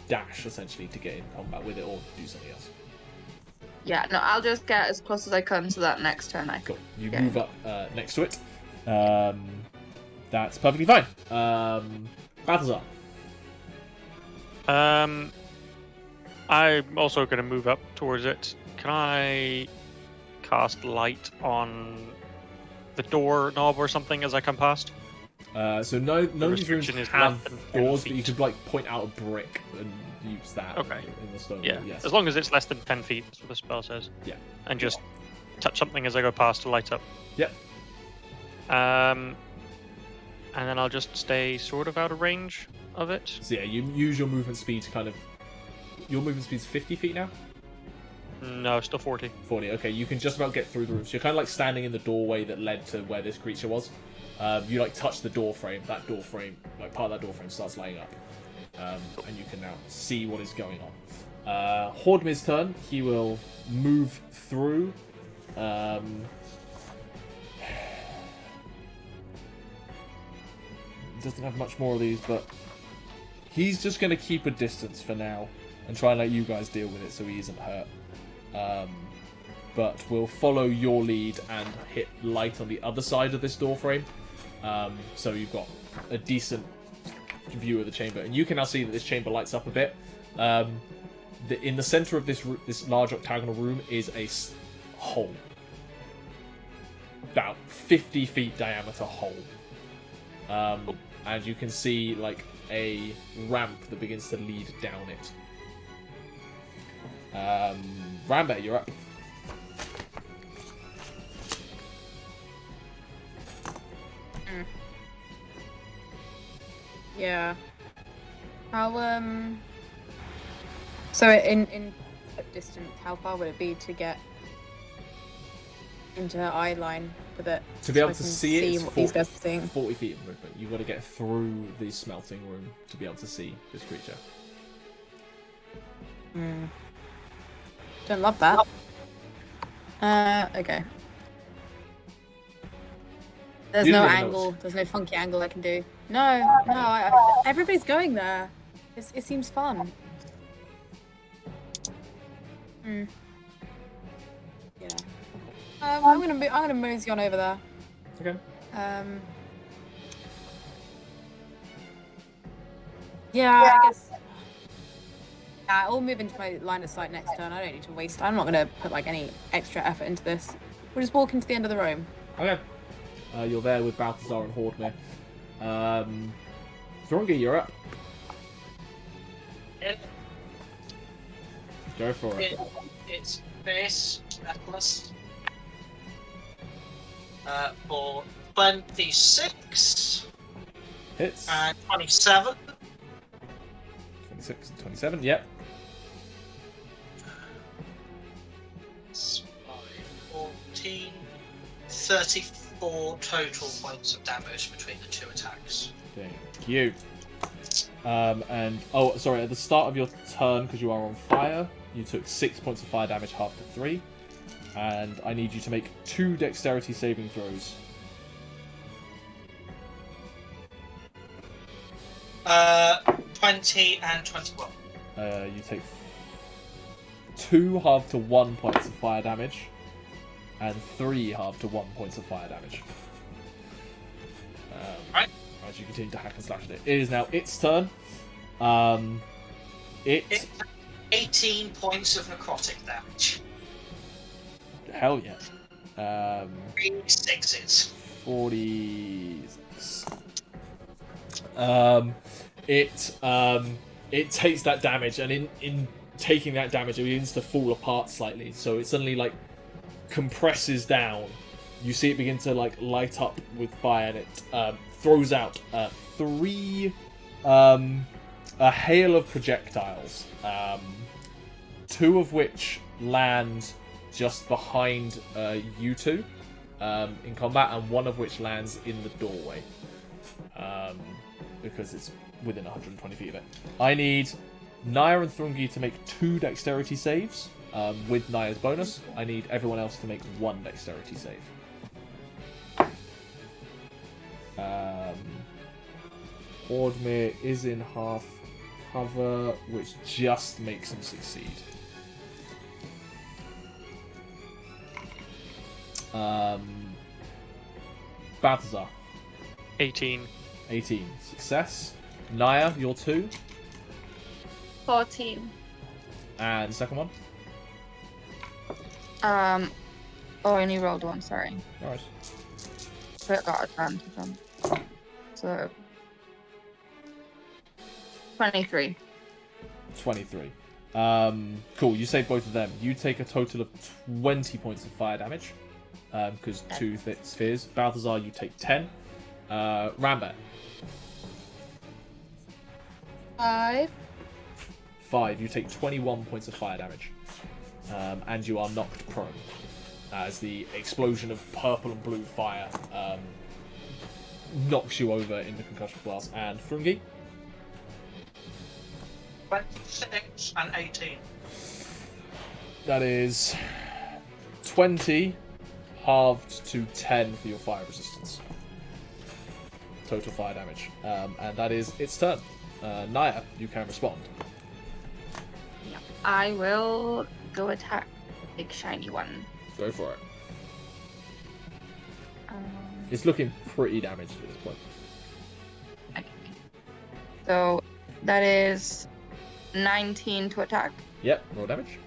dash, essentially, to get in combat with it or do something else. Yeah, no, I'll just get as close as I can so that next turn I Cool. You Yeah. move up next to it. That's perfectly fine. Balthazar. I'm also going to move up towards it. Can I cast light on the door knob or something as I come past? So none of these rooms restriction is have less than 10 doors, but you feet. could point out a brick and use that Okay. in the stone Yeah, wall. Yes. as long as it's less than 10 feet, that's what the spell says. Yeah. And just touch something as I go past to light up. Yep. And then I'll just stay sort of out of range of it. So yeah, you use your movement speed to kind of. Your movement speed's 50 feet now? No, still 40. 40, okay, you can just about get through the room. So you're kind of standing in the doorway that led to where this creature was. You touch the door frame, part of that door frame starts lighting up. And you can now see what is going on. Hordmir's turn, he will move through. Doesn't have much more of these, but he's just going to keep a distance for now and try and let you guys deal with it so he isn't hurt. But we'll follow your lead and hit light on the other side of this door frame. So you've got a decent view of the chamber. And you can now see that this chamber lights up a bit. In the center of this large octagonal room is a hole. About 50 feet diameter hole. And you can see a ramp that begins to lead down it. Rambear, you're up. Yeah. How So in foot distance, how far would it be to get into her eye line with it? To be so able I to can see it, what these guys are seeing. 40 feet of movement. You've got to get through the smelting room to be able to see this creature. Don't love that. Okay. There's You no don't know angle. what's- There's no funky angle I can do. No. Everybody's going there. It seems fun. Yeah. I'm gonna mosey on over there. Okay. Yeah, I guess. Yeah, I'll move into my line of sight next turn. I don't need to waste. I'm not gonna put any extra effort into this. We'll just walk into the end of the room. Okay. You're there with Balthazar and Hordmir. Thrungi, you're up. Go for it. It's base necklace for 26 Hits. and 27. 26 and 27, yep. 14, 34 total points of damage between the two attacks. Thank you. Sorry, at the start of your turn, because you are on fire, you took 6 points of fire damage, half to 3. And I need you to make 2 dexterity saving throws. 20 and 21. You take 2 half to 1 points of fire damage, and 3 half to 1 points of fire damage. Right. As you continue to hack and slash at it. It is now its turn. It's 18 points of necrotic damage. Hell yeah. 3 6s. 46. It takes that damage, and in taking that damage, it begins to fall apart slightly. So it suddenly like compresses down. You see it begin to like light up with fire, and it throws out 3 a hail of projectiles. 2 of which land just behind you two in combat, and 1 of which lands in the doorway because it's within 120 feet of it. I need Nyah and Thrungi to make 2 dexterity saves with Nyah's bonus. I need everyone else to make 1 dexterity save. Ordmir is in half cover, which just makes him succeed. Balthazar. 18. 18. Success. Nyah, you're 2. 14. And the second one? Oh, I only rolled 1, sorry. Alright. So I got advantage on. So 23. 23. Cool, you save both of them. You take a total of 20 points of fire damage. Because 2 spheres. Balthazar, you take 10. Rambear. 5. 5. You take 21 points of fire damage. And you are knocked prone. As the explosion of purple and blue fire knocks you over in the concussion blast. And Thrungi? 26 and 18. That is 20 halved to 10 for your fire resistance. Total fire damage. And that is its turn. Nyah, you can respond. Yeah. I will go attack big shiny one. Go for it. Um, It's looking pretty damaged at this point. okay. So that is 19 to attack. Yep, roll damage.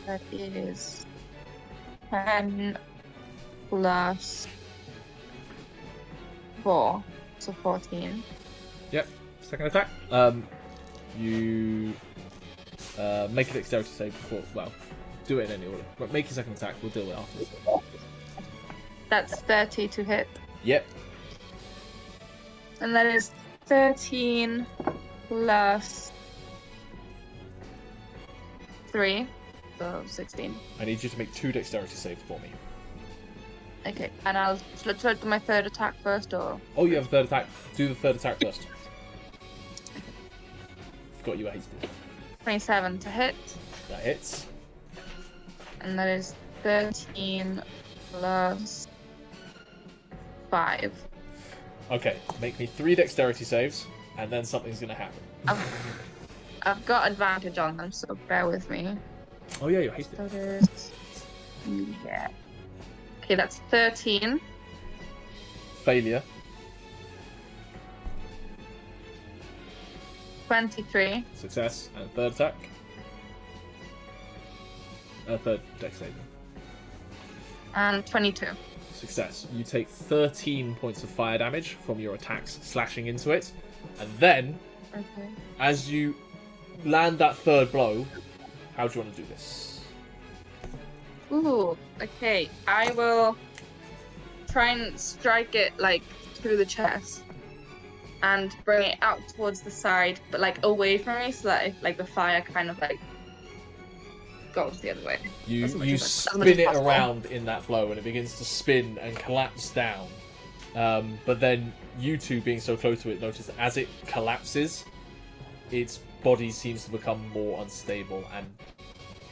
That is 10 plus 4, so 14. Yep, second attack. You make a dexterity save before. Well, do it in any order. But make your second attack. We'll deal with it afterwards. That's 30 to hit. Yep. And that is 13 plus 3, so 16. I need you to make 2 dexterity saves for me. Okay, and I'll try to do my third attack first, or? Oh, you have a third attack. Do the third attack first. Got you a hasted. 27 to hit, That hits. and that is 13 plus 5. Okay, make me 3 dexterity saves, and then something's gonna happen. I've got advantage on them, so bear with me. Oh yeah, you're hasted. That is... yeah. Okay, that's 13. Failure. 23. Success. And third attack. Third dex save. And 22. Success. You take 13 points of fire damage from your attacks slashing into it. And then, Okay. as you land that third blow, how do you want to do this? Ooh, okay. I will try and strike it, like, through the chest. And bring it out towards the side, but, like, away from me, so that, like, the fire kind of, like, goes the other way. You As much you as much spin as it possible. around in that blow, and it begins to spin and collapse down. But then you two, being so close to it, notice that as it collapses, its body seems to become more unstable, and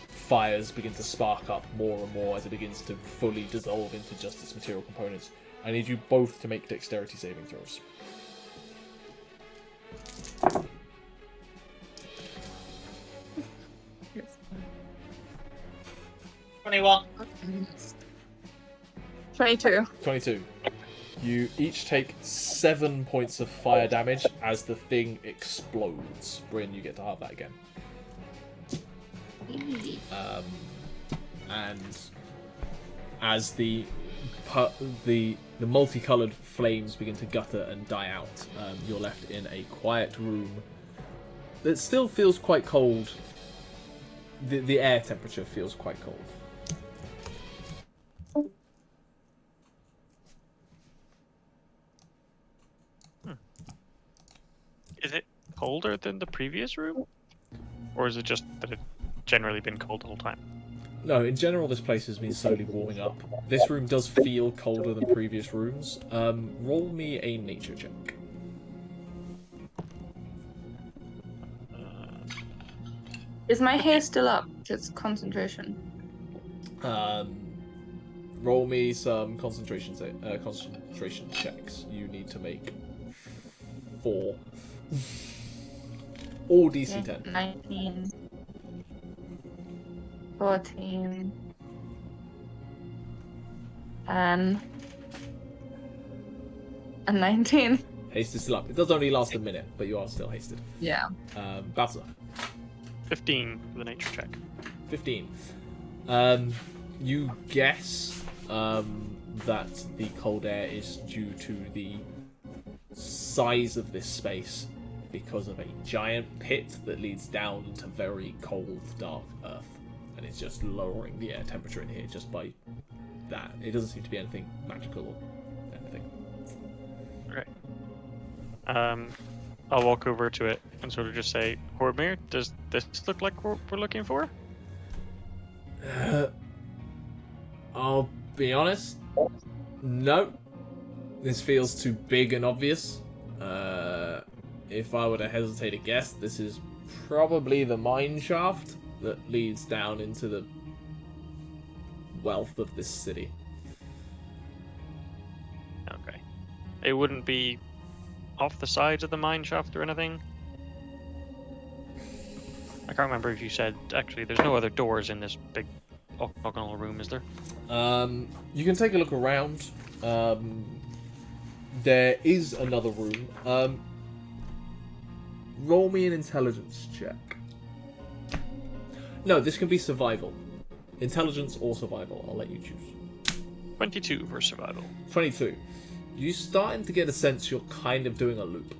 fires begin to spark up more and more as it begins to fully dissolve into just its material components. I need you both to make dexterity saving throws. Yes. 21. 22. 22. You each take 7 points of fire damage as the thing explodes. Bryn, you get to have that again. And as the multicolored flames begin to gutter and die out, you're left in a quiet room that still feels quite cold. The air temperature feels quite cold. Is it colder than the previous room? Or is it just that it's generally been cold the whole time? No, in general, this place has been slowly warming up. This room does feel colder than previous rooms. Roll me a nature check. Is my hair still up? Just concentration. Roll me some concentration checks. You need to make 4. All DC 10. 19. 14. And 19. Haste is still up. It does only last a minute, but you are still hasted. Yeah. Balthazar. 15 for the nature check. 15. You guess that the cold air is due to the size of this space because of a giant pit that leads down into very cold, dark earth. And it's just lowering the air temperature in here just by that. It doesn't seem to be anything magical or anything. Okay. I'll walk over to it and sort of just say, Hordmir, does this look like what we're looking for? I'll be honest. No. This feels too big and obvious. If I were to hesitate a guess, this is probably the mine shaft that leads down into the wealth of this city. Okay. It wouldn't be off the sides of the mine shaft or anything? I can't remember if you said, actually, there's no other doors in this big octagonal room, is there? You can take a look around. There is another room. Roll me an intelligence check. No, this can be survival. Intelligence or survival, I'll let you choose. 22 for survival. 22. You're starting to get a sense you're kind of doing a loop.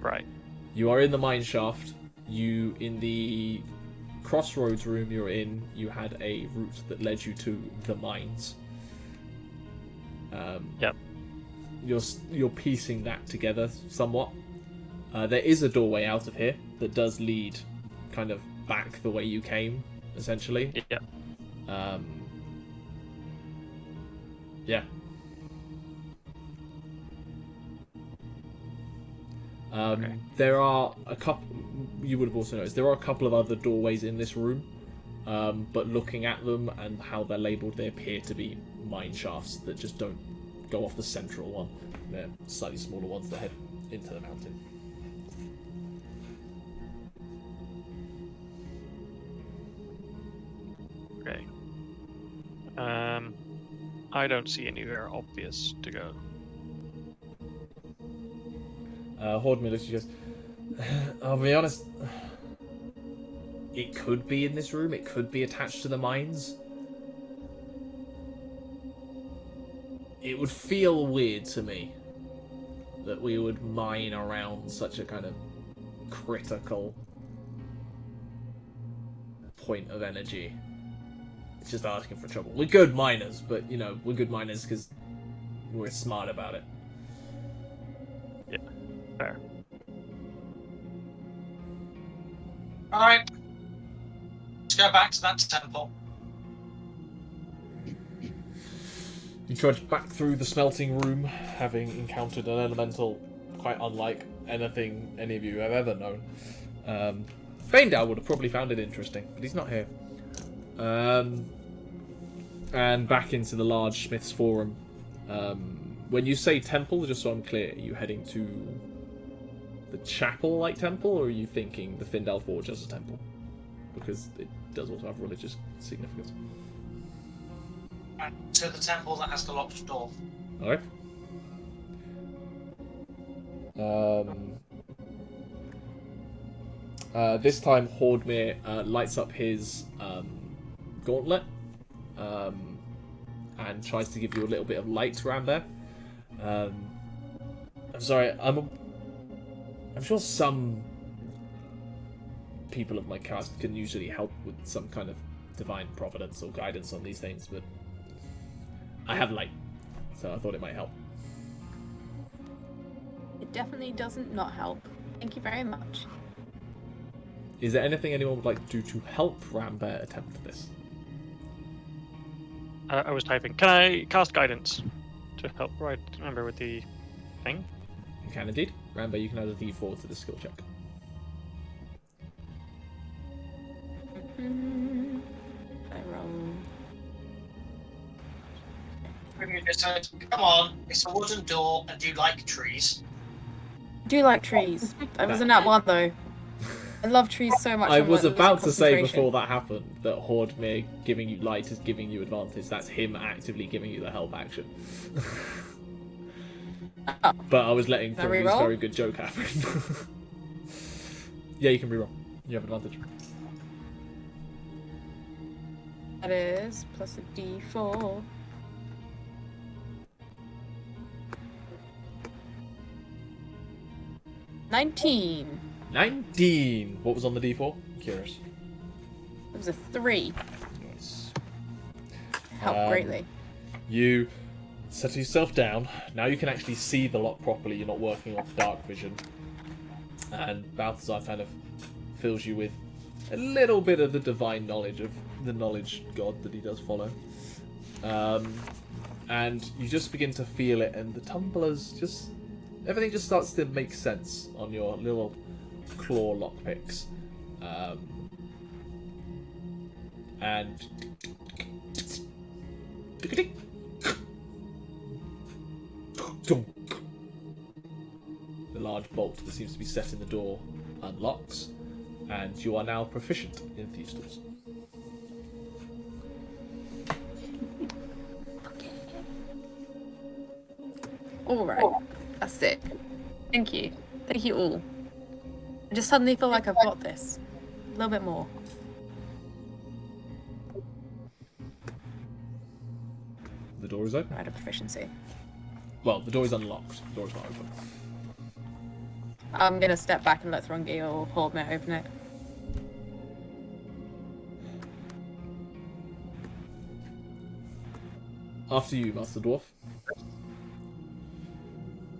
Right. You are in the mine shaft. You, in the crossroads room you're in, you had a route that led you to the mines. Yep. You're piecing that together somewhat. There is a doorway out of here that does lead kind of back the way you came, essentially. Yep. Yeah. Okay. There are a couple. You would have also noticed there are a couple of other doorways in this room, but looking at them and how they're labelled, they appear to be mine shafts that just don't go off the central one. They're slightly smaller ones that head into the mountain. Okay. I don't see anywhere obvious to go. Hordmir looks at you and goes, I'll be honest, it could be in this room, it could be attached to the mines. It would feel weird to me that we would mine around such a kind of critical point of energy. It's just asking for trouble. We're good miners, but, you know, we're good miners because we're smart about it. Yeah, fair. Alright. Let's go back to that temple. You trudge back through the smelting room, having encountered an elemental quite unlike anything any of you have ever known. Faendal would have probably found it interesting, but he's not here. And back into the large Smith's Forum, when you say temple, just so I'm clear, are you heading to the chapel-like temple, or are you thinking the Faendal Forge as a temple? Because it does also have religious significance. To the temple that has the locked door. Okay. This time, Hordmir lights up his gauntlet and tries to give you a little bit of light around there. I'm sorry, I'm sure some people of my caste can usually help with some kind of divine providence or guidance on these things, but I have light, so I thought it might help. It definitely doesn't not help. Thank you very much. Is there anything anyone would like to do to help Rambear attempt this? I was typing. Can I cast guidance to help remember with the thing? You can indeed. Rambear, you can add a d4 to the skill check. I roll. Come on, it's a wooden door, and you like trees. I do like trees. I wasn't at one though. I love trees so much. I was losing about to say concentration. before that happened that Hordmir giving you light is giving you advantage. That's him actively giving you the help action. Oh. But I was letting Can I Thrungi's reroll? very good joke happen. Yeah, you can reroll. You have advantage. That is plus a d4. $19. 19! What was on the d4? I'm curious. It was a 3. Nice. Helped greatly. You settle yourself down. Now you can actually see the lock properly. You're not working off dark vision. And Balthazar kind of fills you with a little bit of the divine knowledge of the knowledge god that he does follow. And you just begin to feel it, and the tumblers just... everything just starts to make sense on your little claw lockpicks. And... the large bolt that seems to be set in the door unlocks, and you are now proficient in Thieves' Tools. Alright. That's it. Thank you. Thank you all. I just suddenly feel like I've got this. A little bit more. The door is open. Right, a proficiency. Well, the door is unlocked. The door is not open. I'm gonna step back and let Thrungi or Hordmir open it. After you, Master Dwarf.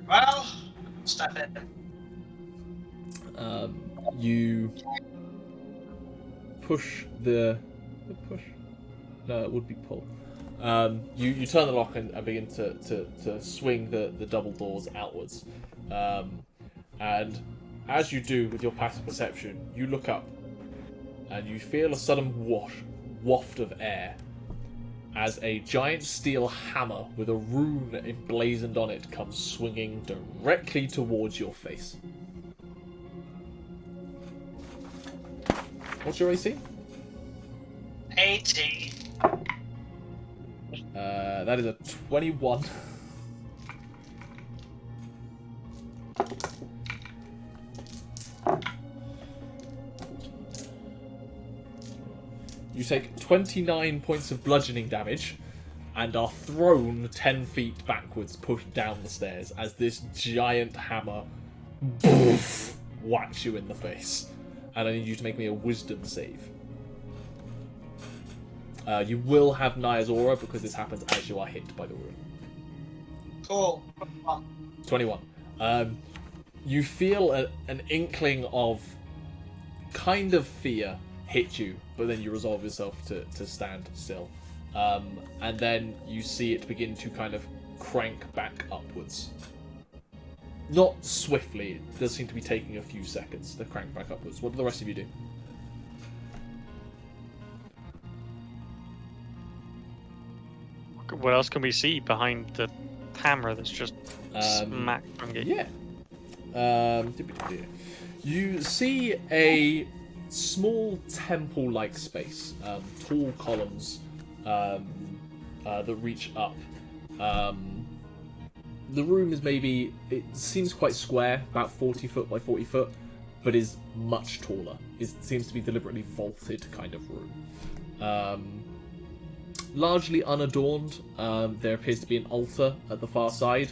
Well, step in. You push the push. No, it would be pull. You turn the lock and begin to swing the double doors outwards. And as you do with your passive perception, you look up and you feel a sudden waft of air as a giant steel hammer with a rune emblazoned on it comes swinging directly towards your face. What's your AC? 18. That is a 21. You take 29 points of bludgeoning damage and are thrown 10 feet backwards, pushed down the stairs as this giant hammer whacks you in the face. And I need you to make me a wisdom save. You will have Nyah's aura because this happens as you are hit by the rune. Cool. 21. You feel an inkling of kind of fear hit you, but then you resolve yourself to stand still. And then you see it begin to kind of crank back upwards. Not swiftly, it does seem to be taking a few seconds to crank back upwards. What do the rest of you do? What else can we see behind the hammer that's just smacked Thrungi? Yeah. You see a small temple-like space, tall columns that reach up. The room is it seems quite square, about 40 foot by 40 foot, but is much taller. It seems to be deliberately vaulted kind of room. Largely unadorned, there appears to be an altar at the far side.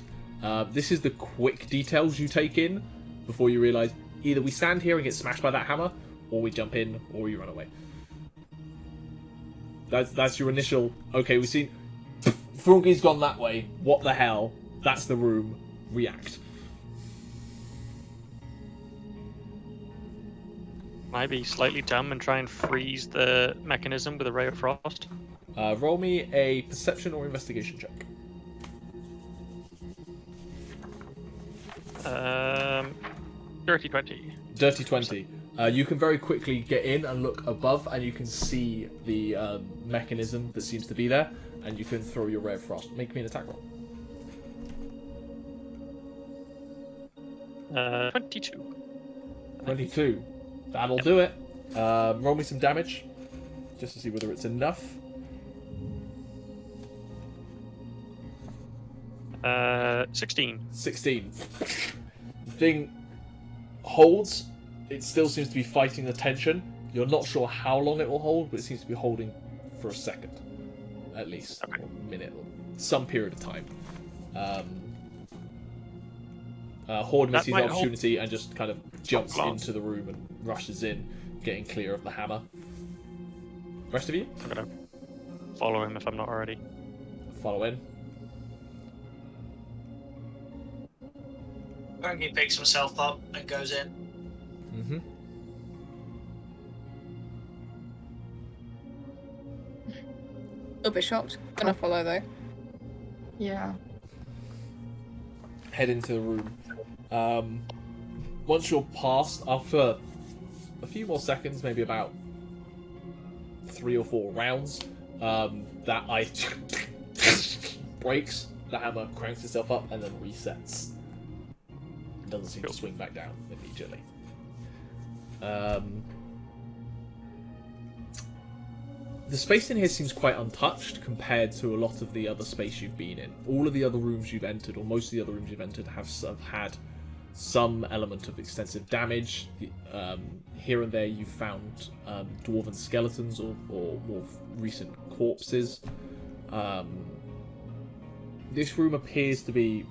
This is the quick details you take in before you realise either we stand here and get smashed by that hammer, or we jump in, or you run away. That's your initial, okay, we've seen Thrungi's gone that way, what the hell? That's the room. React. Might be slightly dumb and try and freeze the mechanism with a ray of frost. Roll me a perception or investigation check. Dirty 20. Dirty 20. You can very quickly get in and look above, and you can see the mechanism that seems to be there, and you can throw your ray of frost. Make me an attack roll. 22. 22. That'll do it. Roll me some damage, just to see whether it's enough. 16. 16. The thing holds. It still seems to be fighting the tension. You're not sure how long it will hold, but it seems to be holding for a second, at least, Okay. or a minute, or some period of time. Horde That misses the might hold- opportunity and just kind of jumps Glance. into the room and rushes in, getting clear of the hammer. Rest of you, I'm gonna follow him if I'm not already. follow in. Thrungi picks himself up and goes in. Mm-hmm. A little bit shocked. Gonna follow though. Yeah. Head into the room. Once you're past, after a few more seconds, maybe about 3 or 4 rounds, that ice breaks, the hammer cranks itself up, and then resets. It doesn't seem to swing back down immediately. The space in here seems quite untouched compared to a lot of the other space you've been in. All of the other rooms you've entered, or most of the other rooms you've entered, have had some element of extensive damage. Here and there you've found dwarven skeletons or more recent corpses. This room appears to be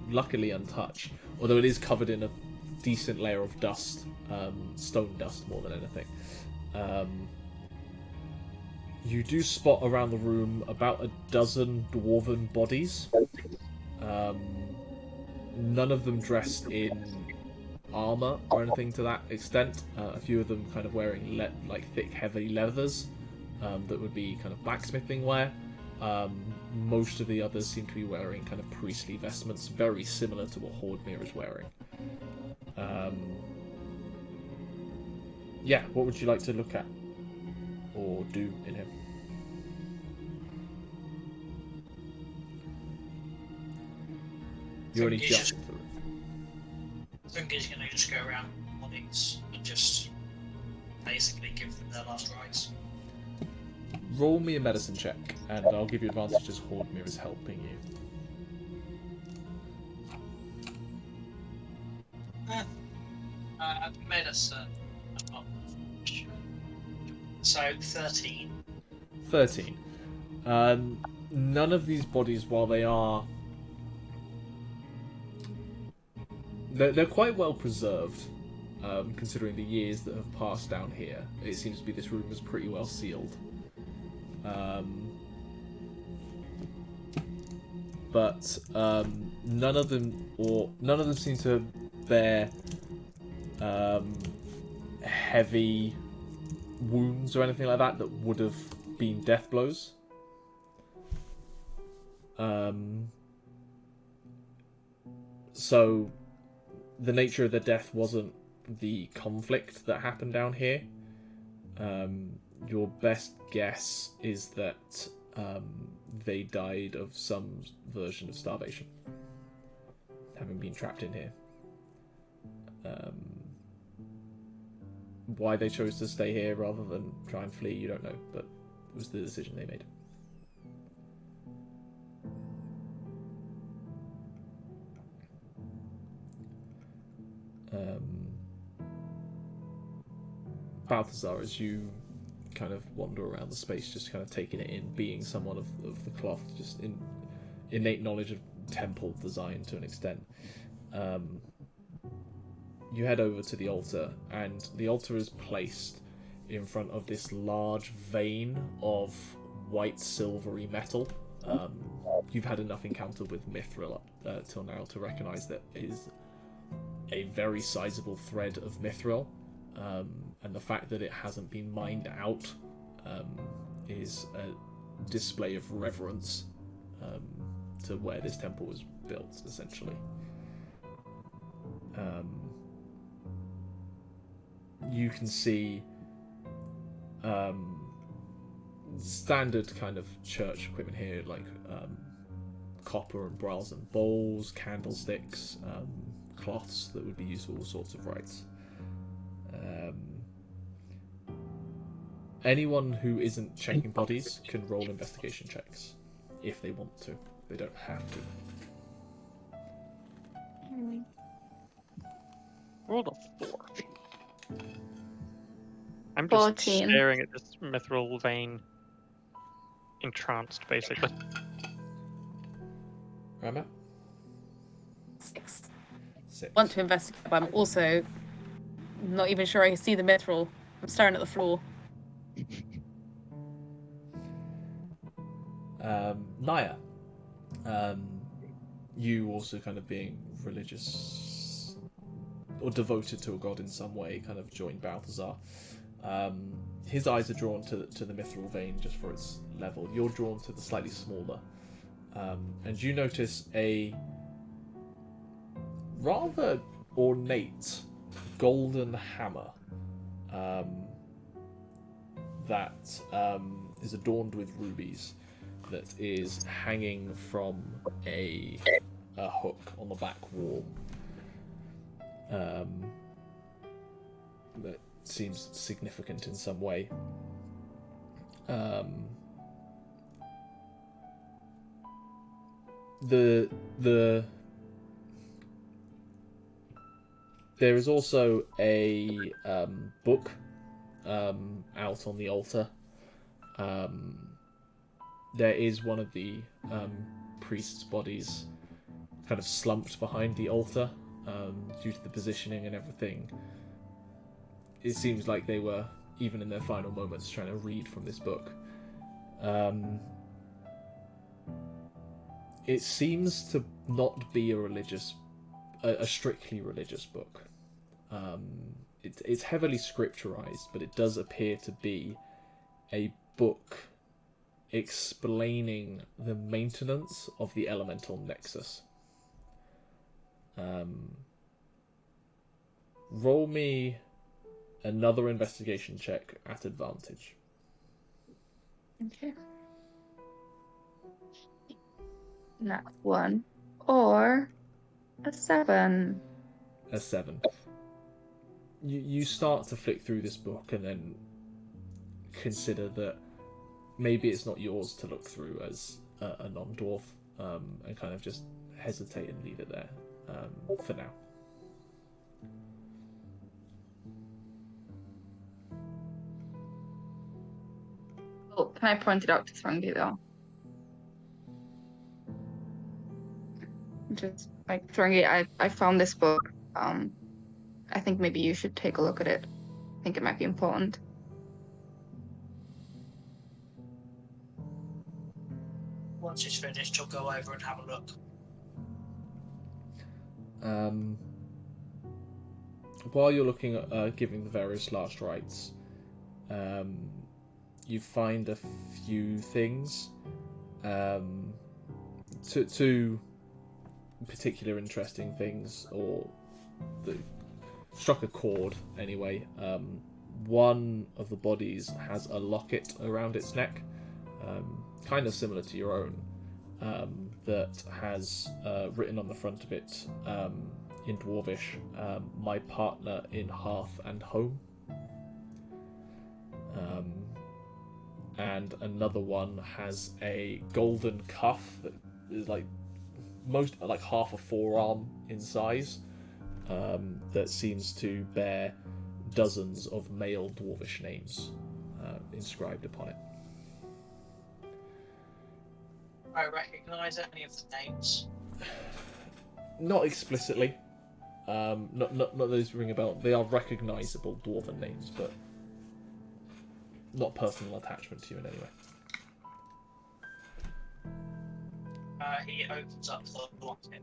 luckily untouched, although it is covered in a decent layer of dust, stone dust more than anything. You do spot around the room about a dozen dwarven bodies. None of them dressed in armor or anything to that extent. A few of them kind of wearing thick, heavy leathers that would be kind of blacksmithing wear. Most of the others seem to be wearing kind of priestly vestments, very similar to what Hordmere is wearing. Yeah, what would you like to look at or do in him? You already He's jumped just- into it. Thrungi's gonna just go around bodies and just basically give them their last rites. Roll me a medicine check, and I'll give you advantage as Hordmere is helping you. Medicine. Oh. So 13. 13. None of these bodies, while they are... They're quite well preserved, considering the years that have passed down here. It seems to be this room is pretty well sealed. But none of them seem to bear heavy wounds or anything like that would have been death blows. So the nature of the death wasn't the conflict that happened down here. Your best guess is that they died of some version of starvation, having been trapped in here. Why they chose to stay here rather than try and flee, you don't know, but it was the decision they made. Balthazar, as you kind of wander around the space, just kind of taking it in, being someone of the cloth, just in innate knowledge of temple design to an extent. You head over to the altar, and the altar is placed in front of this large vein of white silvery metal. You've had enough encounter with mithril till now to recognise that it is a very sizable thread of mithril, and the fact that it hasn't been mined out is a display of reverence to where this temple was built, essentially. You can see standard kind of church equipment here, like copper and brass and bowls, candlesticks, cloths that would be used for all sorts of rites. Anyone who isn't checking bodies can roll investigation checks if they want to. They don't have to. Rolled a 4. I'm just 14. staring at this mithril vein, entranced, basically. Rambear? 6. 6. Want to investigate, but I'm also not even sure I can see the mithril. I'm staring at the floor. Nyah, you also kind of being religious or devoted to a god in some way, kind of joined Balthazar. His eyes are drawn to the mithril vein just for its level. You're drawn to the slightly smaller, and you notice a rather ornate golden hammer that is adorned with rubies, that is hanging from a hook on the back wall. That seems significant in some way. There is also a book out on the altar. There is one of the priest's bodies kind of slumped behind the altar due to the positioning and everything. It seems like they were, even in their final moments, trying to read from this book. It seems to not be a strictly religious book. It's heavily scripturized, but it does appear to be a book explaining the maintenance of the elemental nexus. Roll me another investigation check at advantage. Okay. Not 1 or a 7. A 7. You start to flick through this book and then consider that maybe it's not yours to look through as a non-dwarf, and kind of just hesitate and leave it there for now. Oh, can I point it out to Thrungi though? Just like Thrungi, I found this book. I think maybe you should take a look at it. I think it might be important. Once it's finished, he'll go over and have a look. While you're looking at giving the various last rites, you find a few things. Two particular interesting things, or that struck a chord anyway. One of the bodies has a locket around its neck, kind of similar to your own, that has written on the front of it in Dwarvish, "My partner in hearth and home." And another one has a golden cuff that is like half a forearm in size, that seems to bear dozens of male Dwarvish names inscribed upon it. I recognise any of the names. Not explicitly. Not those ring a bell. They are recognisable dwarven names, but not personal attachment to you in any way. He opens up the locket.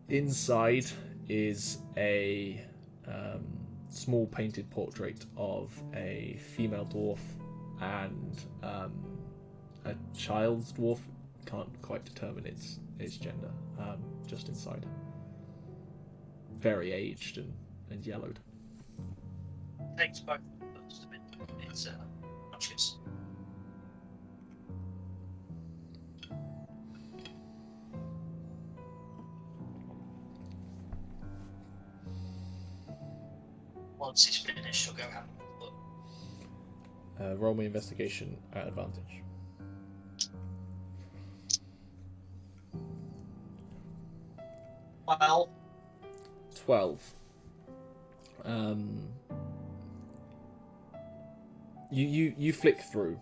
Inside is a small painted portrait of a female dwarf and a child's dwarf. Can't quite determine its gender. Just inside. Very aged and yellowed. Takes both of them in its punches. Once he's finished, she'll go have a look. Roll me investigation at advantage. Well, 12. You flick through,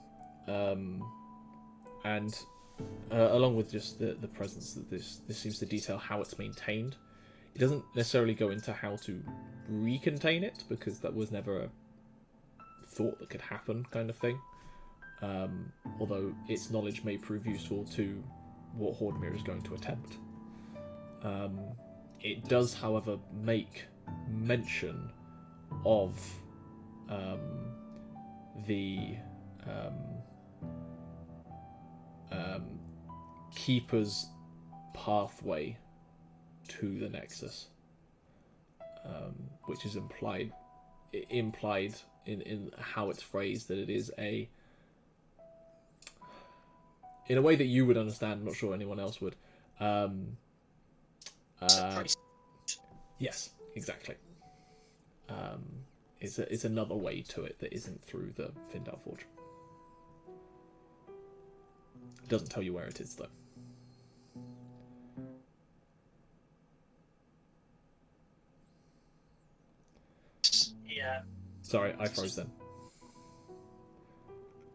and along with just the presence that this seems to detail how it's maintained. It doesn't necessarily go into how to recontain it, because that was never a thought that could happen kind of thing. Although its knowledge may prove useful to what Hordemir is going to attempt. It does, however, make mention of the Keeper's pathway to the Nexus, which is implied in how it's phrased, that it is in a way that you would understand. I'm not sure anyone else would. Yes, exactly. It's another way to it that isn't through the Faendal Forge. It doesn't tell you where it is, though. yeah. Sorry, I froze then.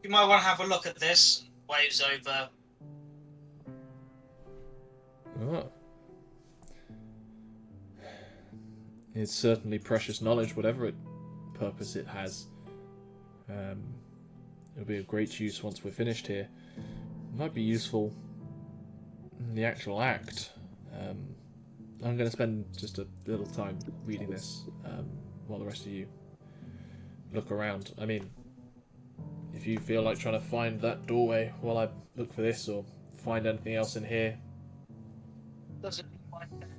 You might want to have a look at this. Waves over. Oh. It's certainly precious knowledge, whatever purpose it has. It'll be of great use once we're finished here. It might be useful in the actual act. I'm going to spend just a little time reading this while the rest of you look around. I mean, if you feel like trying to find that doorway while I look for this, or find anything else in here. Doesn't like that.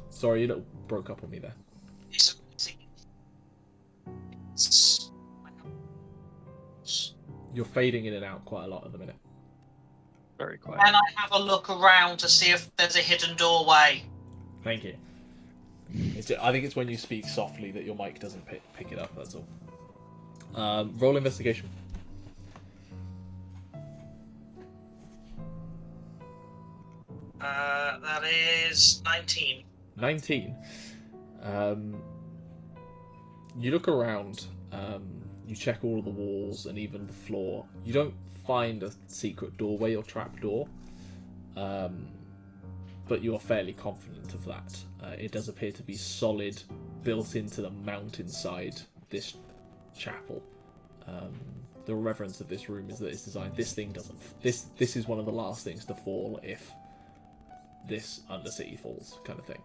Sorry, you little broke up on me there. You're fading in and out quite a lot at the minute. Very quiet. Can I have a look around to see if there's a hidden doorway? Thank you. I think it's when you speak softly that your mic doesn't pick it up, that's all. Roll investigation. That is 19. 19. You look around, you check all of the walls and even the floor. You don't find a secret doorway or trap door, but you are fairly confident of that. It does appear to be solid, built into the mountainside, this chapel. The reverence of this room is that it's designed. This thing doesn't. This is one of the last things to fall if this Undercity falls, kind of thing.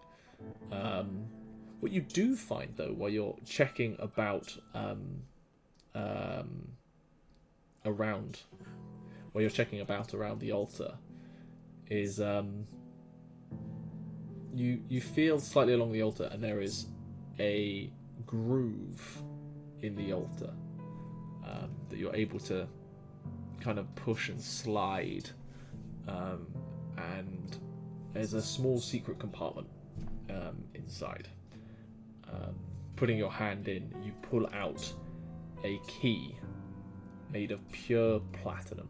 What you do find, though, while you're checking about around the altar, is you feel slightly along the altar, and there is a groove in the altar that you're able to kind of push and slide, and there's a small secret compartment inside. Putting your hand in, you pull out a key made of pure platinum.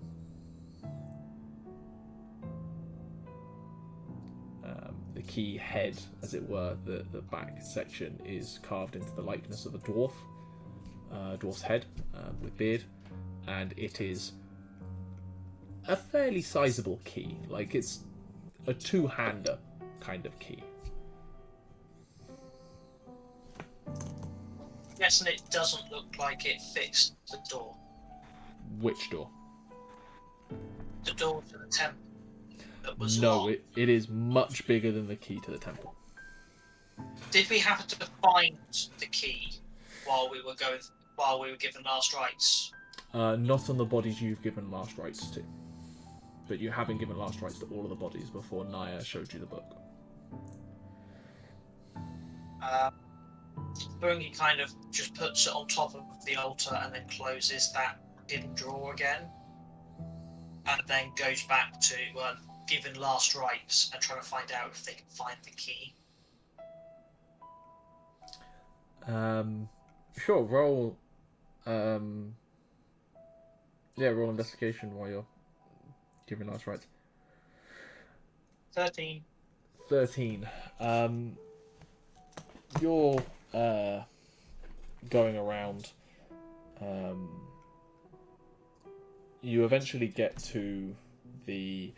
The key head, as it were, the back section is carved into the likeness of a dwarf, dwarf's head with beard, and it is a fairly sizable key. Like, it's a two-hander kind of key. Yes, and it doesn't look like it fits the door. Which door? The door to the temple that was No, locked. it is much bigger than the key to the temple. Did we happen to find the key while we were given last rites? Not on the bodies you've given last rites to. But you haven't given last rites to all of the bodies before Nyah showed you the book. Thrungi kind of just puts it on top of the altar and then closes that hidden drawer again. And then goes back to giving last rites and trying to find out if they can find the key. Sure, roll... roll investigation while you're giving last rites. 13. 13. You're going around. You eventually get to the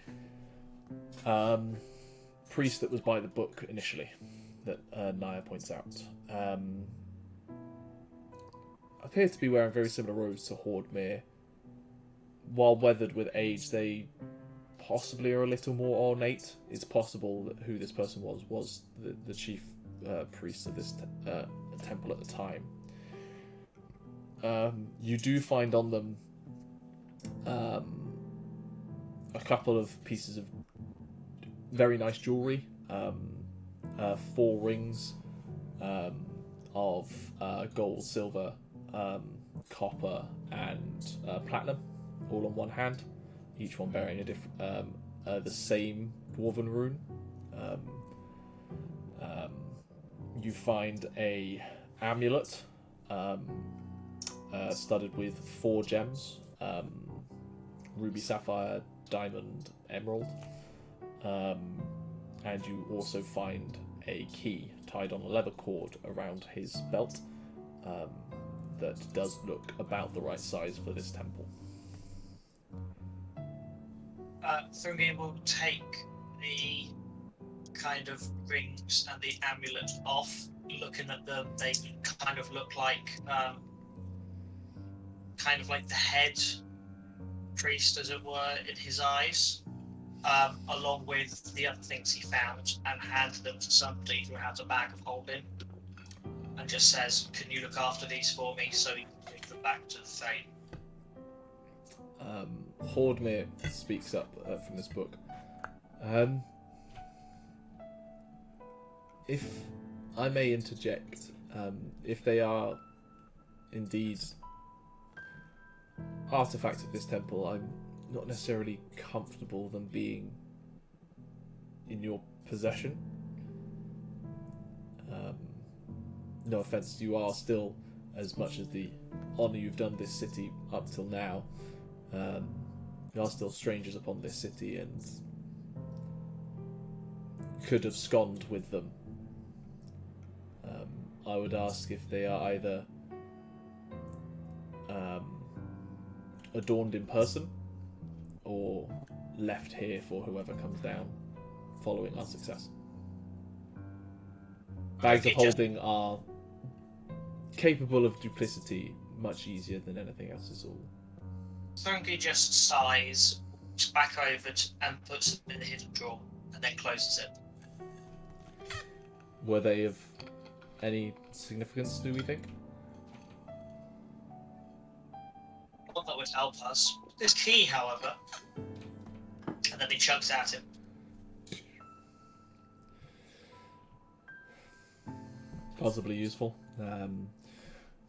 priest that was by the book initially, that Nyah points out. Appear to be wearing very similar robes to Hordmere. While weathered with age, they possibly are a little more ornate. It's possible that who this person was the chief priest of this temple at the time. You do find on them a couple of pieces of very nice jewellery, 4 rings of gold, silver, copper and platinum, all on one hand, each one bearing a different, the same dwarven rune. You find a amulet studded with 4 gems, ruby, sapphire, diamond, emerald, and you also find a key tied on a leather cord around his belt that does look about the right size for this temple. Thrungi will take the kind of rings and the amulet off. Looking at them, they kind of look like kind of like the head priest, as it were, in his eyes, along with the other things he found, and hand them to somebody who has a bag of holding, and just says, "Can you look after these for me so we can take them back to the Thane?" Hordmere speaks up from this book. If I may interject, if they are indeed artifacts of this temple, I'm not necessarily comfortable them being in your possession. No offense, you are still, as much as the honour you've done this city up till now, you are still strangers upon this city and could have sconned with them. I would ask if they are either adorned in person or left here for whoever comes down following our success. Bags of holding are capable of duplicity much easier than anything else is all. Thrungi just sighs, walks back over and puts it in the hidden drawer, and then closes it. Were they of any significance, do we think? Not that would help us. This key, however, and then he chucks at him. Possibly useful.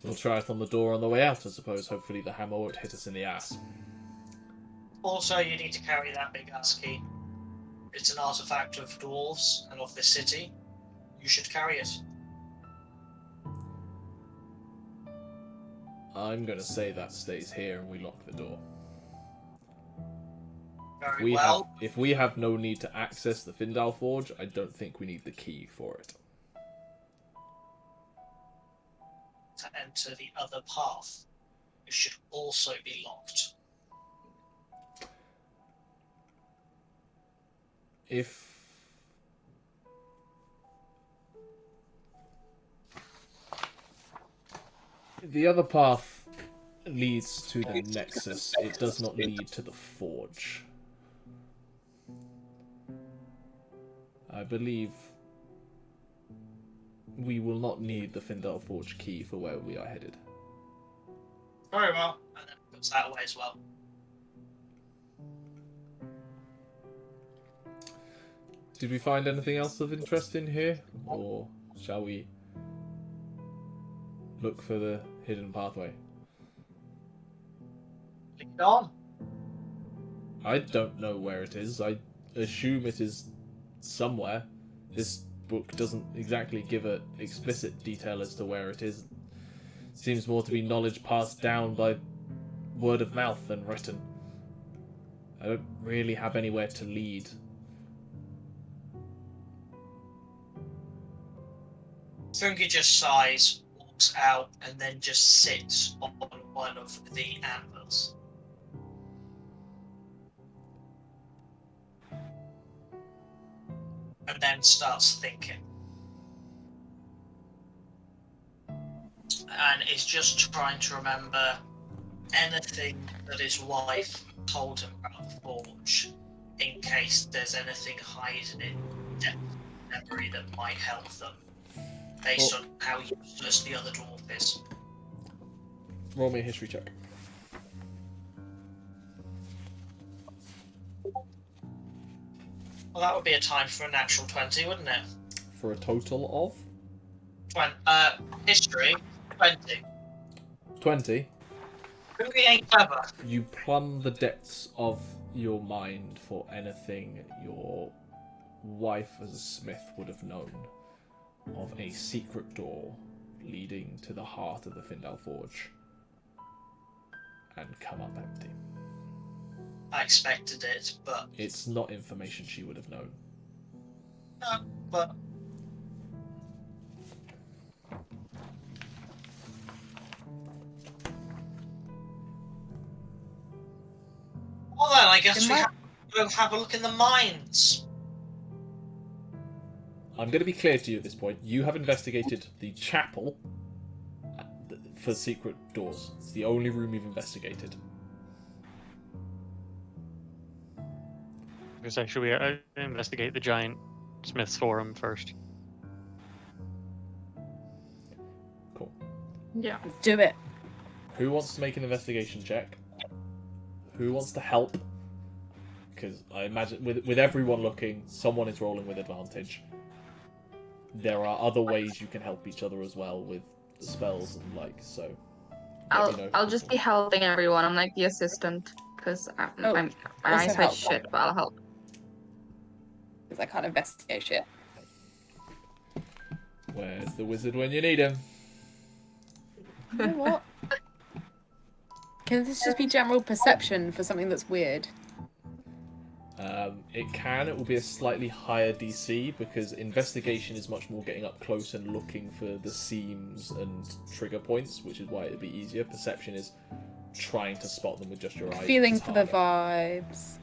We'll try it on the door on the way out, I suppose. Hopefully the hammer won't hit us in the ass. Also, you need to carry that big ass key. It's an artifact of dwarves and of this city. You should carry it. I'm going to say that stays here and we lock the door. Very well. If we have no need to access the Faendal Forge, I don't think we need the key for it. To enter the other path, it should also be locked. If... The other path leads to the Nexus. It does not lead to the Forge. I believe we will not need the Faendal Forge key for where we are headed. Very well. And then it goes that way as well. Did we find anything else of interest in here? Or shall we look for the hidden pathway? Lead on. I don't know where it is. I assume it is somewhere. This book doesn't exactly give an explicit detail as to where it is. Seems more to be knowledge passed down by word of mouth than written. I don't really have anywhere to lead. Thrungi just sighs, walks out, and then just sits on one of the anvils. And then starts thinking. And is just trying to remember anything that his wife told him about the Forge, in case there's anything hiding in depth of memory that might help them, based on how useless the other dwarf is. Roll me a history check. Well, that would be a time for a natural 20, wouldn't it? For a total of? History, 20. 20. Thrungi ain't clever. You plumb the depths of your mind for anything your wife as a smith would have known of a secret door leading to the heart of the Faendal Forge, and come up empty. I expected it, but It's not information she would have known. no, but well then, I guess we'll have a look in the mines. I'm going to be clear to you at this point. You have investigated the chapel for secret doors. It's the only room you've investigated. So should we investigate the giant Smith's Forum first? Cool. Yeah. Let's do it. Who wants to make an investigation check? Who wants to help? Because I imagine with everyone looking, someone is rolling with advantage. There are other ways you can help each other as well with the spells and like, so... let me know. I'll just be helping everyone. I'm like the assistant, because my also eyesight's help. shit, but I'll help. Because I can't investigate shit. Where's the wizard when you need him? You know what? Can this just be general perception for something that's weird? It can. It will be a slightly higher DC because investigation is much more getting up close and looking for the seams and trigger points, which is why it'd be easier. Perception is trying to spot them with just your eyes. Feeling It's for the harder. vibes.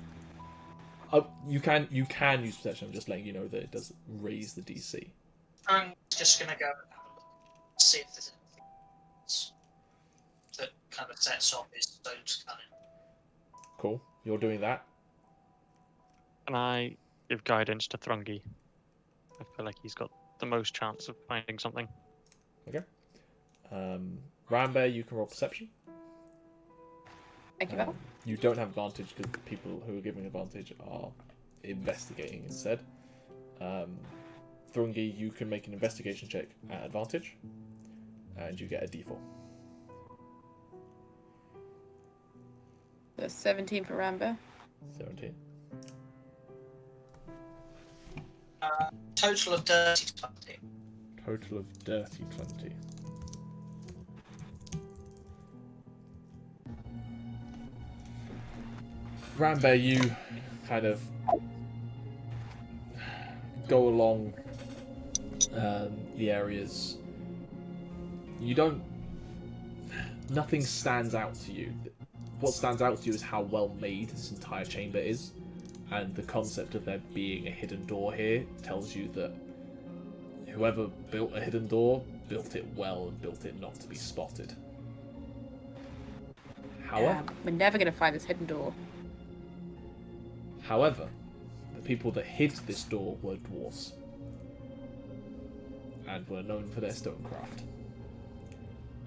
You can use perception. I'm just letting you know that it does raise the DC. I'm just gonna go and have a look, see if there's anything else that kind of sets off his stones cannon. Cool. You're doing that. Can I give guidance to Thrungi? I feel like he's got the most chance of finding something. Okay. Rambear, you can roll perception. Thank you, Val. You don't have advantage because people who are giving advantage are investigating instead. Thrungi, you can make an investigation check at advantage, and you get a D4. 17 for Rambear. 17. Total of dirty 20. Total of dirty 20. Rambear, you kind of go along the areas. You don't... Nothing stands out to you. What stands out to you is how well made this entire chamber is, and the concept of there being a hidden door here tells you that whoever built a hidden door built it well and built it not to be spotted. However, We're never going to find this hidden door. However, the people that hid this door were dwarves, and were known for their stonecraft.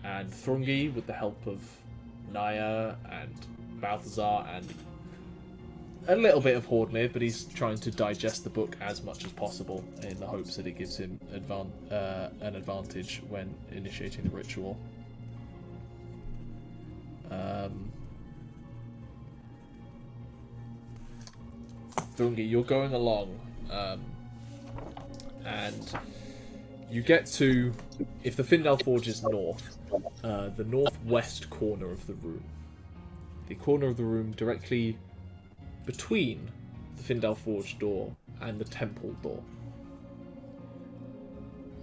And Thrungi, with the help of Nyah and Balthazar and a little bit of Hordmir, but he's trying to digest the book as much as possible in the hopes that it gives him an advantage when initiating the ritual. Thrungi, you're going along, and you get to, if the Faendal Forge is north, the northwest corner of the room. The corner of the room directly between the Faendal Forge door and the temple door.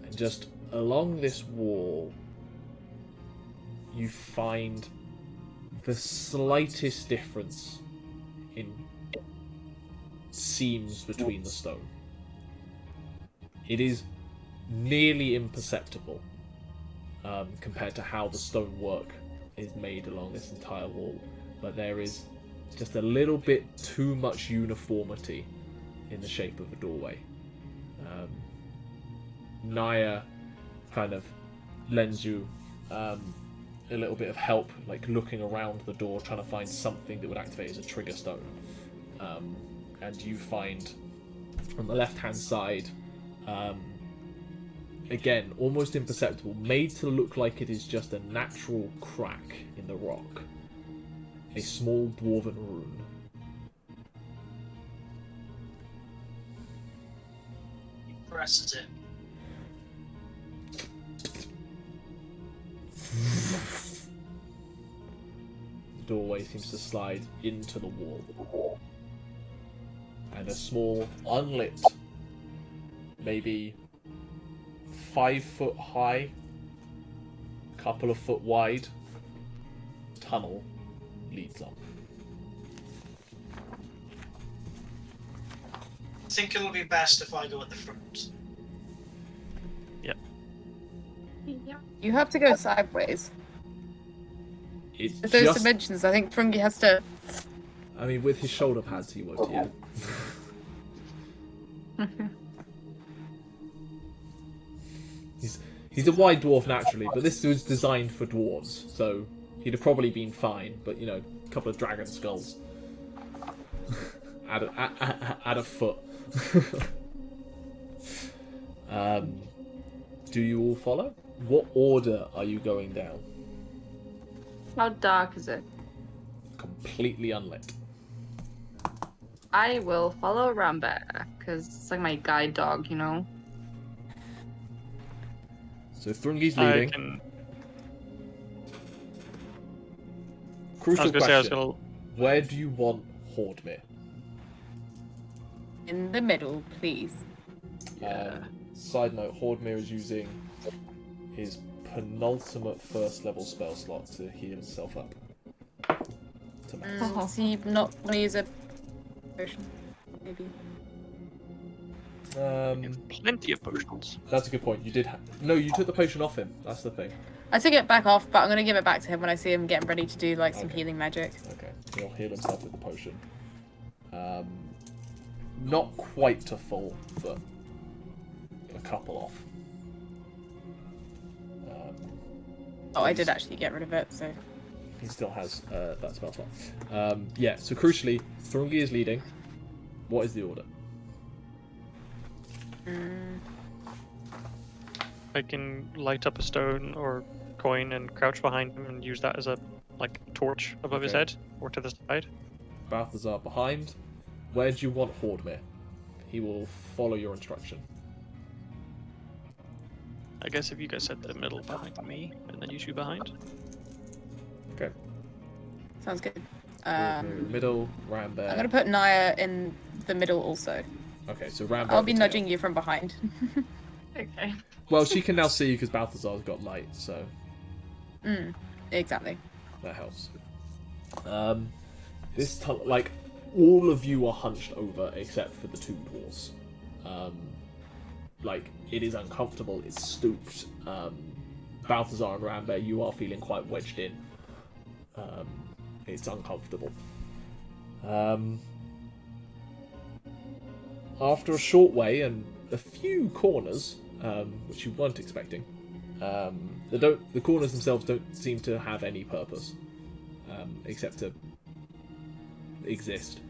And just along this wall, you find the slightest difference in seams between the stone. It is nearly imperceptible compared to how the stonework is made along this entire wall, but there is just a little bit too much uniformity in the shape of a doorway. Nyah kind of lends you a little bit of help, like looking around the door, trying to find something that would activate as a trigger stone. And you find on the left-hand side, again, almost imperceptible, made to look like it is just a natural crack in the rock, a small dwarven rune. He presses it. The doorway seems to slide into the wall. And a small, unlit, maybe 5 foot high, couple of foot wide tunnel leads on. I think it'll be best if I go at the front. You have to go sideways. It's With those just, dimensions, I think Thrungi has to... I mean, with his shoulder pads, he won't yet. He's a wide dwarf naturally, but this was designed for dwarves, so he'd have probably been fine. But you know, a couple of dragon skulls, add a foot. Do you all follow? What order are you going down? How dark is it? Completely unlit. I will follow Rambear, because it's like my guide dog, you know? So Thrungi's I leading. can. Crucial I was gonna say I was question. gonna. Where do you want Hordmir? In the middle, please. Side note, Hordmir is using his penultimate first level spell slot to heal himself up. To max. Does he not want to use a potion? Maybe. Plenty of potions. That's a good point. You did no, you took the potion off him. That's the thing. I took it back off, but I'm going to give it back to him when I see him getting ready to do like some Okay. healing magic. Okay, he'll heal himself with the potion. Not quite to full, but a couple off. Oh, I did actually get rid of it, so... He still has that spell slot. Yeah, so crucially, Thrungi is leading. What is the order? I can light up a stone or coin and crouch behind him and use that as a torch above his Okay. head or to the side. Balthazar behind. Where do you want Hordmir? He will follow your instruction. I guess if you guys said the middle behind me and then you two behind. Okay. Sounds good. Hordmir in the middle, Rambear. I'm gonna put Nyah in the middle also. Okay, so Rambear. I'll be at the tail. nudging you from behind. Okay. Well, she can now see you because Balthazar's got light, so Exactly. that helps. Like, all of you are hunched over except for the two dwarves. Like, it is uncomfortable, it's stooped. Balthazar and Rambear, you are feeling quite wedged in. It's uncomfortable. After a short way and a few corners, which you weren't expecting, the corners themselves don't seem to have any purpose, except to exist.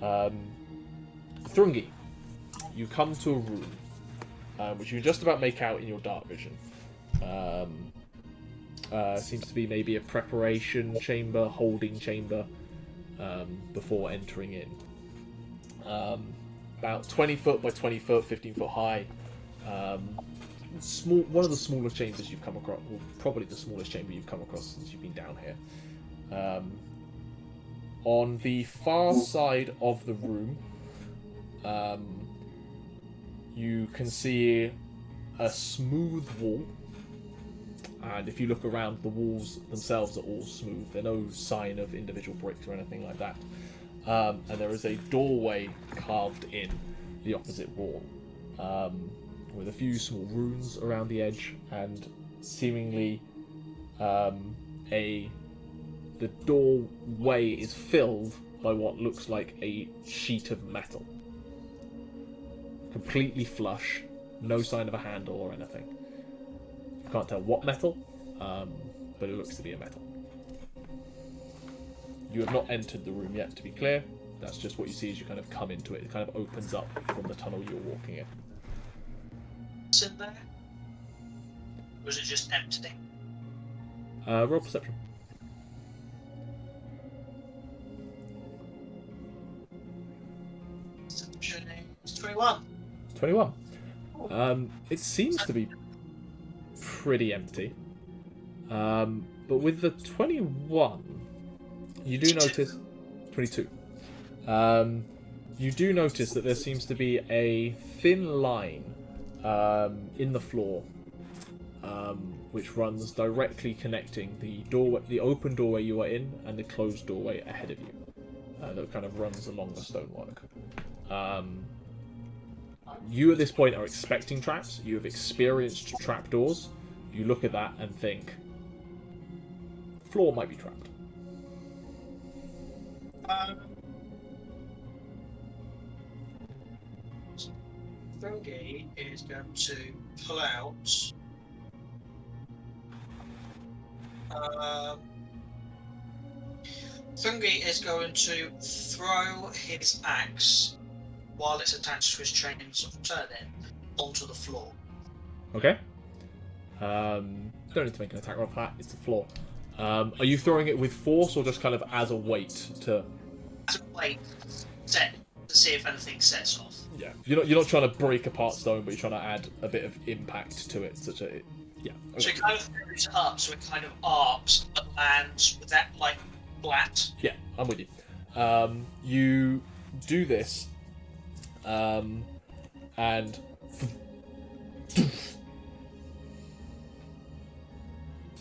Thrungi, you come to a room, which you can just about make out in your dark vision. Seems to be maybe a preparation chamber, holding chamber, before entering in. About 20 foot by 20 foot, 15 foot high. One of the smallest chambers you've come across, or probably the smallest chamber you've come across since you've been down here. On the far side of the room, you can see a smooth wall, and if you look around, the walls themselves are all smooth. There are no sign of individual bricks or anything like that. And there is a doorway carved in the opposite wall, with a few small runes around the edge, and seemingly the doorway is filled by what looks like a sheet of metal. Completely flush, no sign of a handle or anything. You can't tell what metal, but it looks to be a metal. You have not entered the room yet, to be clear. That's just what you see as you kind of come into it. It kind of opens up from the tunnel you're walking in. What's in there? Or is it just empty? Roll perception. It's 21. 21. It seems to be pretty empty. But with the 21, you do notice... 22. You do notice that there seems to be a thin line in the floor, which runs directly connecting the open doorway you are in and the closed doorway ahead of you. That kind of runs along the stonework. You at this point are expecting traps. You have experienced trapdoors. You look at that and think, floor might be trapped. Thrungi is going to pull out. Thrungi is going to throw his axe while it's attached to his chains of turning onto the floor. Okay. Don't need to make an attack roll for that. It's the floor. Are you throwing it with force or just kind of as a weight to? As a weight set to see if anything sets off. Yeah. You're not trying to break apart stone, but you're trying to add a bit of impact to it, such a yeah. Okay. So it kind of throws it up, so it kind of arcs but lands with that like flat. Yeah, I'm with you. You do this, and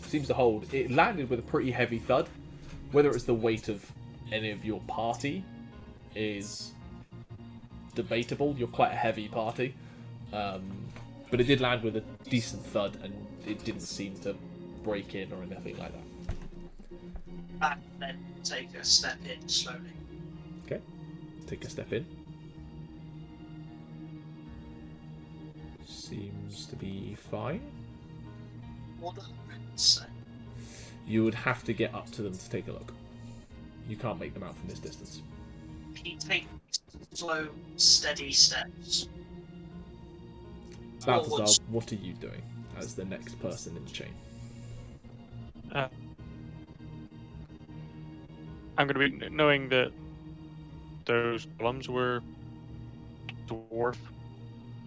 seems to hold. It landed with a pretty heavy thud. Whether it's the weight of any of your party is debatable. You're quite a heavy party, but it did land with a decent thud, and it didn't seem to break in or anything like that. And then take a step in slowly. Okay, take a step in. Seems to be fine. What do the runes say? You would have to get up to them to take a look. You can't make them out from this distance. He takes slow, steady steps. Balthazar, Forwards. what are you doing as the next person in the chain? I'm going to be knowing that those columns were dwarf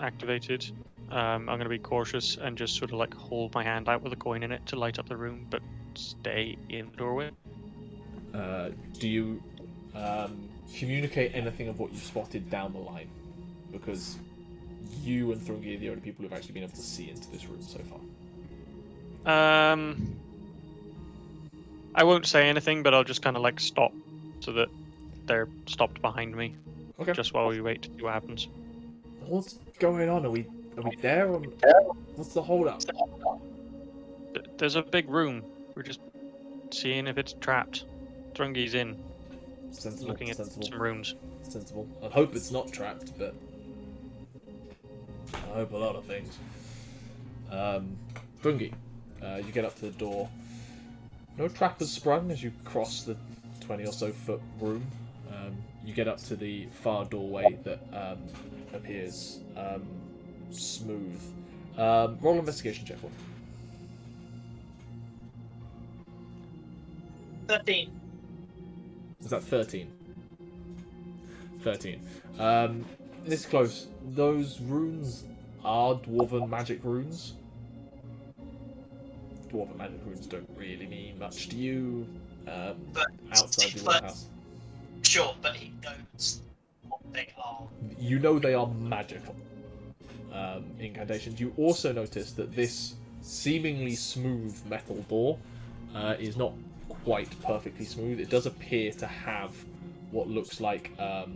activated. I'm going to be cautious and just sort of like hold my hand out with a coin in it to light up the room, but stay in the doorway. Do you communicate anything of what you spotted down the line? Because you and Thrungi are the only people who've actually been able to see into this room so far. I won't say anything, but I'll just kind of like stop so that they're stopped behind me. Okay. Just while we wait to see what happens. What's going on? Are we there? Or what's the hold up? There's a big room. We're just seeing if it's trapped. Thrungi's in. Sensible. Looking at Sensible. some rooms. Sensible. I hope it's not trapped, but I hope a lot of things. Thrungi, you get up to the door. No trap has sprung as you cross the 20 or so foot room. You get up to the far doorway that appears smooth. Roll investigation check for me. 13. Is that 13? 13. This is close. Those runes are dwarven magic runes. Dwarven magic runes don't really mean much to you outside the warehouse. Sure, but he knows what they are. You know they are magical incantations. You also notice that this seemingly smooth metal door is not quite perfectly smooth. It does appear to have what looks like a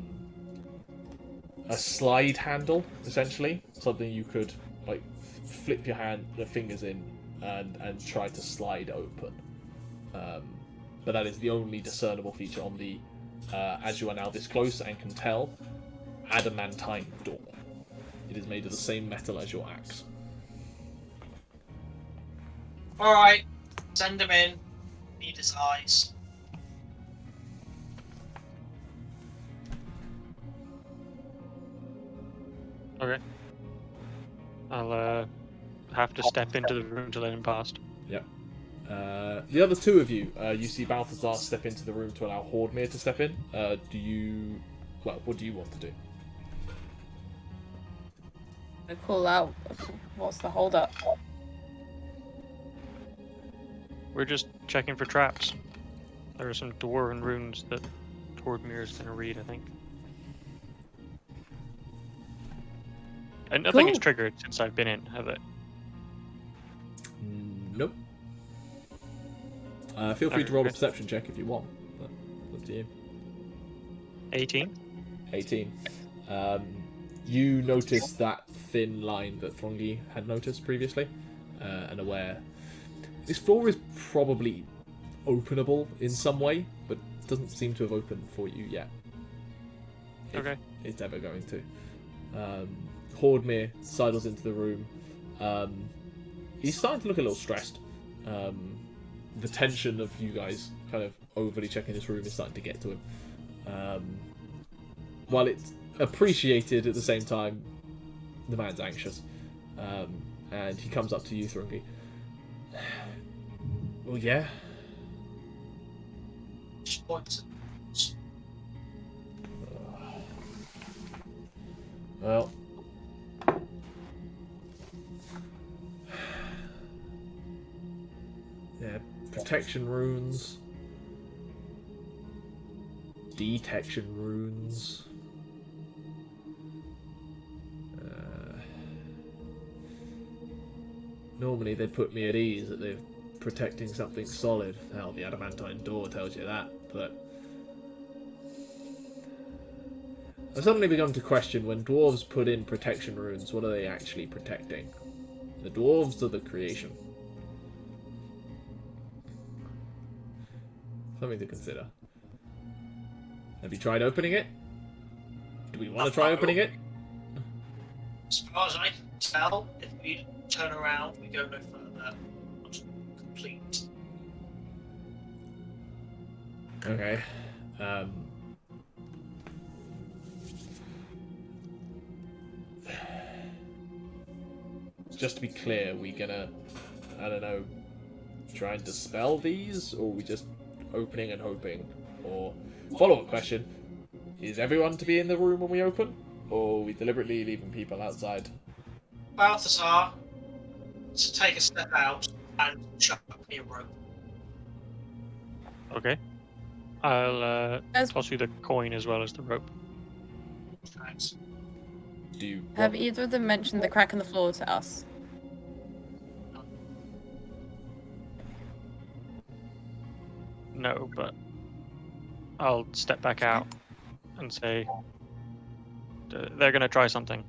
slide handle, essentially. Something you could like flip the fingers in and try to slide open. But that is the only discernible feature on the, as you are now this close and can tell, adamantine door. It is made of the same metal as your axe. Alright, send him in. Need his eyes. Okay. I'll have to step into the room to let him past. Yep. The other two of you, you see Balthazar step into the room to allow Hordmere to step in. What do you want to do? I call out. What's the hold up? We're just checking for traps. There are some dwarven runes that Hordmere is going to read, I think. And nothing is triggered since I've been in, have it? Nope. Feel free to roll a perception check if you want. But up to you. 18? 18. You notice that thin line that Thrungi had noticed previously, and aware. This floor is probably openable in some way, but doesn't seem to have opened for you yet. Okay. It's ever going to. Hordmere sidles into the room. He's starting to look a little stressed. The tension of you guys kind of overly checking this room is starting to get to him. While it's appreciated at the same time, the man's anxious. And he comes up to you, Thrungi. Well, yeah. Just points. Well. Yeah, protection runes. Detection runes. Normally they'd put me at ease that they're protecting something solid. Hell, the adamantine door tells you that, but I've suddenly begun to question, when dwarves put in protection runes, what are they actually protecting? The dwarves or the creation? Something to consider. Have you tried opening it? Do we want to try opening it? As far as I can tell, if we turn around, we go no further. Not complete. Okay. Just to be clear, we gonna, I don't know, try and dispel these, or are we just opening and hoping? Or follow-up question: is everyone to be in the room when we open, or are we deliberately leaving people outside? Balthazar, to take a step out and chuck me a rope. Okay. I'll As- toss you the coin as well as the rope. Thanks. Do you Have either of them mentioned the crack in the floor to us? No, but I'll step back out and say they're gonna try something.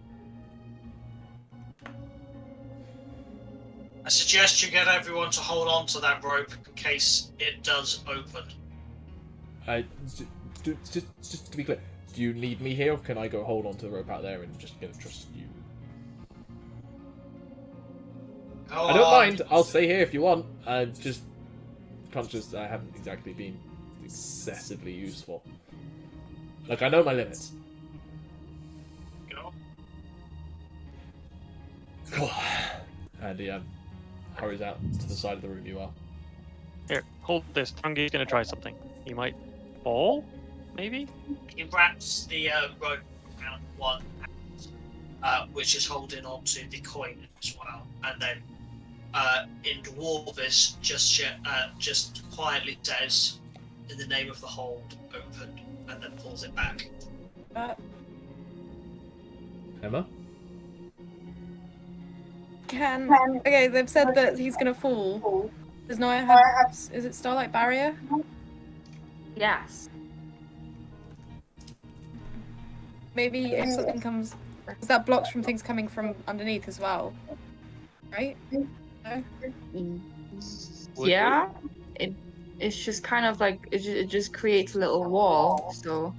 I suggest you get everyone to hold on to that rope in case it does open. Just to be clear, do you need me here, or can I go hold on to the rope out there and just gonna trust you? I don't mind. I'll stay here if you want. I'm just conscious that I haven't exactly been excessively useful. Like, I know my limits. Go. Cool. And he hurries out to the side of the room you are. Here, hold this. Thrungi's gonna try something. He might fall, maybe? He wraps the rope around one hand, which is holding onto the coin as well, and then in Dwarvish just quietly says, "In the name of the hold, open," and then pulls it back. Emma? Okay, they've said that he's gonna fall. Does Nyah have... Is it Starlight Barrier? Yes. Maybe if something comes... Because that blocks from things coming from underneath as well. Right? No? Would Yeah. It's just kind of like it just creates a little wall. So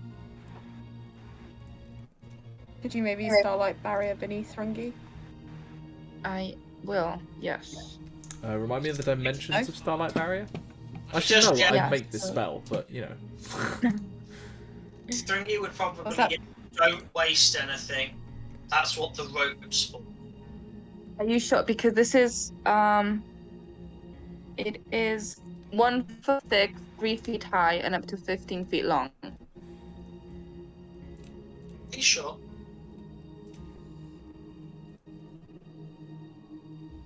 Could you maybe Starlight Barrier beneath Thrungi? I will. Yes. Remind me of the dimensions No? of Starlight Barrier? I Just should know. yeah. I'd make this spell, but you know. Thrungi would What's probably that? don't waste anything. That's what the rope's for. Are you sure? Because this is it is 1 foot thick, 3 feet high, and up to 15 feet long. Are you sure?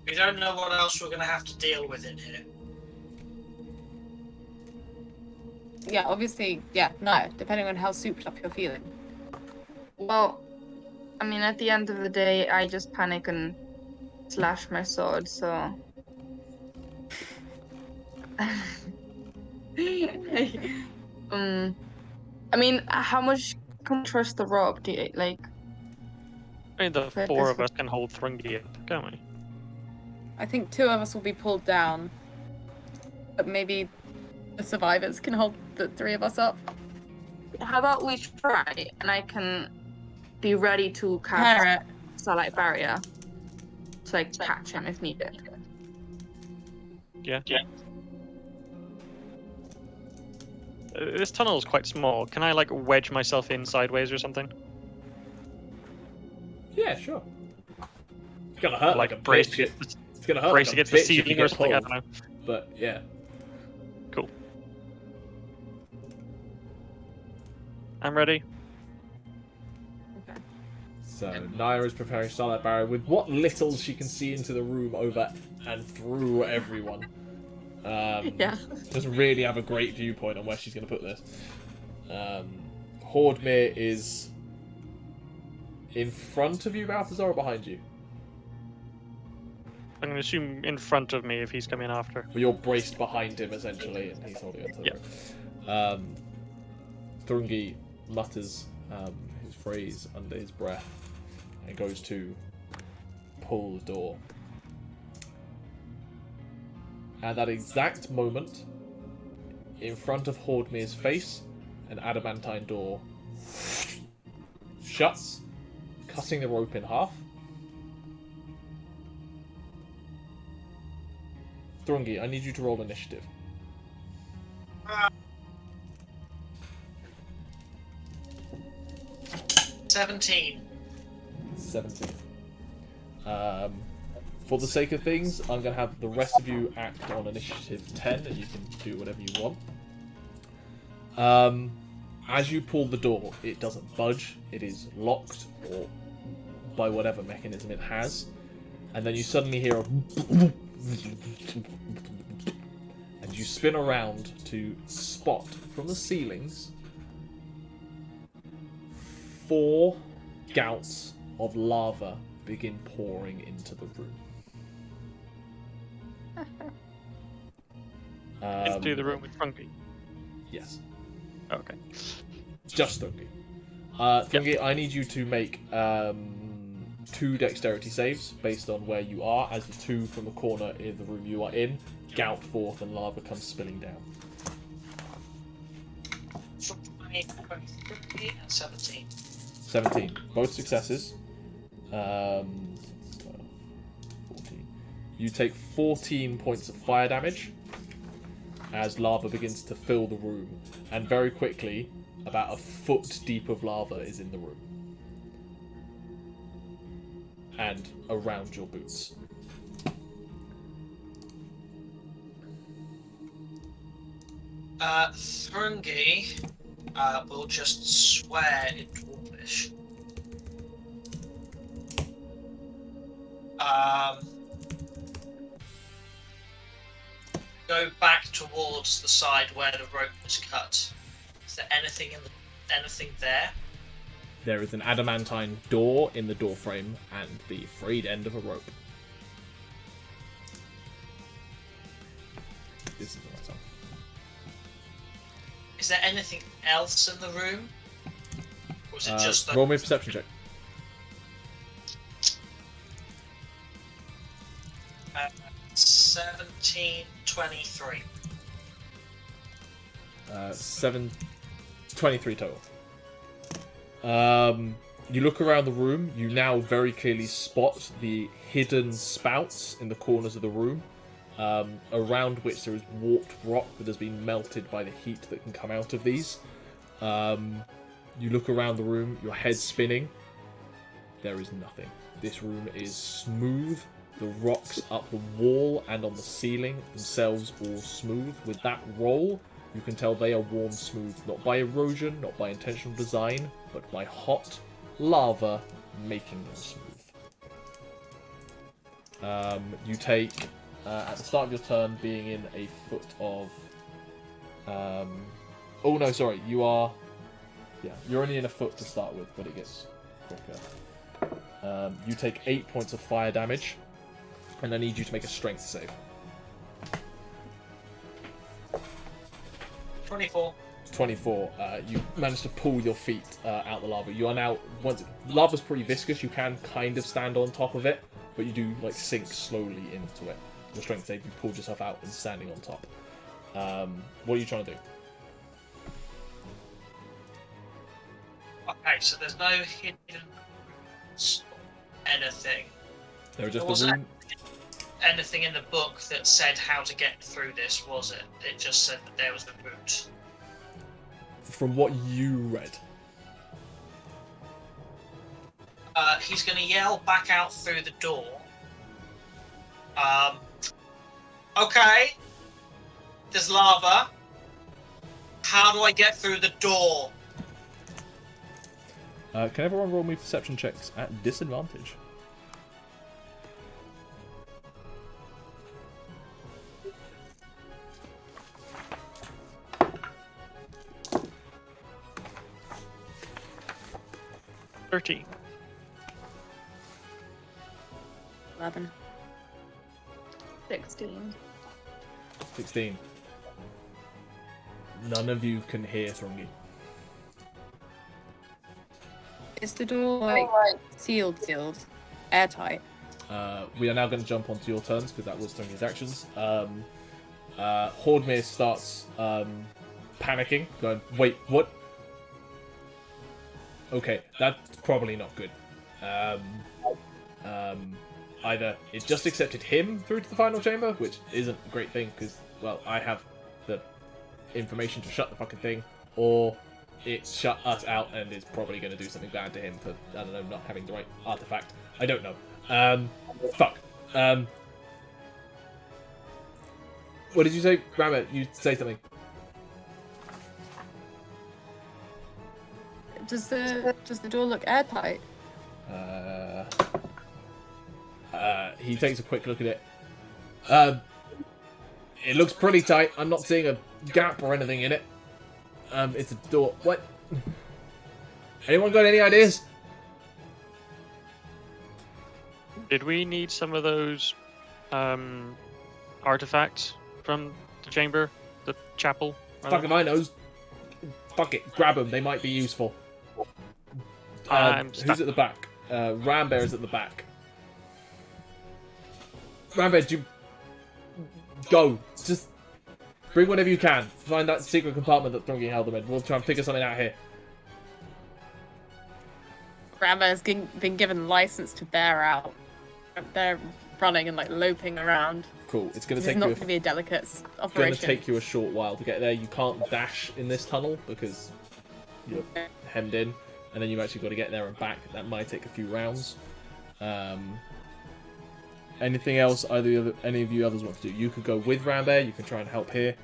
We don't know what else we're going to have to deal with in here. Yeah, obviously, yeah, no, depending on how souped up you're feeling. Well, I mean, at the end of the day, I just panic and slash my sword. So. I mean, how much can we trust the rope? Do you like? I mean, the But four this of us can hold Thrungi up, can't we? I think 2 of us will be pulled down. But maybe the survivors can hold the 3 of us up. How about we try, and I can be ready to cast Carrot. Starlight Barrier to like catch him if needed. Yeah. This tunnel is quite small. Can I like wedge myself in sideways or something? Yeah, sure. It's gonna hurt like a brace bitch. against It's gonna hurt brace like a against the bitch if you ceiling or get something. I pulled. don't know. But yeah. Cool. I'm ready. So Nyah is preparing Starlight Barrier with what little she can see into the room over and through everyone. Yeah. Doesn't really have a great viewpoint on where she's going to put this. Hordmir is in front of you, Balthazar, or behind you? I'm going to assume in front of me if he's coming after. Well, you're braced behind him, essentially, and he's holding onto the rope. Thrungi mutters his phrase under his breath and goes to pull the door. At that exact moment, in front of Hordmir's face, an adamantine door shuts, cutting the rope in half. Thrungi, I need you to roll initiative. 17. 17. For the sake of things, I'm going to have the rest of you act on initiative 10, and you can do whatever you want. As you pull the door, it doesn't budge. It is locked, or by whatever mechanism it has. And then you suddenly hear a... and you spin around to spot from the ceilings 4 gouts of lava begin pouring into the room. Into the room with Thrungi. Yes. Okay. Just Thrungi. Thrungi, I need you to make 2 dexterity saves based on where you are, as the 2 from the corner in the room you are in gout forth and lava comes spilling down. 20, 23, and 17. 17. Both successes. 14. You take 14 points of fire damage as lava begins to fill the room, and very quickly, about a foot deep of lava is in the room. And around your boots. Thrungi will just swear in Dwarfish. Go back towards the side where the rope was cut. Is there anything there? There is an adamantine door in the door frame and the frayed end of a rope. This is the right time. Is there anything else in the room? Or was it just the... Roll me a perception check. 17, 23. 23 total. You look around the room, you now very clearly spot the hidden spouts in the corners of the room, around which there is warped rock that has been melted by the heat that can come out of these. You look around the room, your head spinning. There is nothing. This room is smooth. The rocks up the wall and on the ceiling themselves all smooth. With that roll, you can tell they are worn smooth, not by erosion, not by intentional design, but by hot lava making them smooth. You take, at the start of your turn, being in a foot of... oh no, sorry, you are... Yeah, you're only in a foot to start with, but it gets quicker. You take 8 points of fire damage, and I need you to make a strength save. 24. 24. You manage to pull your feet out the lava. You are now... Lava's pretty viscous, you can kind of stand on top of it, but you do like sink slowly into it. Your strength save, you pulled yourself out and standing on top. What are you trying to do? Okay, so there's no hidden anything. There are just Was the room... anything in the book that said how to get through this, was it? It just said that there was the route. From what you read. He's going to yell back out through the door. Okay. There's lava. How do I get through the door? Can everyone roll me perception checks at disadvantage? $13. 11. 16. 16. None of you can hear Thrungi. Is the door like sealed, airtight? We are now going to jump onto your turns because that was Thrungi's actions. Hordmir starts panicking, going, "Wait, what? Okay, that's probably not good. Either it just accepted him through to the final chamber, which isn't a great thing because, well, I have the information to shut the fucking thing, or it shut us out and is probably going to do something bad to him for, I don't know, not having the right artifact. I don't know. Fuck. What did you say, Rambear? You say something. Does the door look airtight? He takes a quick look at it. It looks pretty tight. I'm not seeing a gap or anything in it. It's a door. What? Anyone got any ideas? Did we need some of those artifacts from the chamber, the chapel? Fuck if I knows. Fuck it, grab them. They might be useful. Who's at the back? Rambear is at the back. Rambear, do you... Go. Just bring whatever you can. Find that secret compartment that Thrungi held them in. We'll try and figure something out here. Rambear's been given license to bear out. They're running and like loping around. Cool. It's going to This take is not you. going to be a delicate It's going operation. to take you a short while to get there. You can't dash in this tunnel because you're hemmed in, and then you've actually got to get there and back. That might take a few rounds. Anything else any of you others want to do? You could go with Rambear. You can try and help here.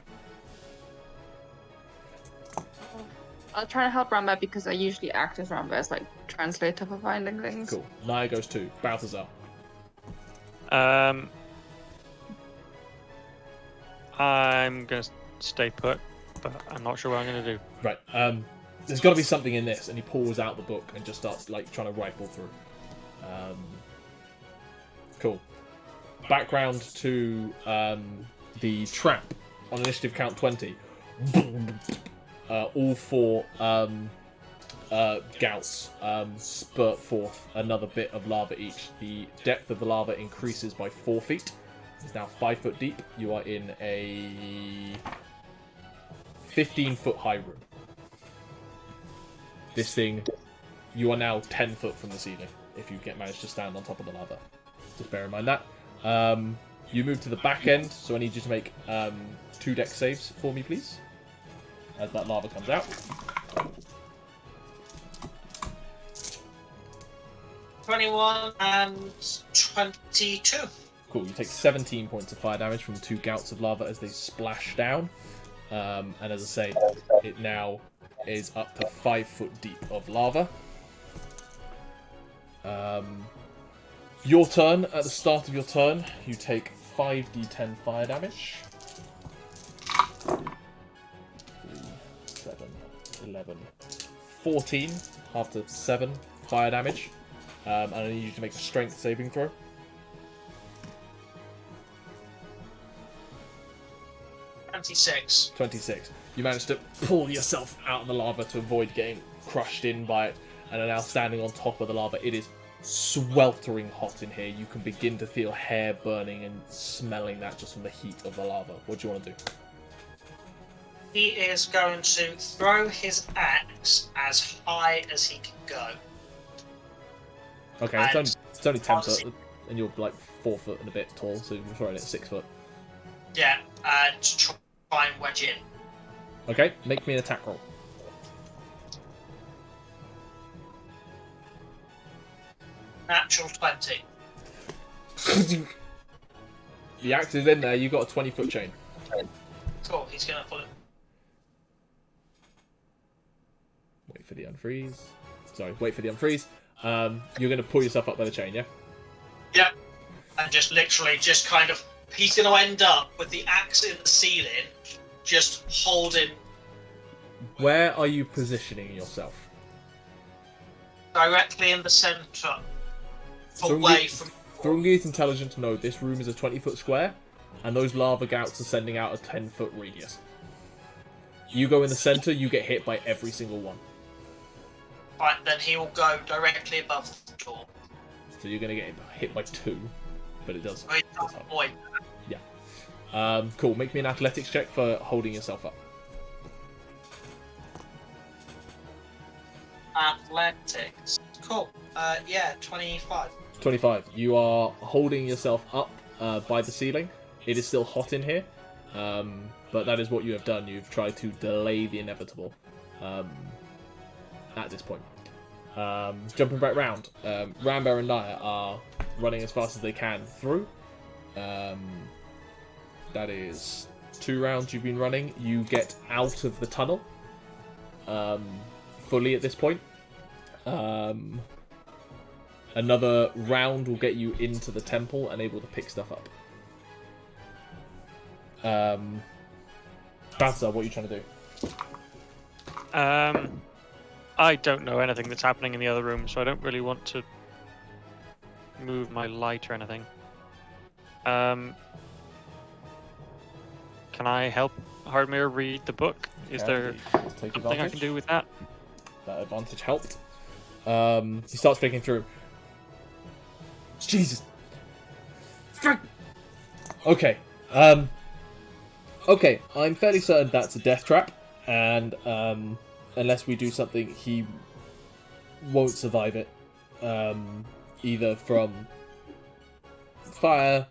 I'll try to help Rambear because I usually act as Rambear's like translator for finding things. Cool. Nyah goes too. Balthazar. I'm gonna stay put, but I'm not sure what I'm gonna do. Right. There's got to be something in this, and he pulls out the book and just starts like trying to rifle through. Cool. Background to the trap on initiative count 20. All four gouts spurt forth another bit of lava each. The depth of the lava increases by 4 feet. It's now 5 foot deep. You are in a 15-foot high room. This thing, you are now 10 foot from the ceiling if you manage to stand on top of the lava. Just bear in mind that. You move to the back end, so I need you to make 2 dex saves for me, please. As that lava comes out. 21 and 22. Cool, you take 17 points of fire damage from 2 gouts of lava as they splash down. And as I say, it now is up to 5 foot deep of lava. Your turn, at the start of your turn, you take 5d10 fire damage. 3, 7, 11, 14 after 7 fire damage. And I need you to make a strength saving throw. 26. 26. You managed to pull yourself out of the lava to avoid getting crushed in by it, and are now standing on top of the lava. It is sweltering hot in here. You can begin to feel hair burning and smelling that just from the heat of the lava. What do you want to do? He is going to throw his axe as high as he can go. Okay, it's only 10 foot, and you're like 4 foot and a bit tall, so you're throwing it at 6 foot. Yeah, to try and wedge in. Okay, make me an attack roll. Natural 20. The axe is in there, you've got a 20-foot chain. Cool, he's going to pull it. Wait for the unfreeze. Sorry, wait for the unfreeze. You're going to pull yourself up by the chain, yeah? Yep. And just literally, just kind of, he's going to end up with the axe in the ceiling, just holding Where are you positioning yourself? directly in the centre, away from. Thrungi is intelligent to know this room is a 20-foot square, and those lava gouts are sending out a 10-foot radius. You go in the centre, you get hit by every single one. Right, then he will go directly above the door. So you're going to get hit by 2, but it does. Right, does help. avoid. Cool, make me an athletics check for holding yourself up. Athletics. Cool. Yeah, 25. 25. You are holding yourself up by the ceiling. It is still hot in here, but that is what you have done. You've tried to delay the inevitable at this point. Jumping back round, Rambear and Nyah are running as fast as they can through. That is 2 rounds you've been running. You get out of the tunnel fully at this point. Another round will get you into the temple and able to pick stuff up. Balthazar, what are you trying to do? I don't know anything that's happening in the other room, so I don't really want to move my light or anything. Can I help Hardmere read the book? Is there Take something I can do with that? That advantage helped. He starts flicking through. Jesus. Okay. Okay, I'm fairly certain that's a death trap, and unless we do something, he won't survive it. Either from fire,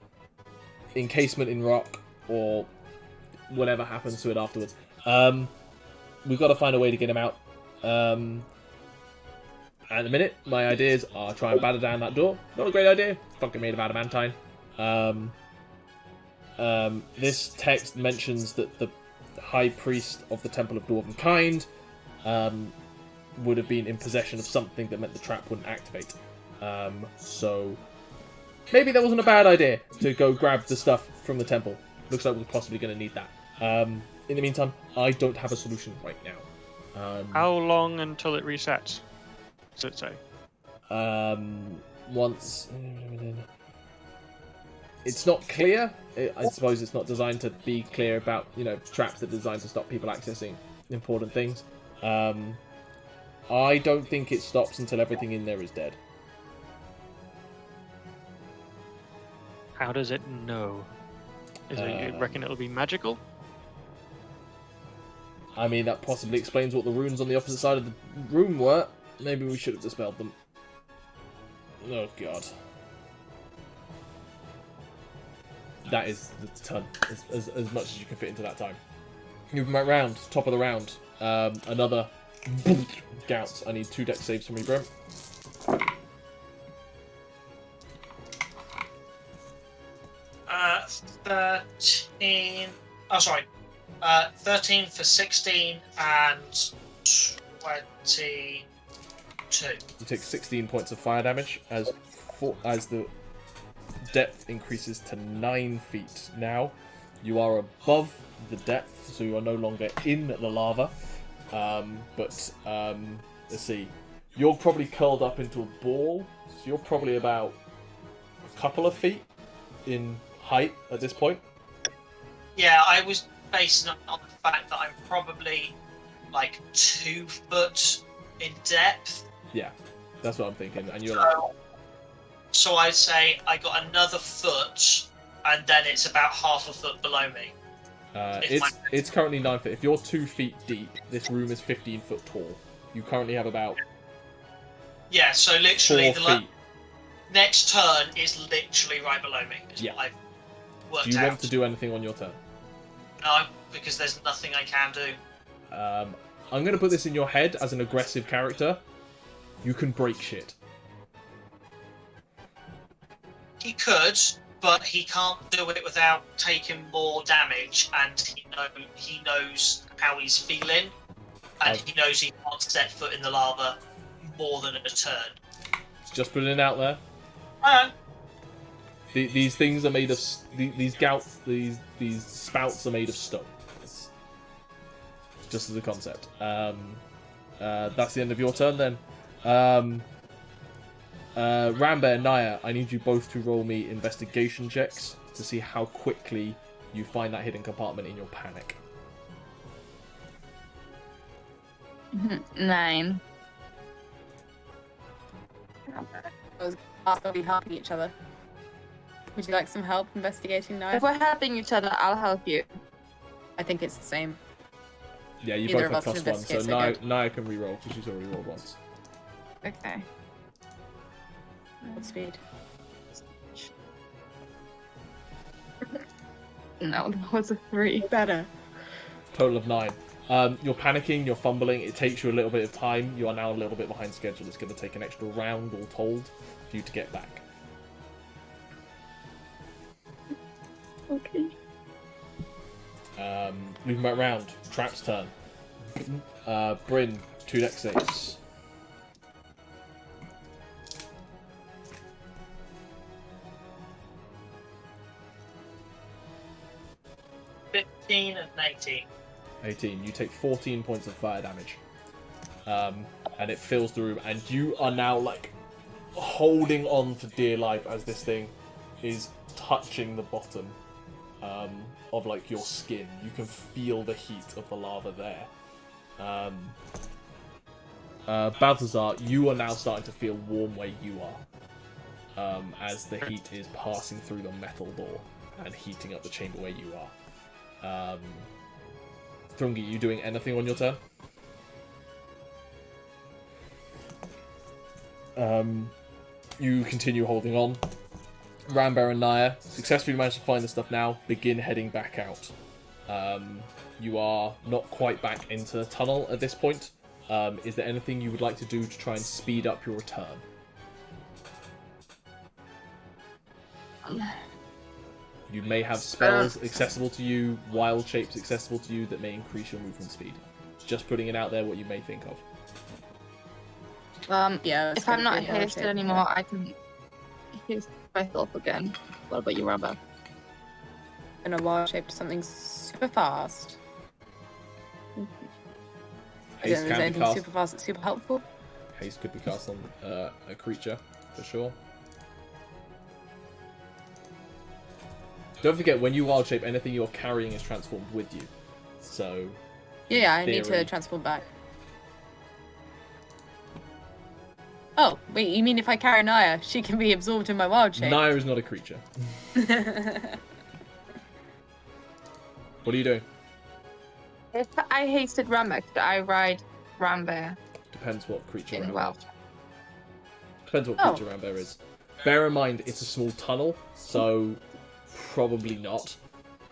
encasement in rock, or whatever happens to it afterwards. We've got to find a way to get him out. At the minute, my ideas are try and batter down that door. Not a great idea. Fucking made of adamantine. This text mentions that the High Priest of the Temple of Dwarven Kind would have been in possession of something that meant the trap wouldn't activate. So maybe that wasn't a bad idea to go grab the stuff from the temple. Looks like we're possibly going to need that. In the meantime, I don't have a solution right now. How long until it resets? Does it say? Once... It's not clear. I suppose it's not designed to be clear about, traps that are designed to stop people accessing important things. I don't think it stops until everything in there is dead. How does it know? You reckon it'll be magical? I mean, that possibly explains what the runes on the opposite side of the room were. Maybe we should have dispelled them. Oh, God. That is the ton, as much as you can fit into that time. Moving right round, top of the round. Another Gouts. I need 2 dex saves from me, bro. 13. Oh, sorry. 13 for 16 and 22. You take 16 points of fire damage as the depth increases to 9 feet. Now you are above the depth, so you are no longer in the lava. Let's see. You're probably curled up into a ball, so you're probably about a couple of feet in height at this point. Yeah, I was basing it on the fact that I'm probably like 2 foot in depth. Yeah, that's what I'm thinking. And you're So I'd say I got another foot, and then it's about half a foot below me. It's currently 9 feet. If you're 2 feet deep, this room is 15 foot tall. You currently have about yeah. So literally 4 feet. Next turn is literally right below me. Yeah. I've worked Do you out. want to do anything on your turn? No, because there's nothing I can do. I'm going to put this in your head as an aggressive character. You can break shit. He could, but he can't do it without taking more damage, and he knows how he's feeling, and he knows he can't set foot in the lava more than a turn. Just putting it out there. I know. These things are made of these gouts. These spouts are made of stone. It's just as a concept. That's the end of your turn then. Rambear, Nyah, I need you both to roll me investigation checks to see how quickly you find that hidden compartment in your panic. 9. Are we helping each other? Would you like some help investigating now? If we're helping each other, I'll help you. I think it's the same. Yeah, you Either both of have us +1, investigate, so so good. Nyah can re-roll because she's already rolled once. Okay. What speed? No, that was a 3. Better. Total of 9. You're panicking, you're fumbling, it takes you a little bit of time. You are now a little bit behind schedule. It's going to take an extra round, all told, for you to get back. Okay. Moving back round. Trap's turn. Bryn, 2 dex saves. $15 and 18. 18. You take 14 points of fire damage. And it fills the room, and you are now, like, holding on for dear life as this thing is touching the bottom of, like, your skin. You can feel the heat of the lava there. Balthazar, you are now starting to feel warm where you are, as the heat is passing through the metal door and heating up the chamber where you are. Thrungi, you doing anything on your turn? You continue holding on. Rambear and Nyah successfully managed to find the stuff now. Begin heading back out. You are not quite back into the tunnel at this point. Is there anything you would like to do to try and speed up your return? You may have spells accessible to you, wild shapes accessible to you that may increase your movement speed. Just putting it out there what you may think of. Yeah. If I'm not hasted anymore, I can haste myself again. What about you, Rambear? In a wild shape to something super fast. Haste Is can be anything cast. super fast that's super helpful? Haste could be cast on a creature, for sure. Don't forget, when you wild shape, anything you're carrying is transformed with you. So, Yeah, I need theory. to transform back. Oh, wait, you mean if I carry Nyah, she can be absorbed in my wild shape? Nyah is not a creature. What are you doing? If I hasted Rambear, could I ride Rambear? Depends what creature In Rambear well. is. Depends what Oh. creature Rambear is. Bear in mind, it's a small tunnel, so probably not.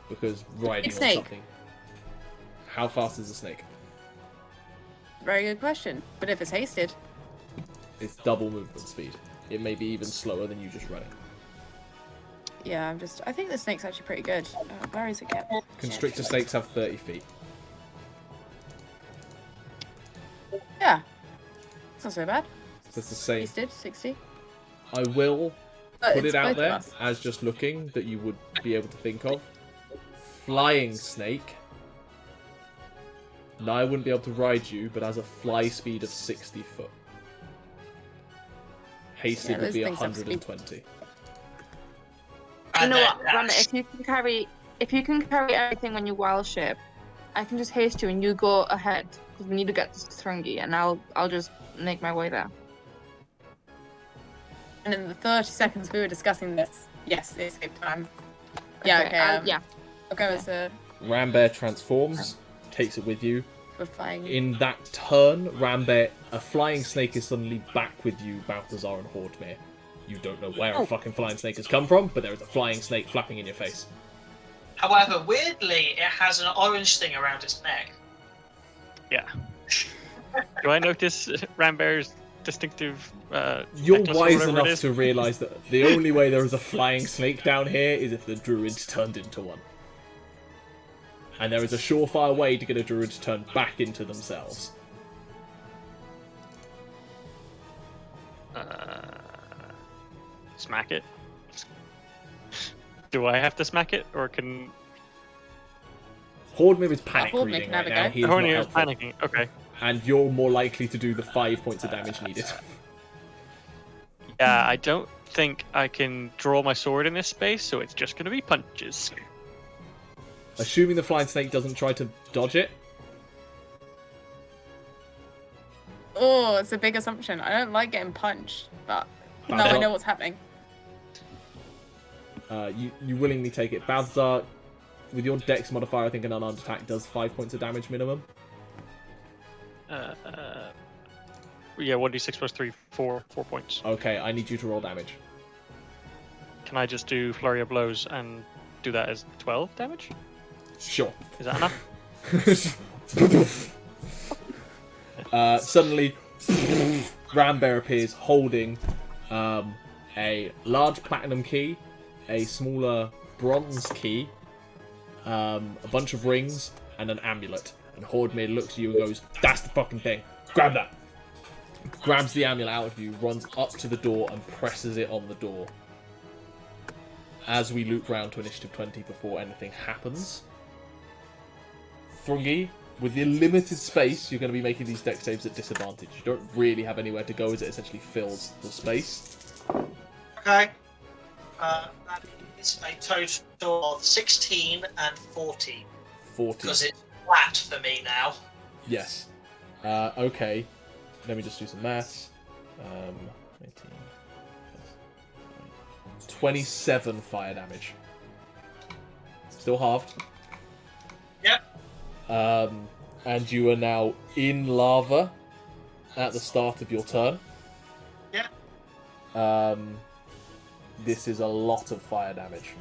Because riding It's on snake. something... How fast is a snake? Very good question. But if it's hasted, It's double movement speed. It may be even slower than you just running. yeah, I think the snake's actually pretty good. Where is it kept? Constrictor snakes have 30 feet. Yeah. It's not so bad. So it's the same. Hasted, 60. I will But put it's it out both of there us. as just looking that you would be able to think of. Flying snake. Now I wouldn't be able to ride you, but has a fly speed of 60 foot. Hasted Yeah, would those be things have speed. 120. You And know then what, Rambear? dash. If you can carry everything when you wild shape, I can just haste you and you go ahead because we need to get to Thrungi, and I'll just make my way there. And in the 30 seconds we were discussing this, yes, it's escape time. Yeah, okay. Yeah. I'll go as Rambear transforms, takes it with you. we're flying. In that turn, Rambear, a flying snake is suddenly back with you, Balthazar and Hordmere. You don't know where a fucking flying snake has come from, but there is a flying snake flapping in your face. However, weirdly, it has an orange thing around its neck. Yeah. Do I notice Rambear's distinctive You're necklace or wise whatever it enough is? to realise that the only way there is a flying snake down here is if the druids turned into one. And there is a surefire way to get a druid to turn back into themselves. Smack it. Do I have to smack it, or can Hordmere is panic Hordmere reading can have right a now. go. He is not Horny is helpful. panicking? Okay. And you're more likely to do the 5 points of damage needed. Yeah, I don't think I can draw my sword in this space, so it's just going to be punches. Assuming the flying snake doesn't try to dodge it. Oh, it's a big assumption. I don't like getting punched, but now I Balthazar, know what's happening. you willingly take it. Balthazar, with your dex modifier, I think an unarmed attack does 5 points of damage minimum. Yeah, 1d6 plus 3, 4 points. Okay, I need you to roll damage. Can I just do Flurry of Blows and do that as 12 damage? Sure. Is that enough? Suddenly, Rambear appears holding a large platinum key, a smaller bronze key, a bunch of rings, and an amulet. And Hordemir looks at you and goes, "That's the fucking thing. Grab that." Grabs the amulet out of you, runs up to the door, and presses it on the door. As we loop round to initiative 20 before anything happens. Thrungi, with the limited space, you're going to be making these dex saves at disadvantage. You don't really have anywhere to go as it essentially fills the space. Okay. That is a total of 16 and 14. 40. Because it's flat for me now. Yes. Okay. Let me just do some maths. 18 plus 27 fire damage. Still halved. Yep. And you are now in lava at the start of your turn. Yep. This is a lot of fire damage.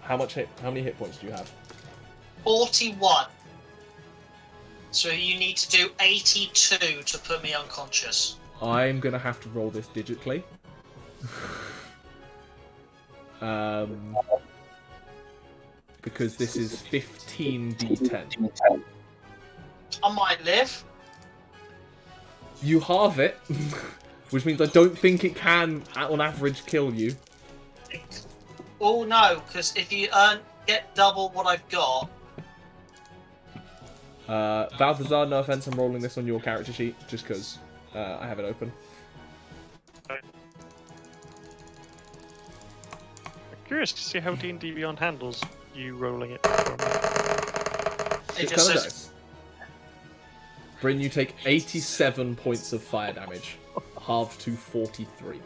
How many hit points do you have? 41. So you need to do 82 to put me unconscious. I'm gonna have to roll this digitally. Because this is 15d10. I might live. You halve it, which means I don't think it can, on average, kill you. Oh no, because if you get double what I've got. Balthazar, no offense, I'm rolling this on your character sheet, just because I have it open. I'm curious to see how D&D Beyond handles you rolling it for me. It Shit just ton of says dice. Bryn, you take 87 points of fire damage, halved to 43.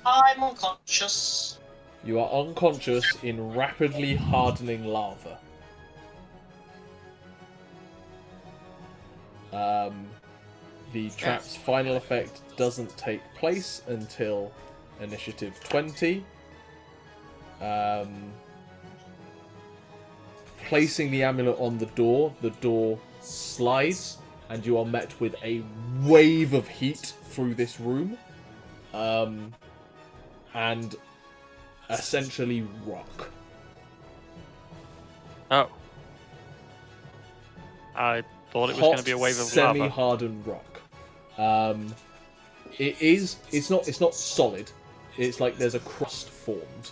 I'm unconscious. You are unconscious in rapidly hardening lava. The trap's final effect doesn't take place until initiative 20. Placing the amulet on the door slides, and you are met with a wave of heat through this room. And essentially rock. Oh. I thought it was going to be a wave of lava. Semi-hardened rock. It's not solid. It's like there's a crust formed.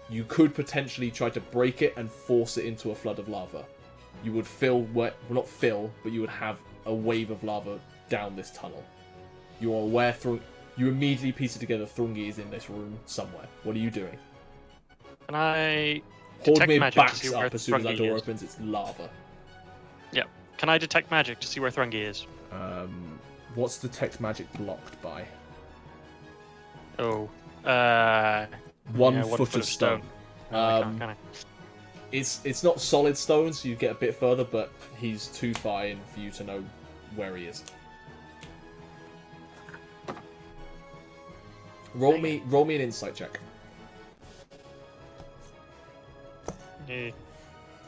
You could potentially try to break it and force it into a flood of lava. You would but you would have a wave of lava down this tunnel. You are aware you immediately piece it together. Thrungi is in this room somewhere. What are you doing? Can I detect Hordemir magic to backs see where up as soon as that Thrungi door is? opens. It's lava. Yep. Can I detect magic to see where Thrungi is? What's detect magic blocked by? Oh. 1 foot of stone. Can I? It's not solid stone, so you get a bit further, but he's too far in for you to know where he is. Roll me an insight check.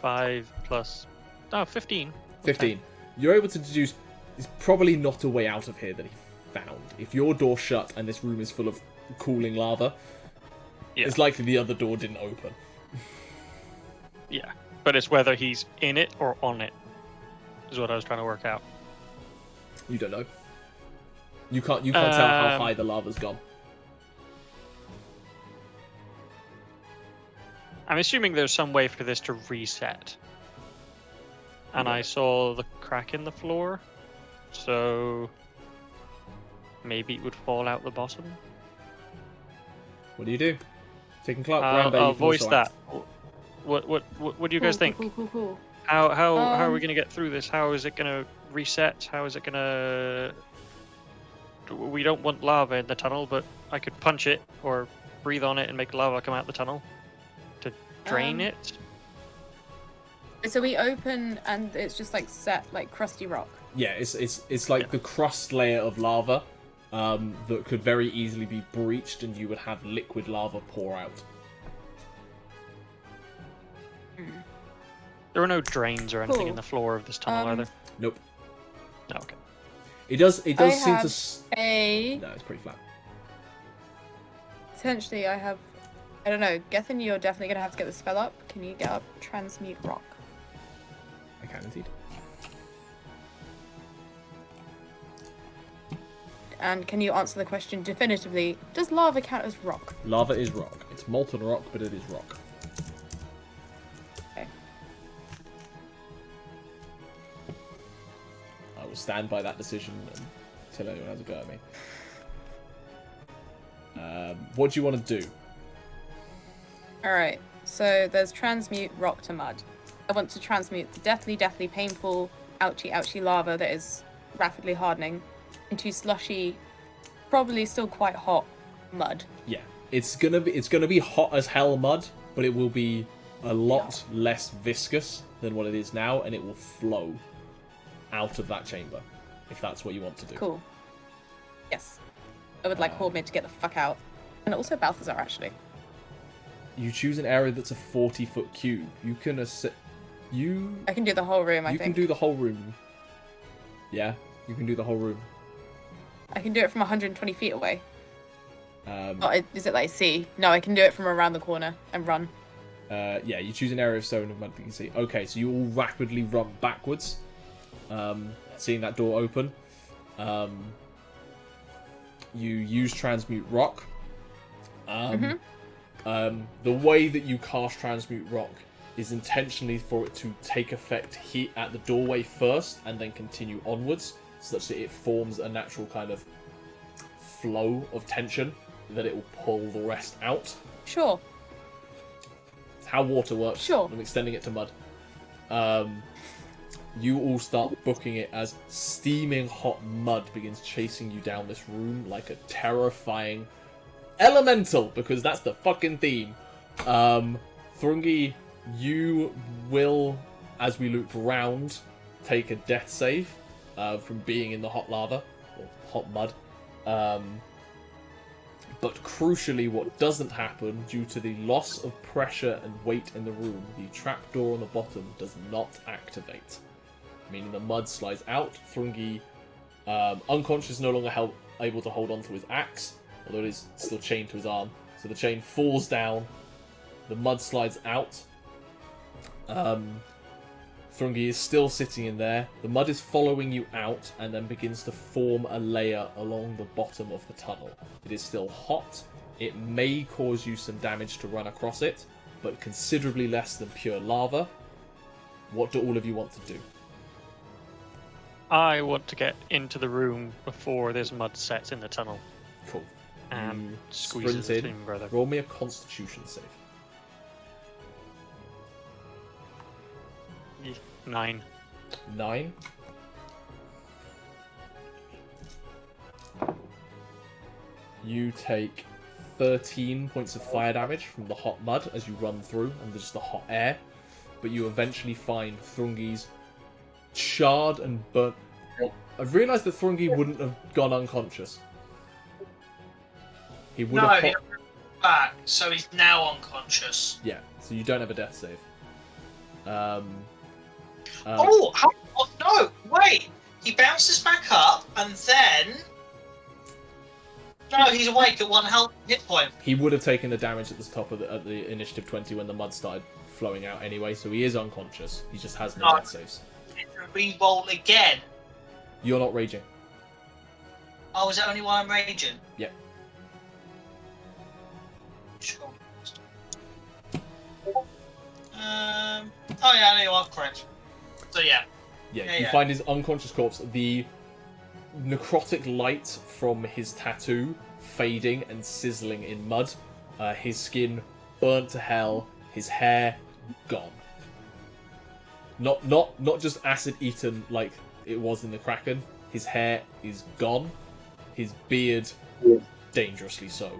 5 plus... Oh, 15. 15. You're able to deduce there's probably not a way out of here that he found. If your door shut and this room is full of cooling lava, it's likely the other door didn't open. Yeah, but it's whether he's in it or on it, is what I was trying to work out. You don't know. You can't tell how high the lava's gone. I'm assuming there's some way for this to reset. And I saw the crack in the floor, so maybe it would fall out the bottom. What do you do? Taking Clark, Rambear, I'll you can voice also that. act. What do you guys think? Cool. How are we gonna get through this? How is it gonna reset? How is it gonna? We don't want lava in the tunnel, but I could punch it or breathe on it and make lava come out the tunnel to drain it. So we open and it's just like set like crusty rock. Yeah, it's like the crust layer of lava that could very easily be breached, and you would have liquid lava pour out. There are no drains or anything in the floor of this tunnel, are there? Nope. No, okay. It does seem to. No, No, it's pretty flat. potentially I have I don't know. Gethin, you're definitely going to have to get the spell up. Can you get up Transmute Rock? I can indeed. And can you answer the question definitively? Does lava count as rock? Lava is rock. It's molten rock, but it is rock. Okay. I will stand by that decision until anyone has a go at me. What do you want to do? Alright, so there's transmute rock to mud. I want to transmute the deathly, deathly painful, ouchy lava that is rapidly hardening into slushy, probably still quite hot mud. Yeah, it's gonna be hot as hell mud, but it will be a lot less viscous than what it is now, and it will flow out of that chamber, if that's what you want to do. Cool. Yes. I would like Hordmid to get the fuck out. And also Balthazar, actually. You choose an area that's a 40-foot cube. You can I can do the whole room, I think. You can do the whole room. Yeah, you can do the whole room. I can do it from 120 feet away. Is it like C? No, I can do it from around the corner and run. Yeah, you choose an area of stone and mud that you can see. Okay, so you all rapidly run backwards, seeing that door open. You use Transmute Rock. The way that you cast Transmute Rock is intentionally for it to take effect at the doorway first and then continue onwards, such that it forms a natural kind of flow of tension that it will pull the rest out. Sure. It's how water works. Sure. I'm extending it to mud. You all start booking it as steaming hot mud begins chasing you down this room like a terrifying elemental, because that's the fucking theme. Thrungi, you will, as we loop round, take a death save from being in the hot lava, or hot mud. But crucially, what doesn't happen, due to the loss of pressure and weight in the room, the trapdoor on the bottom does not activate. Meaning the mud slides out. Thrungi, unconscious, no longer able to hold on to his axe, although it is still chained to his arm. So the chain falls down, the mud slides out. Thrungi is still sitting in there. The mud is following you out and then begins to form a layer along the bottom of the tunnel. It is still hot. It may cause you some damage to run across it, but considerably less than pure lava. What do all of you want to do? I want to get into the room before this mud sets in the tunnel. Cool. And You squeezes sprint the in. thing further. Roll me a Constitution save. 9. 9. You take 13 points of fire damage from the hot mud as you run through and just the hot air, but you eventually find Thrungi's charred and burnt. I've realised that Thrungi wouldn't have gone unconscious. He would have. he back, so he's now unconscious. Yeah, so you don't have a death save. Oh, no! Wait! He bounces back up, and then... No, he's awake at 1 hit point. He would have taken the damage at the top of the initiative 20 when the mud started flowing out anyway, so he is unconscious. He just has no death saves. Re-roll again. You're not raging. Oh, is that only while I'm raging? Yeah. Sure. Oh yeah, no, you are correct. So yeah. Yeah, you find his unconscious corpse. The necrotic light from his tattoo fading and sizzling in mud. His skin burnt to hell. His hair gone. Not just acid eaten like it was in the Kraken. His hair is gone. His beard, dangerously so.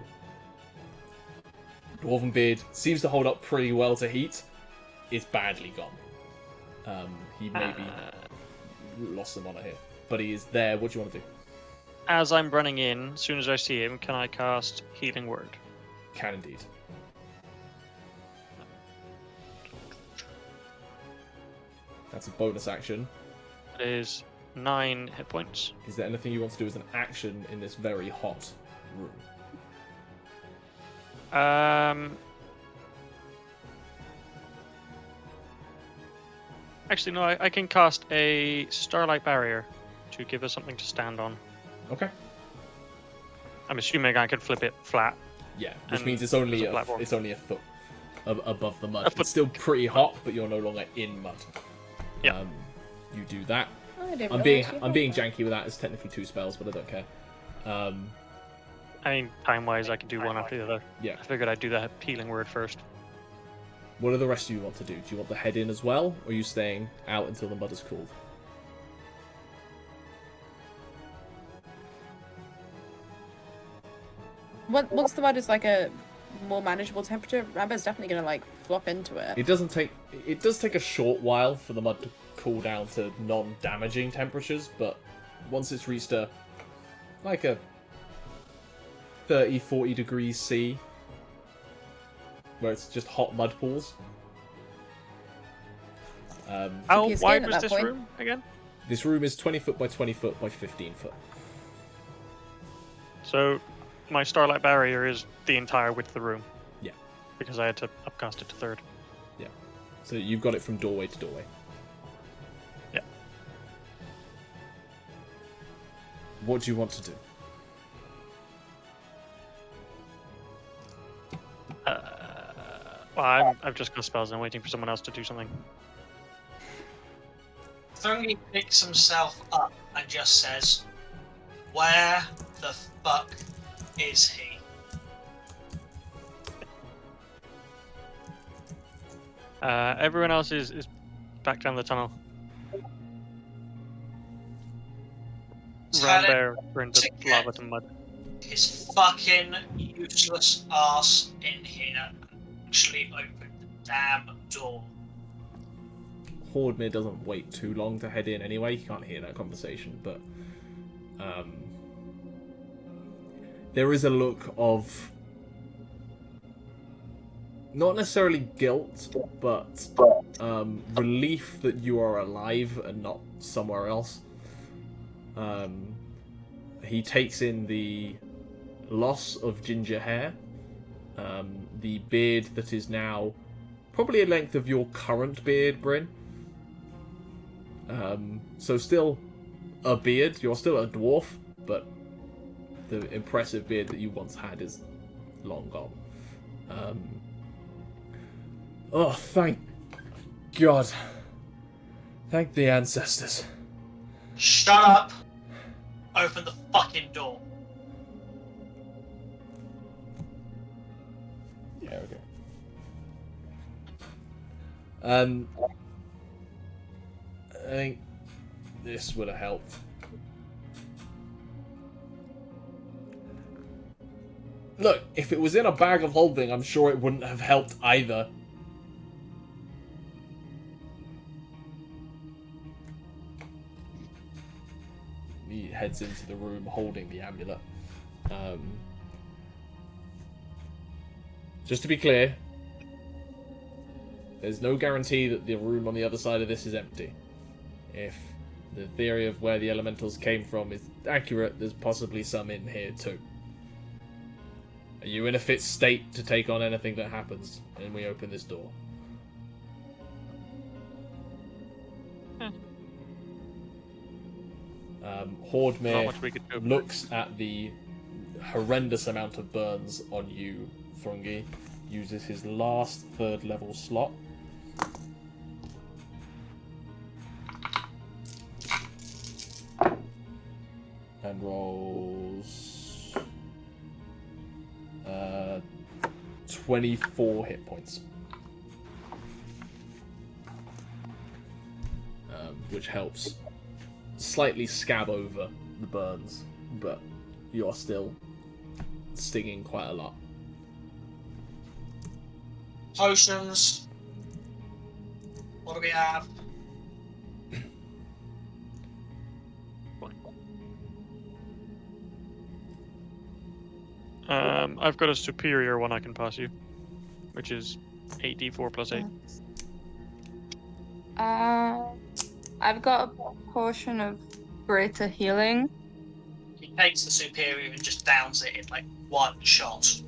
Dwarven beard seems to hold up pretty well to heat. It's badly gone. He maybe lost some honor here, but he is there. What do you want to do? As I'm running in, as soon as I see him, can I cast Healing Word? Can indeed. That's a bonus action. It is 9 hit points. Is there anything you want to do as an action in this very hot room? Actually, no. I can cast a Starlight Barrier to give us something to stand on. Okay. I'm assuming I can flip it flat. Yeah, which And means it's only there's a platform. it's only a foot above the mud. A foot. It's still pretty hot, but you're no longer in mud. Yeah. You do that. I didn't I'm realise being you had janky with that. It's technically 2 spells, but I don't care. I mean, time-wise, I can do one after the other. Yeah. I figured I'd do the healing word first. What do the rest of you want to do? Do you want to head in as well, or are you staying out until the mud is cooled? Once the mud is like a more manageable temperature, Rambear's definitely gonna like flop into it. It does take a short while for the mud to cool down to non-damaging temperatures, but once it's reached a 30-40 degrees C, where it's just hot mud pools. How Keep your wide skin at was that this point. room again? This room is 20 foot by 20 foot by 15 foot. So, my Starlight Barrier is the entire width of the room. Yeah. Because I had to upcast it to 3rd. Yeah. So you've got it from doorway to doorway. Yeah. What do you want to do? Well, I've just got spells and I'm waiting for someone else to do something. Thrungi picks himself up and just says, "Where the fuck is he?" Everyone else is back down the tunnel. Tell him Rambear turned the to get lava to mud. his fucking useless ass in here and actually open the damn door. Hordmir doesn't wait too long to head in anyway. You can't hear that conversation, but there is a look of not necessarily guilt, but relief that you are alive and not somewhere else. He takes in the loss of ginger hair, the beard that is now probably a length of your current beard, Bryn. So still a beard, you're still a dwarf, but the impressive beard that you once had is long gone. Oh, thank God. Thank the ancestors. Shut up! Open the fucking door. Yeah, okay. I think this would have helped. Look, if it was in a bag of holding, I'm sure it wouldn't have helped either. He heads into the room holding the amulet. Just to be clear, there's no guarantee that the room on the other side of this is empty. If the theory of where the elementals came from is accurate, there's possibly some in here too. Are you in a fit state to take on anything that happens when we open this door? Not Hordmir much we could do. looks at the horrendous amount of burns on you, Thrungi, uses his last 3rd level slot. And rolls 24 hit points. Which helps slightly scab over the burns, but you are still stinging quite a lot. Potions. What do we have? I've got a superior one I can pass you, which is 8d4 plus 8. I've got a potion of greater healing. He takes the superior and just downs it in like one shot.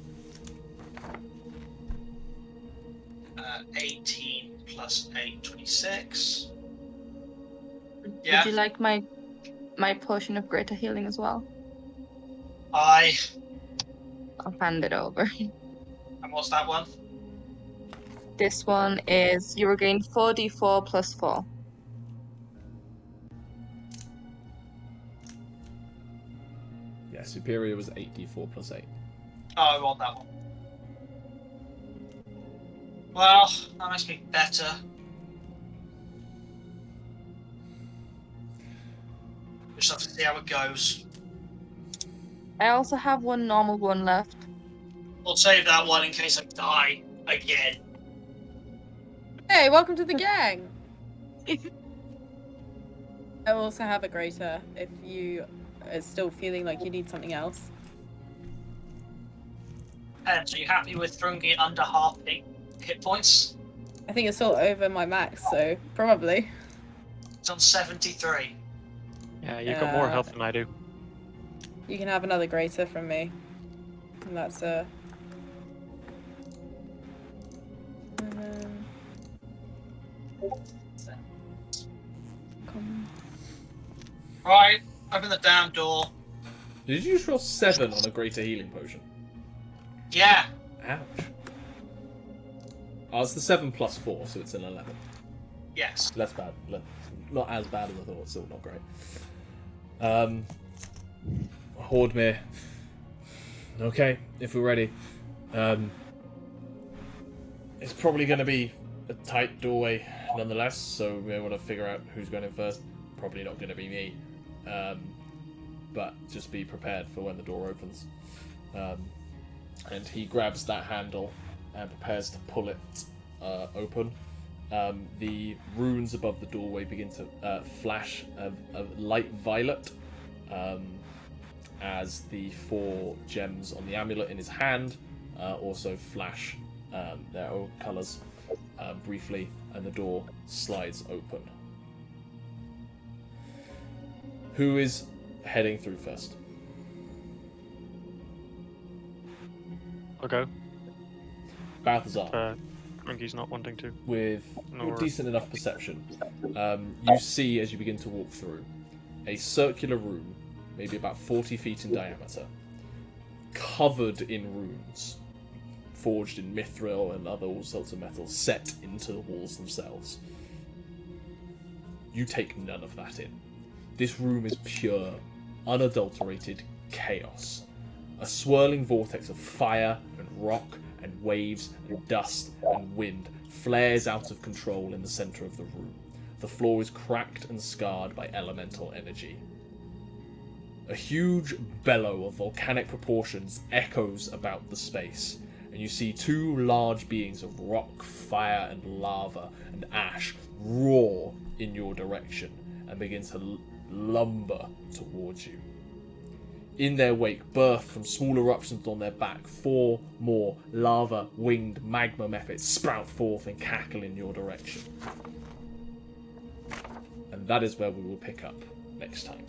18 plus 8, 26. Yeah. Would you like my potion of greater healing as well? Aye. I'll hand it over. And what's that one? This one is you regain 4d4 plus 4. Yeah, superior was 8d4 plus 8. Oh, I want that one. Well, that makes me better. Just have to see how it goes. I also have one normal one left. I'll save that one in case I die again. Hey, welcome to the gang! I also have a greater if you are still feeling like you need something else. And so you happy with Thrungi under half hit points? I think it's still over my max, so probably. It's on 73. Yeah, you've got more health than I do. You can have another greater from me. And that's Right, open the damn door. Did you just roll 7 on a greater healing potion? Yeah. Ouch. Oh, it's the 7 plus 4, so it's an 11. Yes. Less bad. Not as bad as I thought, still not great. Hordmere. Okay, if we're ready. It's probably going to be a tight doorway nonetheless, so we want to figure out who's going in first. Probably not going to be me. But just be prepared for when the door opens. And he grabs that handle and prepares to pull it open. The runes above the doorway begin to flash a light violet as the 4 gems on the amulet in his hand also flash their own colours briefly, and the door slides open. Who is heading through first? I'll go. Balthazar. Thrungi's not wanting to. With Nor- decent enough perception, you see as you begin to walk through a circular room, maybe about 40 feet in diameter, covered in runes, forged in mithril and other all sorts of metals, set into the walls themselves. You take none of that in. This room is pure, unadulterated chaos. A swirling vortex of fire and rock and waves and dust and wind flares out of control in the center of the room. The floor is cracked and scarred by elemental energy. A huge bellow of volcanic proportions echoes about the space, and you see 2 large beings of rock, fire, and lava and ash roar in your direction and begin to lumber towards you. In their wake, birth from small eruptions on their back, 4 more lava-winged magma mephits sprout forth and cackle in your direction. And that is where we will pick up next time.